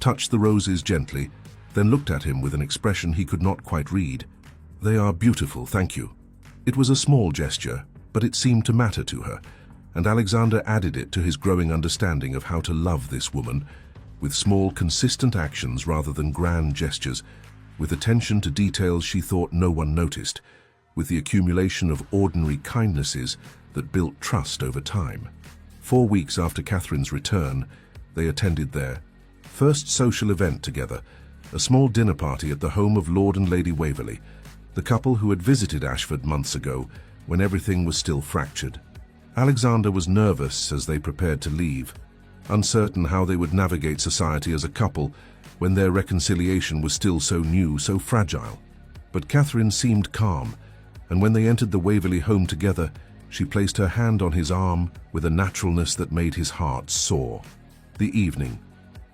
touched the roses gently, then looked at him with an expression he could not quite read. "They are beautiful, thank you." It was a small gesture, but it seemed to matter to her, and Alexander added it to his growing understanding of how to love this woman, with small, consistent actions rather than grand gestures, with attention to details she thought no one noticed, with the accumulation of ordinary kindnesses that built trust over time. 4 weeks after Catherine's return, they attended their first social event together, a small dinner party at the home of Lord and Lady Waverley. the couple who had visited Ashford months ago when everything was still fractured. Alexander was nervous as they prepared to leave, uncertain how they would navigate society as a couple when their reconciliation was still so new, so fragile. But Catherine seemed calm, and when they entered the Waverley home together, she placed her hand on his arm with a naturalness that made his heart soar. The evening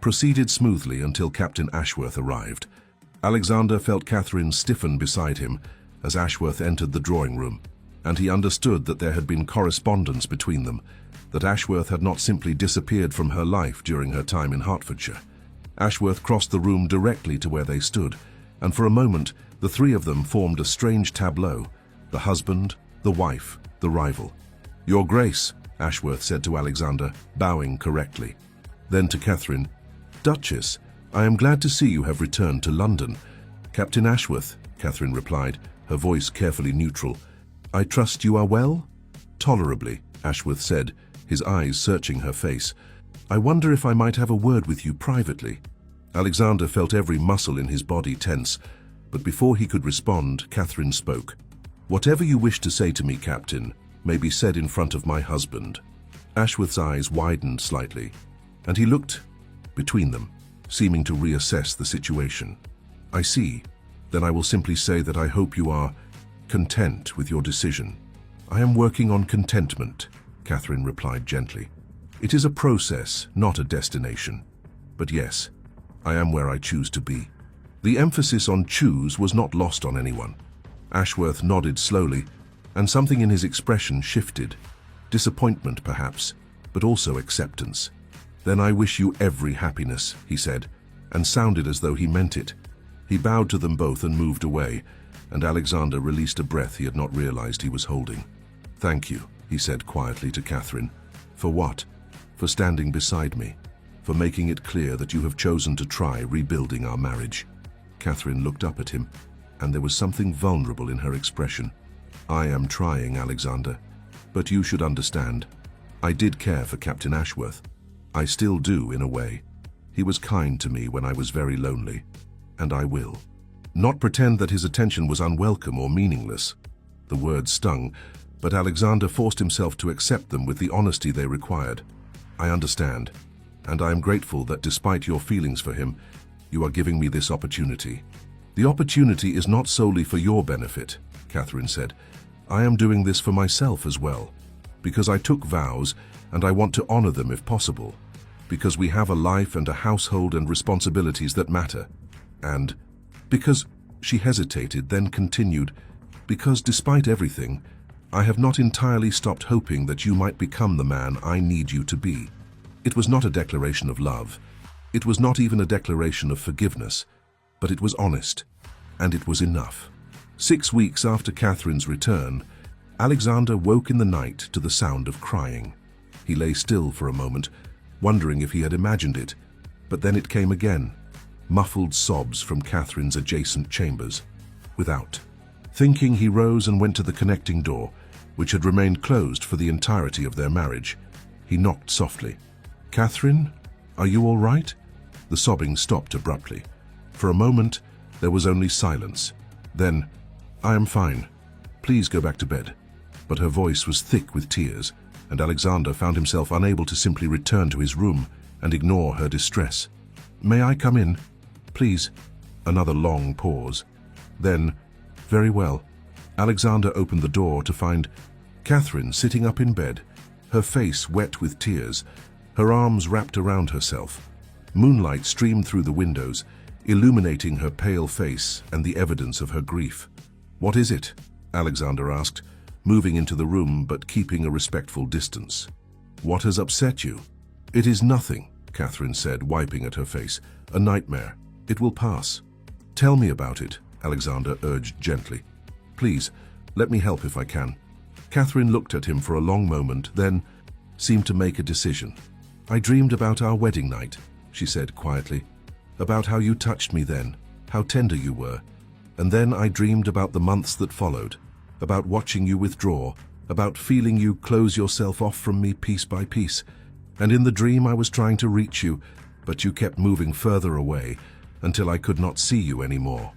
proceeded smoothly until Captain Ashworth arrived. Alexander felt Catherine stiffen beside him as Ashworth entered the drawing room, and he understood that there had been correspondence between them, that Ashworth had not simply disappeared from her life during her time in Hertfordshire. Ashworth crossed the room directly to where they stood, and for a moment the three of them formed a strange tableau: the husband, the wife, the rival. "Your Grace," Ashworth said to Alexander, bowing correctly. Then to Catherine, "Duchess, I am glad to see you have returned to London." "Captain Ashworth," Catherine replied, her voice carefully neutral. "I trust you are well?" "Tolerably," Ashworth said, his eyes searching her face. "I wonder if I might have a word with you privately." Alexander felt every muscle in his body tense, but before he could respond, Catherine spoke. "Whatever you wish to say to me, Captain, may be said in front of my husband." Ashworth's eyes widened slightly, and he looked between them, seeming to reassess the situation. "I see. Then I will simply say that I hope you are content with your decision." "I am working on contentment," Catherine replied gently. "It is a process, not a destination. But yes, I am where I choose to be." The emphasis on choose was not lost on anyone. Ashworth nodded slowly, and something in his expression shifted. Disappointment, perhaps, but also acceptance. "Then I wish you every happiness," he said, and sounded as though he meant it. He bowed to them both and moved away, and Alexander released a breath he had not realized he was holding. "Thank you," he said quietly to Catherine. "For what?" "For standing beside me, for making it clear that you have chosen to try rebuilding our marriage." Catherine looked up at him, and there was something vulnerable in her expression. "I am trying, Alexander, but you should understand. I did care for Captain Ashworth. I still do, in a way. He was kind to me when I was very lonely, and I will not pretend that his attention was unwelcome or meaningless." The words stung, but Alexander forced himself to accept them with the honesty they required. "I understand, and I am grateful that despite your feelings for him, you are giving me this opportunity." "The opportunity is not solely for your benefit," Catherine said. "I am doing this for myself as well, because I took vows and I want to honor them if possible, because we have a life and a household and responsibilities that matter, and because—" she hesitated, then continued, "because despite everything, I have not entirely stopped hoping that you might become the man I need you to be." It was not a declaration of love. It was not even a declaration of forgiveness, but it was honest, and it was enough. 6 weeks after Catherine's return, Alexander woke in the night to the sound of crying. He lay still for a moment, wondering if he had imagined it, but then it came again, muffled sobs from Catherine's adjacent chambers. Without thinking, he rose and went to the connecting door, which had remained closed for the entirety of their marriage. He knocked softly. "Catherine, are you all right?" The sobbing stopped abruptly. For a moment, there was only silence. Then, "I am fine. Please go back to bed." But her voice was thick with tears, and Alexander found himself unable to simply return to his room and ignore her distress. "May I come in? Please." Another long pause. Then, "Very well." Alexander opened the door to find Catherine sitting up in bed, her face wet with tears, her arms wrapped around herself. Moonlight streamed through the windows, illuminating her pale face and the evidence of her grief. "What is it?" Alexander asked, moving into the room but keeping a respectful distance. "What has upset you?" "It is nothing," Catherine said, wiping at her face. "A nightmare. It will pass." "Tell me about it," Alexander urged gently. "Please, let me help if I can." Catherine looked at him for a long moment, then seemed to make a decision. "I dreamed about our wedding night," she said quietly, "about how you touched me then, how tender you were. And then I dreamed about the months that followed, about watching you withdraw, about feeling you close yourself off from me piece by piece. And in the dream I was trying to reach you, but you kept moving further away until I could not see you anymore."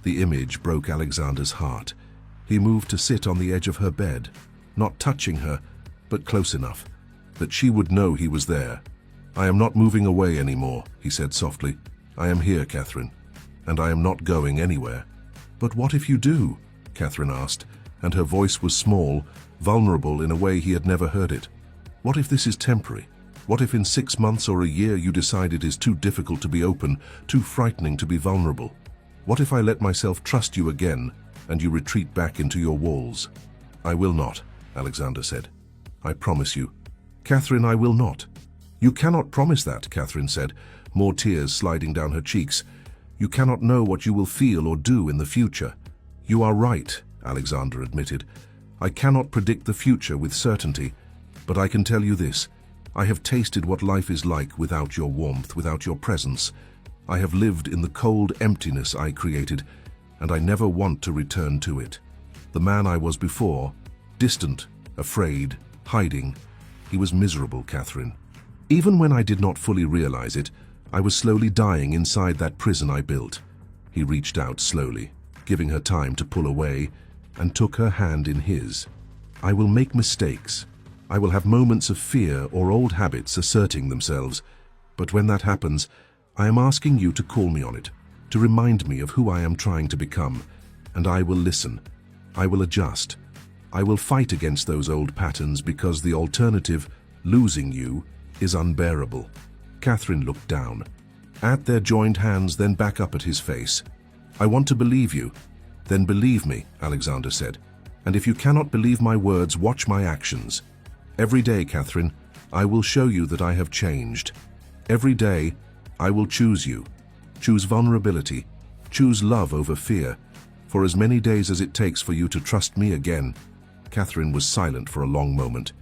The image broke Alexander's heart. He moved to sit on the edge of her bed, not touching her, but close enough that she would know he was there. "I am not moving away anymore," he said softly. "I am here, Catherine, and I am not going anywhere." "But what if you do?" Catherine asked, and her voice was small, vulnerable in a way he had never heard it. "What if this is temporary? What if in 6 months or a year you decide it is too difficult to be open, too frightening to be vulnerable? What if I let myself trust you again and you retreat back into your walls?" "I will not," Alexander said. "I promise you." "Catherine, I will not." "You cannot promise that," Catherine said, more tears sliding down her cheeks. "You cannot know what you will feel or do in the future." "You are right," Alexander admitted. "I cannot predict the future with certainty, but I can tell you this. I have tasted what life is like without your warmth, without your presence. I have lived in the cold emptiness I created, and I never want to return to it. The man I was before, distant, afraid, hiding, he was miserable, Catherine. Even when I did not fully realize it, I was slowly dying inside that prison I built." He reached out slowly, giving her time to pull away, and took her hand in his. "I will make mistakes. I will have moments of fear or old habits asserting themselves. But when that happens, I am asking you to call me on it, to remind me of who I am trying to become, and I will listen. I will adjust. I will fight against those old patterns because the alternative, losing you, is unbearable." Catherine looked down, at their joined hands, then back up at his face. "I want to believe you." "Then believe me," Alexander said. "And if you cannot believe my words, watch my actions. Every day, Catherine, I will show you that I have changed. Every day, I will choose you. Choose vulnerability. Choose love over fear. For as many days as it takes for you to trust me again." Catherine was silent for a long moment,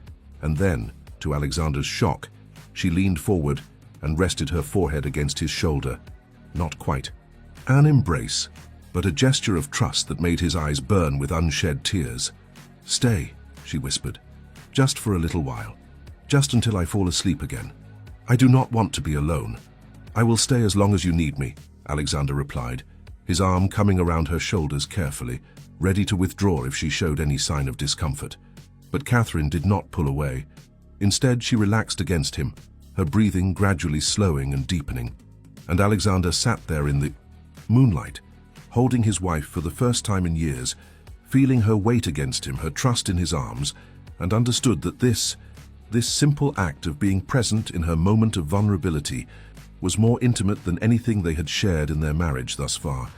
and then, to Alexander's shock, she leaned forward and rested her forehead against his shoulder. Not quite an embrace, but a gesture of trust that made his eyes burn with unshed tears. "Stay," she whispered, "just for a little while, just until I fall asleep again. I do not want to be alone." "I will stay as long as you need me," Alexander replied, his arm coming around her shoulders carefully, ready to withdraw if she showed any sign of discomfort. But Catherine did not pull away. Instead, she relaxed against him, her breathing gradually slowing and deepening. And Alexander sat there in the moonlight, holding his wife for the first time in years, feeling her weight against him, her trust in his arms, and understood that this simple act of being present in her moment of vulnerability was more intimate than anything they had shared in their marriage thus far.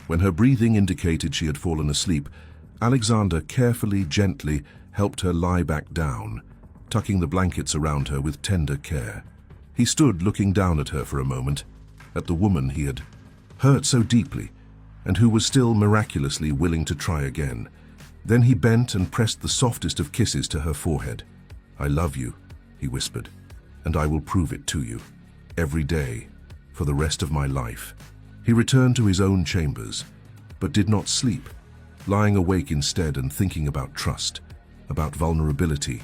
When her breathing indicated she had fallen asleep, Alexander carefully, gently helped her lie back down, tucking the blankets around her with tender care. He stood looking down at her for a moment, at the woman he had hurt so deeply, and who was still miraculously willing to try again. Then he bent and pressed the softest of kisses to her forehead. "I love you," he whispered, "and I will prove it to you. Every day, for the rest of my life." He returned to his own chambers, but did not sleep, lying awake instead and thinking about trust, about vulnerability,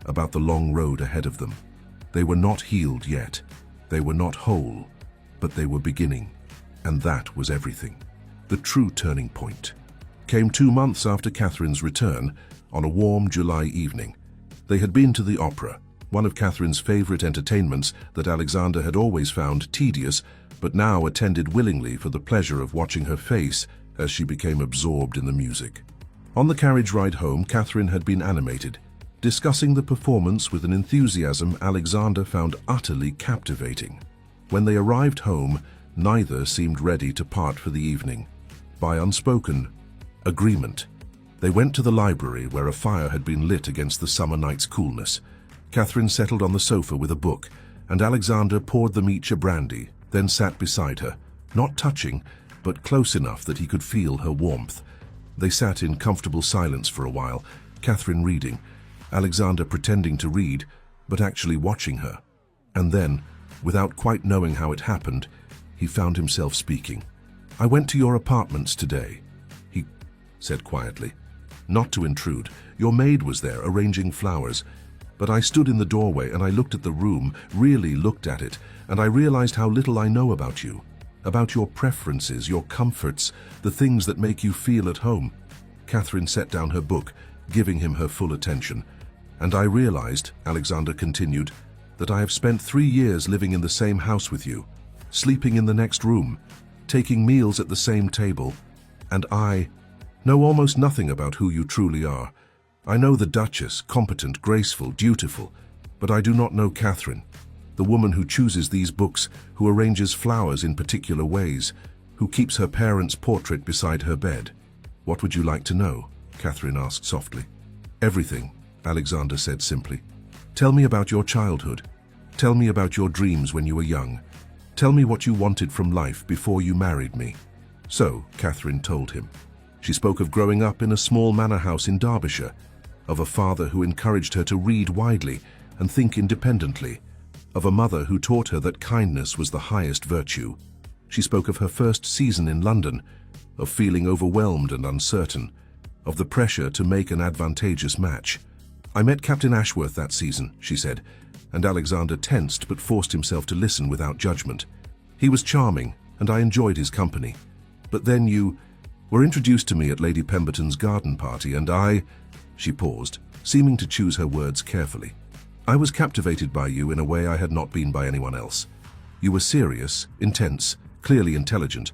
about the long road ahead of them. They were not healed yet. They were not whole, but they were beginning, and that was everything. The true turning point came 2 months after Catherine's return, on a warm July evening. They had been to the opera, one of Catherine's favorite entertainments that Alexander had always found tedious, but now attended willingly for the pleasure of watching her face as she became absorbed in the music. On the carriage ride home, Catherine had been animated, discussing the performance with an enthusiasm Alexander found utterly captivating. When they arrived home, neither seemed ready to part for the evening. By unspoken agreement, they went to the library where a fire had been lit against the summer night's coolness. Catherine settled on the sofa with a book, and Alexander poured them each a brandy, then sat beside her, not touching, but close enough that he could feel her warmth. They sat in comfortable silence for a while, Catherine reading, Alexander pretending to read, but actually watching her. And then, without quite knowing how it happened, he found himself speaking. "I went to your apartments today," he said quietly. "Not to intrude. Your maid was there, arranging flowers. But I stood in the doorway and I looked at the room, really looked at it, and I realized how little I know about you. about your preferences, your comforts, the things that make you feel at home. Catherine set down her book, giving him her full attention. And I realized, Alexander continued, that I have spent 3 years living in the same house with you, sleeping in the next room, taking meals at the same table, and I know almost nothing about who you truly are. I know the Duchess, competent, graceful, dutiful, but I do not know Catherine, the woman who chooses these books, who arranges flowers in particular ways, who keeps her parents' portrait beside her bed. What would you like to know? Catherine asked softly. Everything, Alexander said simply. Tell me about your childhood. Tell me about your dreams when you were young. Tell me what you wanted from life before you married me. So, Catherine told him. She spoke of growing up in a small manor house in Derbyshire, of a father who encouraged her to read widely and think independently, of a mother who taught her that kindness was the highest virtue. She spoke of her first season in London, of feeling overwhelmed and uncertain, of the pressure to make an advantageous match. I met Captain Ashworth that season, she said, and Alexander tensed but forced himself to listen without judgment. He was charming, and I enjoyed his company. But then you were introduced to me at Lady Pemberton's garden party, and she paused, seeming to choose her words carefully. I was captivated by you in a way I had not been by anyone else. You were serious, intense, clearly intelligent.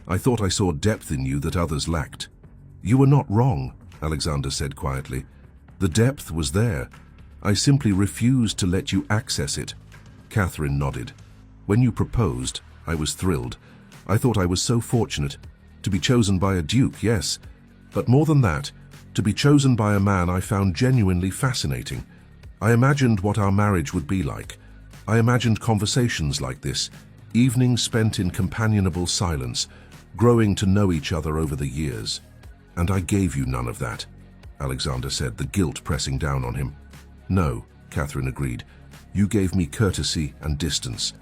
I thought I saw depth in you that others lacked. You were not wrong, Alexander said quietly. The depth was there. I simply refused to let you access it. Catherine nodded. When you proposed, I was thrilled. I thought I was so fortunate. To be chosen by a duke, yes. But more than that, to be chosen by a man I found genuinely fascinating. I imagined what our marriage would be like. I imagined conversations like this, evenings spent in companionable silence, growing to know each other over the years. And I gave you none of that, Alexander said, the guilt pressing down on him. No, Catherine agreed. You gave me courtesy and distance,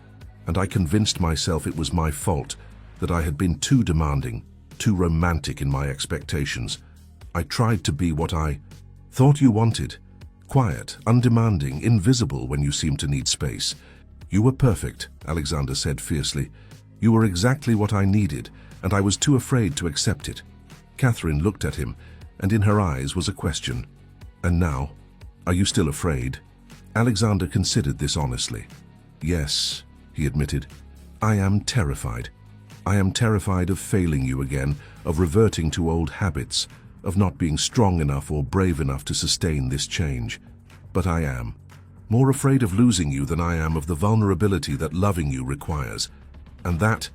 and I convinced myself it was my fault, that I had been too demanding, too romantic in my expectations. I tried to be what I thought you wanted. Quiet, undemanding, invisible when you seemed to need space. You were perfect, Alexander said fiercely. You were exactly what I needed, and I was too afraid to accept it. Catherine looked at him, and in her eyes was a question. And now, are you still afraid? Alexander considered this honestly. Yes, he admitted. I am terrified. I am terrified of failing you again, of reverting to old habits, of not being strong enough or brave enough to sustain this change. But I am more afraid of losing you than I am of the vulnerability that loving you requires. And that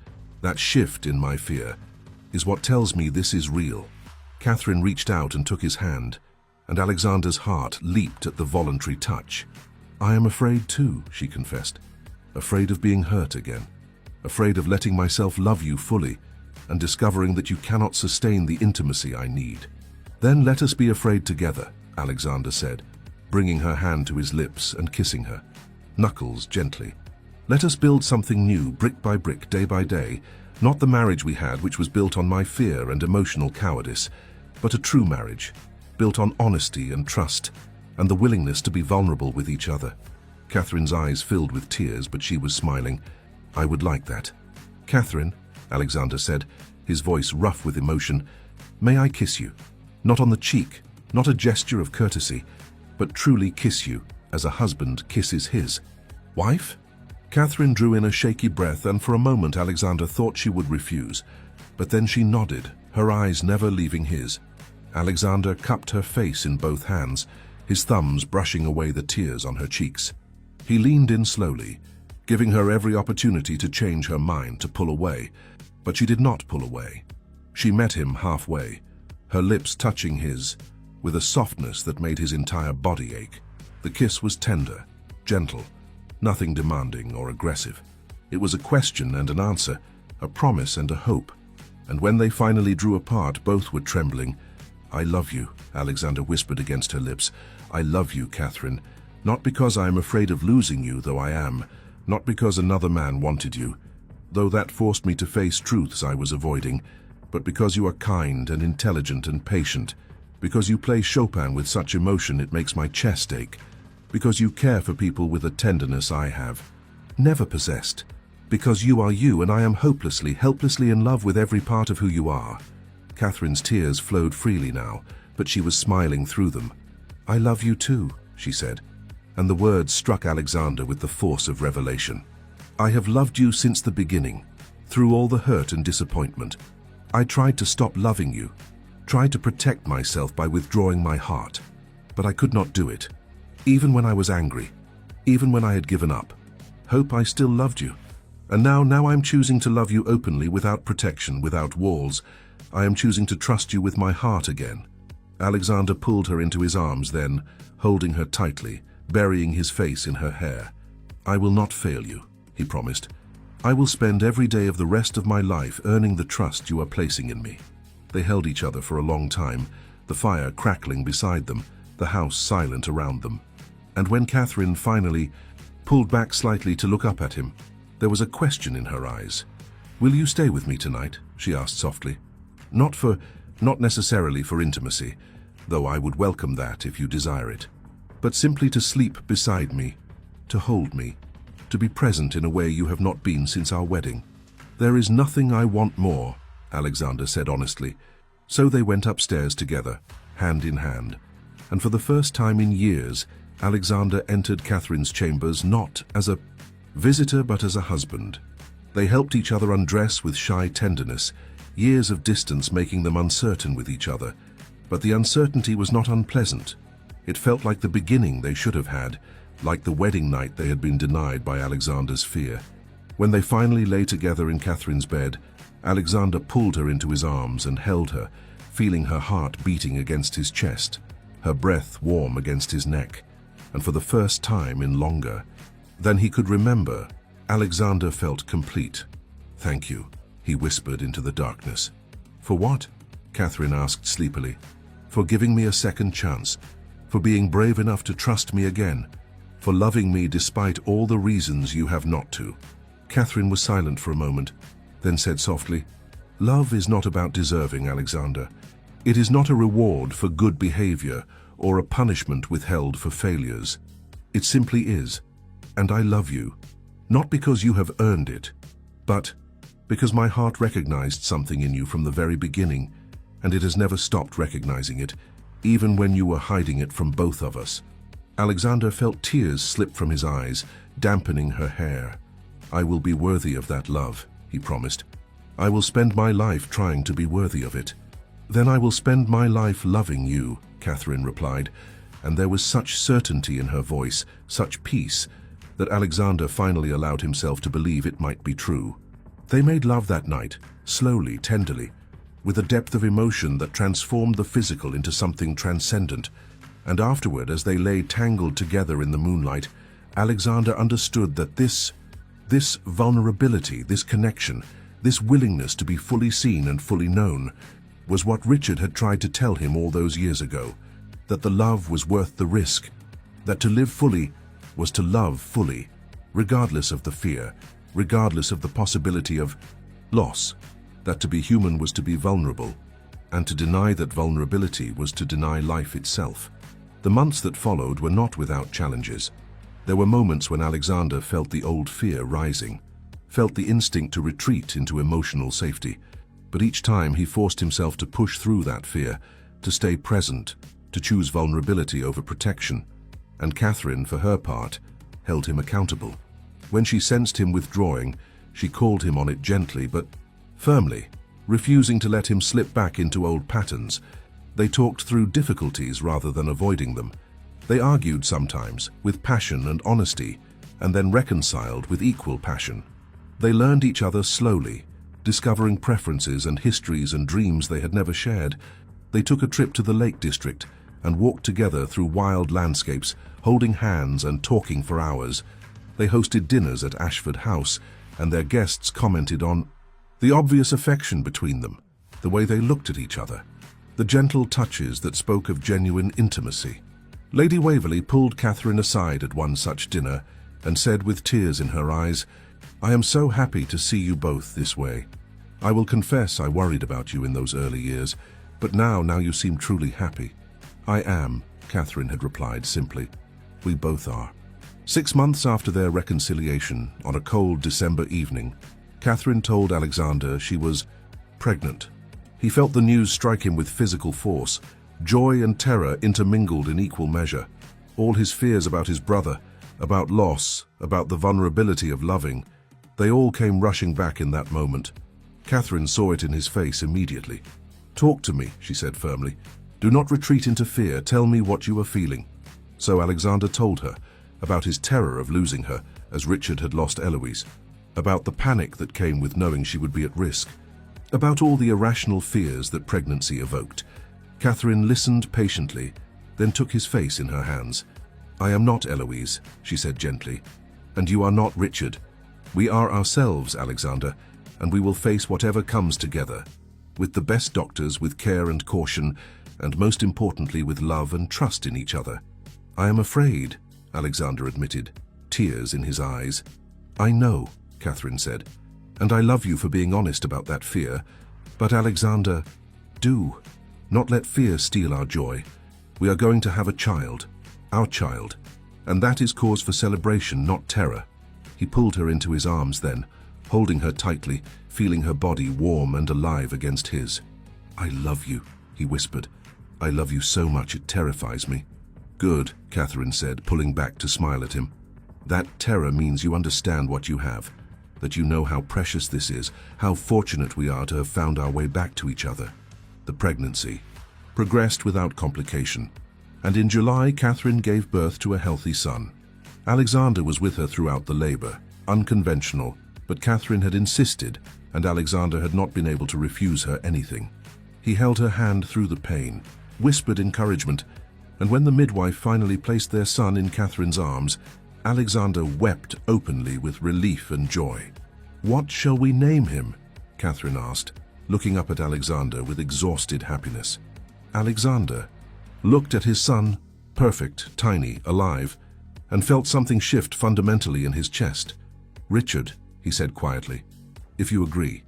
shift in my fear is what tells me this is real. Catherine reached out and took his hand, and Alexander's heart leaped at the voluntary touch. I am afraid too, she confessed. Afraid of being hurt again. Afraid of letting myself love you fully and discovering that you cannot sustain the intimacy I need. Then let us be afraid together, Alexander said, bringing her hand to his lips and kissing her, knuckles gently. Let us build something new, brick by brick, day by day, not the marriage we had, which was built on my fear and emotional cowardice, but a true marriage, built on honesty and trust, and the willingness to be vulnerable with each other. Catherine's eyes filled with tears, but she was smiling. I would like that. Catherine, Alexander said, his voice rough with emotion, may I kiss you? Not on the cheek, not a gesture of courtesy, but truly kiss you as a husband kisses his wife? Catherine drew in a shaky breath, and for a moment Alexander thought she would refuse. But then she nodded, her eyes never leaving his. Alexander cupped her face in both hands, his thumbs brushing away the tears on her cheeks. He leaned in slowly, giving her every opportunity to change her mind, to pull away. But she did not pull away. She met him halfway, her lips touching his, with a softness that made his entire body ache. The kiss was tender, gentle, nothing demanding or aggressive. It was a question and an answer, a promise and a hope. And when they finally drew apart, both were trembling. I love you, Alexander whispered against her lips. I love you, Catherine. Not because I am afraid of losing you, though I am. Not because another man wanted you, though that forced me to face truths I was avoiding. But because you are kind and intelligent and patient. Because you play Chopin with such emotion it makes my chest ache. Because you care for people with a tenderness I have never possessed. Because you are you, and I am hopelessly, helplessly in love with every part of who you are." Catherine's tears flowed freely now, but she was smiling through them. "I love you too," she said, and the words struck Alexander with the force of revelation. "I have loved you since the beginning, through all the hurt and disappointment. I tried to stop loving you, tried to protect myself by withdrawing my heart, but I could not do it. Even when I was angry, even when I had given up, Hope, I still loved you. And now I'm choosing to love you openly, without protection, without walls. I am choosing to trust you with my heart again." Alexander pulled her into his arms then, holding her tightly, burying his face in her hair. "I will not fail you," he promised. "I will spend every day of the rest of my life earning the trust you are placing in me." They held each other for a long time, the fire crackling beside them, the house silent around them. And when Catherine finally pulled back slightly to look up at him, there was a question in her eyes. "Will you stay with me tonight?" she asked softly. Not necessarily for intimacy, though I would welcome that if you desire it, but simply to sleep beside me, to hold me, to be present in a way you have not been since our wedding." "There is nothing I want more," Alexander said honestly. So they went upstairs together, hand in hand, and for the first time in years, Alexander entered Catherine's chambers not as a visitor but as a husband. They helped each other undress with shy tenderness, years of distance making them uncertain with each other. But the uncertainty was not unpleasant. It felt like the beginning they should have had, like the wedding night they had been denied by Alexander's fear. When they finally lay together in Catherine's bed, Alexander pulled her into his arms and held her, feeling her heart beating against his chest, her breath warm against his neck. And for the first time in longer than he could remember, Alexander felt complete. "Thank you," he whispered into the darkness. "For what?" Catherine asked sleepily. "For giving me a second chance, for being brave enough to trust me again, for loving me despite all the reasons you have not to." Catherine was silent for a moment, then said softly, "Love is not about deserving, Alexander. It is not a reward for good behavior or a punishment withheld for failures. It simply is. And I love you, not because you have earned it, but because my heart recognized something in you from the very beginning, and it has never stopped recognizing it, even when you were hiding it from both of us." Alexander felt tears slip from his eyes, dampening her hair. "I will be worthy of that love," he promised. "I will spend my life trying to be worthy of it." "Then I will spend my life loving you," Catherine replied, and there was such certainty in her voice, such peace, that Alexander finally allowed himself to believe it might be true. They made love that night, slowly, tenderly, with a depth of emotion that transformed the physical into something transcendent. And afterward, as they lay tangled together in the moonlight, Alexander understood that this vulnerability, this connection, this willingness to be fully seen and fully known, was what Richard had tried to tell him all those years ago, that the love was worth the risk, that to live fully was to love fully, regardless of the fear, regardless of the possibility of loss, that to be human was to be vulnerable, and to deny that vulnerability was to deny life itself. The months that followed were not without challenges. There were moments when Alexander felt the old fear rising, felt the instinct to retreat into emotional safety, but each time he forced himself to push through that fear, to stay present, to choose vulnerability over protection. And Catherine, for her part, held him accountable. When she sensed him withdrawing, she called him on it gently but firmly, refusing to let him slip back into old patterns. They talked through difficulties rather than avoiding them. They argued sometimes, with passion and honesty, and then reconciled with equal passion. They learned each other slowly, discovering preferences and histories and dreams they had never shared. They took a trip to the Lake District and walked together through wild landscapes, holding hands and talking for hours. They hosted dinners at Ashford House, and their guests commented on the obvious affection between them, the way they looked at each other, the gentle touches that spoke of genuine intimacy. Lady Waverley pulled Catherine aside at one such dinner and said with tears in her eyes, "I am so happy to see you both this way. I will confess I worried about you in those early years, but now you seem truly happy." "I am," Catherine had replied simply. "We both are." 6 months after their reconciliation, on a cold December evening, Catherine told Alexander she was pregnant. He felt the news strike him with physical force. Joy and terror intermingled in equal measure. All his fears about his brother, about loss, about the vulnerability of loving, they all came rushing back in that moment. Catherine saw it in his face immediately. "Talk to me," she said firmly. "Do not retreat into fear. Tell me what you are feeling." So Alexander told her about his terror of losing her, as Richard had lost Eloise, about the panic that came with knowing she would be at risk, about all the irrational fears that pregnancy evoked. Catherine listened patiently, then took his face in her hands. "I am not Eloise," she said gently, "and you are not Richard. We are ourselves, Alexander, and we will face whatever comes together, with the best doctors, with care and caution, and most importantly with love and trust in each other." "I am afraid," Alexander admitted, tears in his eyes. "I know," Catherine said, "and I love you for being honest about that fear. But Alexander, do not let fear steal our joy. We are going to have a child, our child, and that is cause for celebration, not terror." He pulled her into his arms then, holding her tightly, feeling her body warm and alive against his. "I love you," he whispered. "I love you so much it terrifies me." "Good," Catherine said, pulling back to smile at him. "That terror means you understand what you have, that you know how precious this is, how fortunate we are to have found our way back to each other." The pregnancy progressed without complication, and in July Catherine gave birth to a healthy son. Alexander was with her throughout the labor, unconventional, but Catherine had insisted, and Alexander had not been able to refuse her anything. He held her hand through the pain, whispered encouragement, and when the midwife finally placed their son in Catherine's arms, Alexander wept openly with relief and joy. "What shall we name him?" Catherine asked, looking up at Alexander with exhausted happiness. Alexander looked at his son, perfect, tiny, alive, and felt something shift fundamentally in his chest. "Richard," he said quietly, "if you agree,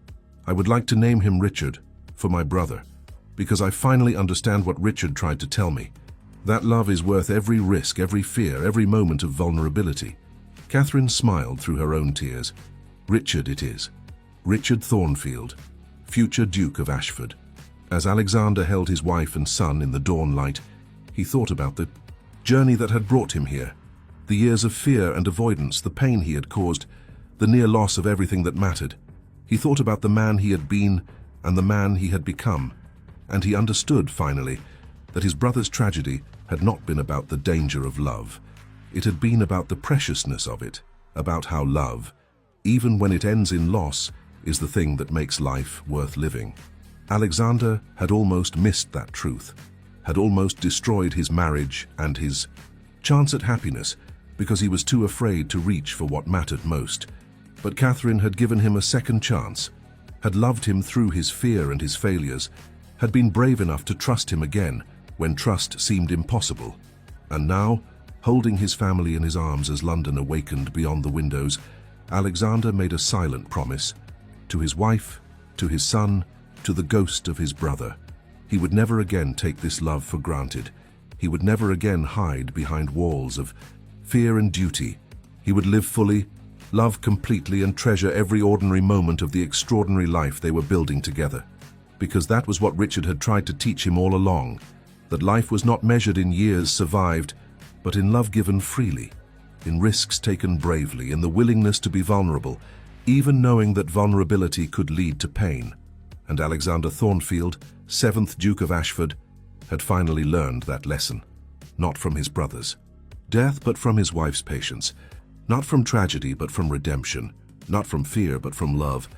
I would like to name him Richard, for my brother, because I finally understand what Richard tried to tell me. That love is worth every risk, every fear, every moment of vulnerability." Catherine smiled through her own tears. "Richard it is. Richard Thornfield, future Duke of Ashford." As Alexander held his wife and son in the dawn light, he thought about the journey that had brought him here, the years of fear and avoidance, the pain he had caused, the near loss of everything that mattered. He thought about the man he had been and the man he had become, and he understood, finally, that his brother's tragedy had not been about the danger of love. It had been about the preciousness of it, about how love, even when it ends in loss, is the thing that makes life worth living. Alexander had almost missed that truth, had almost destroyed his marriage and his chance at happiness because he was too afraid to reach for what mattered most. But Catherine had given him a second chance, had loved him through his fear and his failures, had been brave enough to trust him again when trust seemed impossible. And now, holding his family in his arms as London awakened beyond the windows, Alexander made a silent promise to his wife, to his son, to the ghost of his brother. He would never again take this love for granted. He would never again hide behind walls of fear and duty. He would live fully, love completely, and treasure every ordinary moment of the extraordinary life they were building together. Because that was what Richard had tried to teach him all along, that life was not measured in years survived, but in love given freely, in risks taken bravely, in the willingness to be vulnerable, even knowing that vulnerability could lead to pain. And Alexander Thornfield, 7th Duke of Ashford, had finally learned that lesson, not from his brother's death, but from his wife's patience, not from tragedy, but from redemption, not from fear, but from love.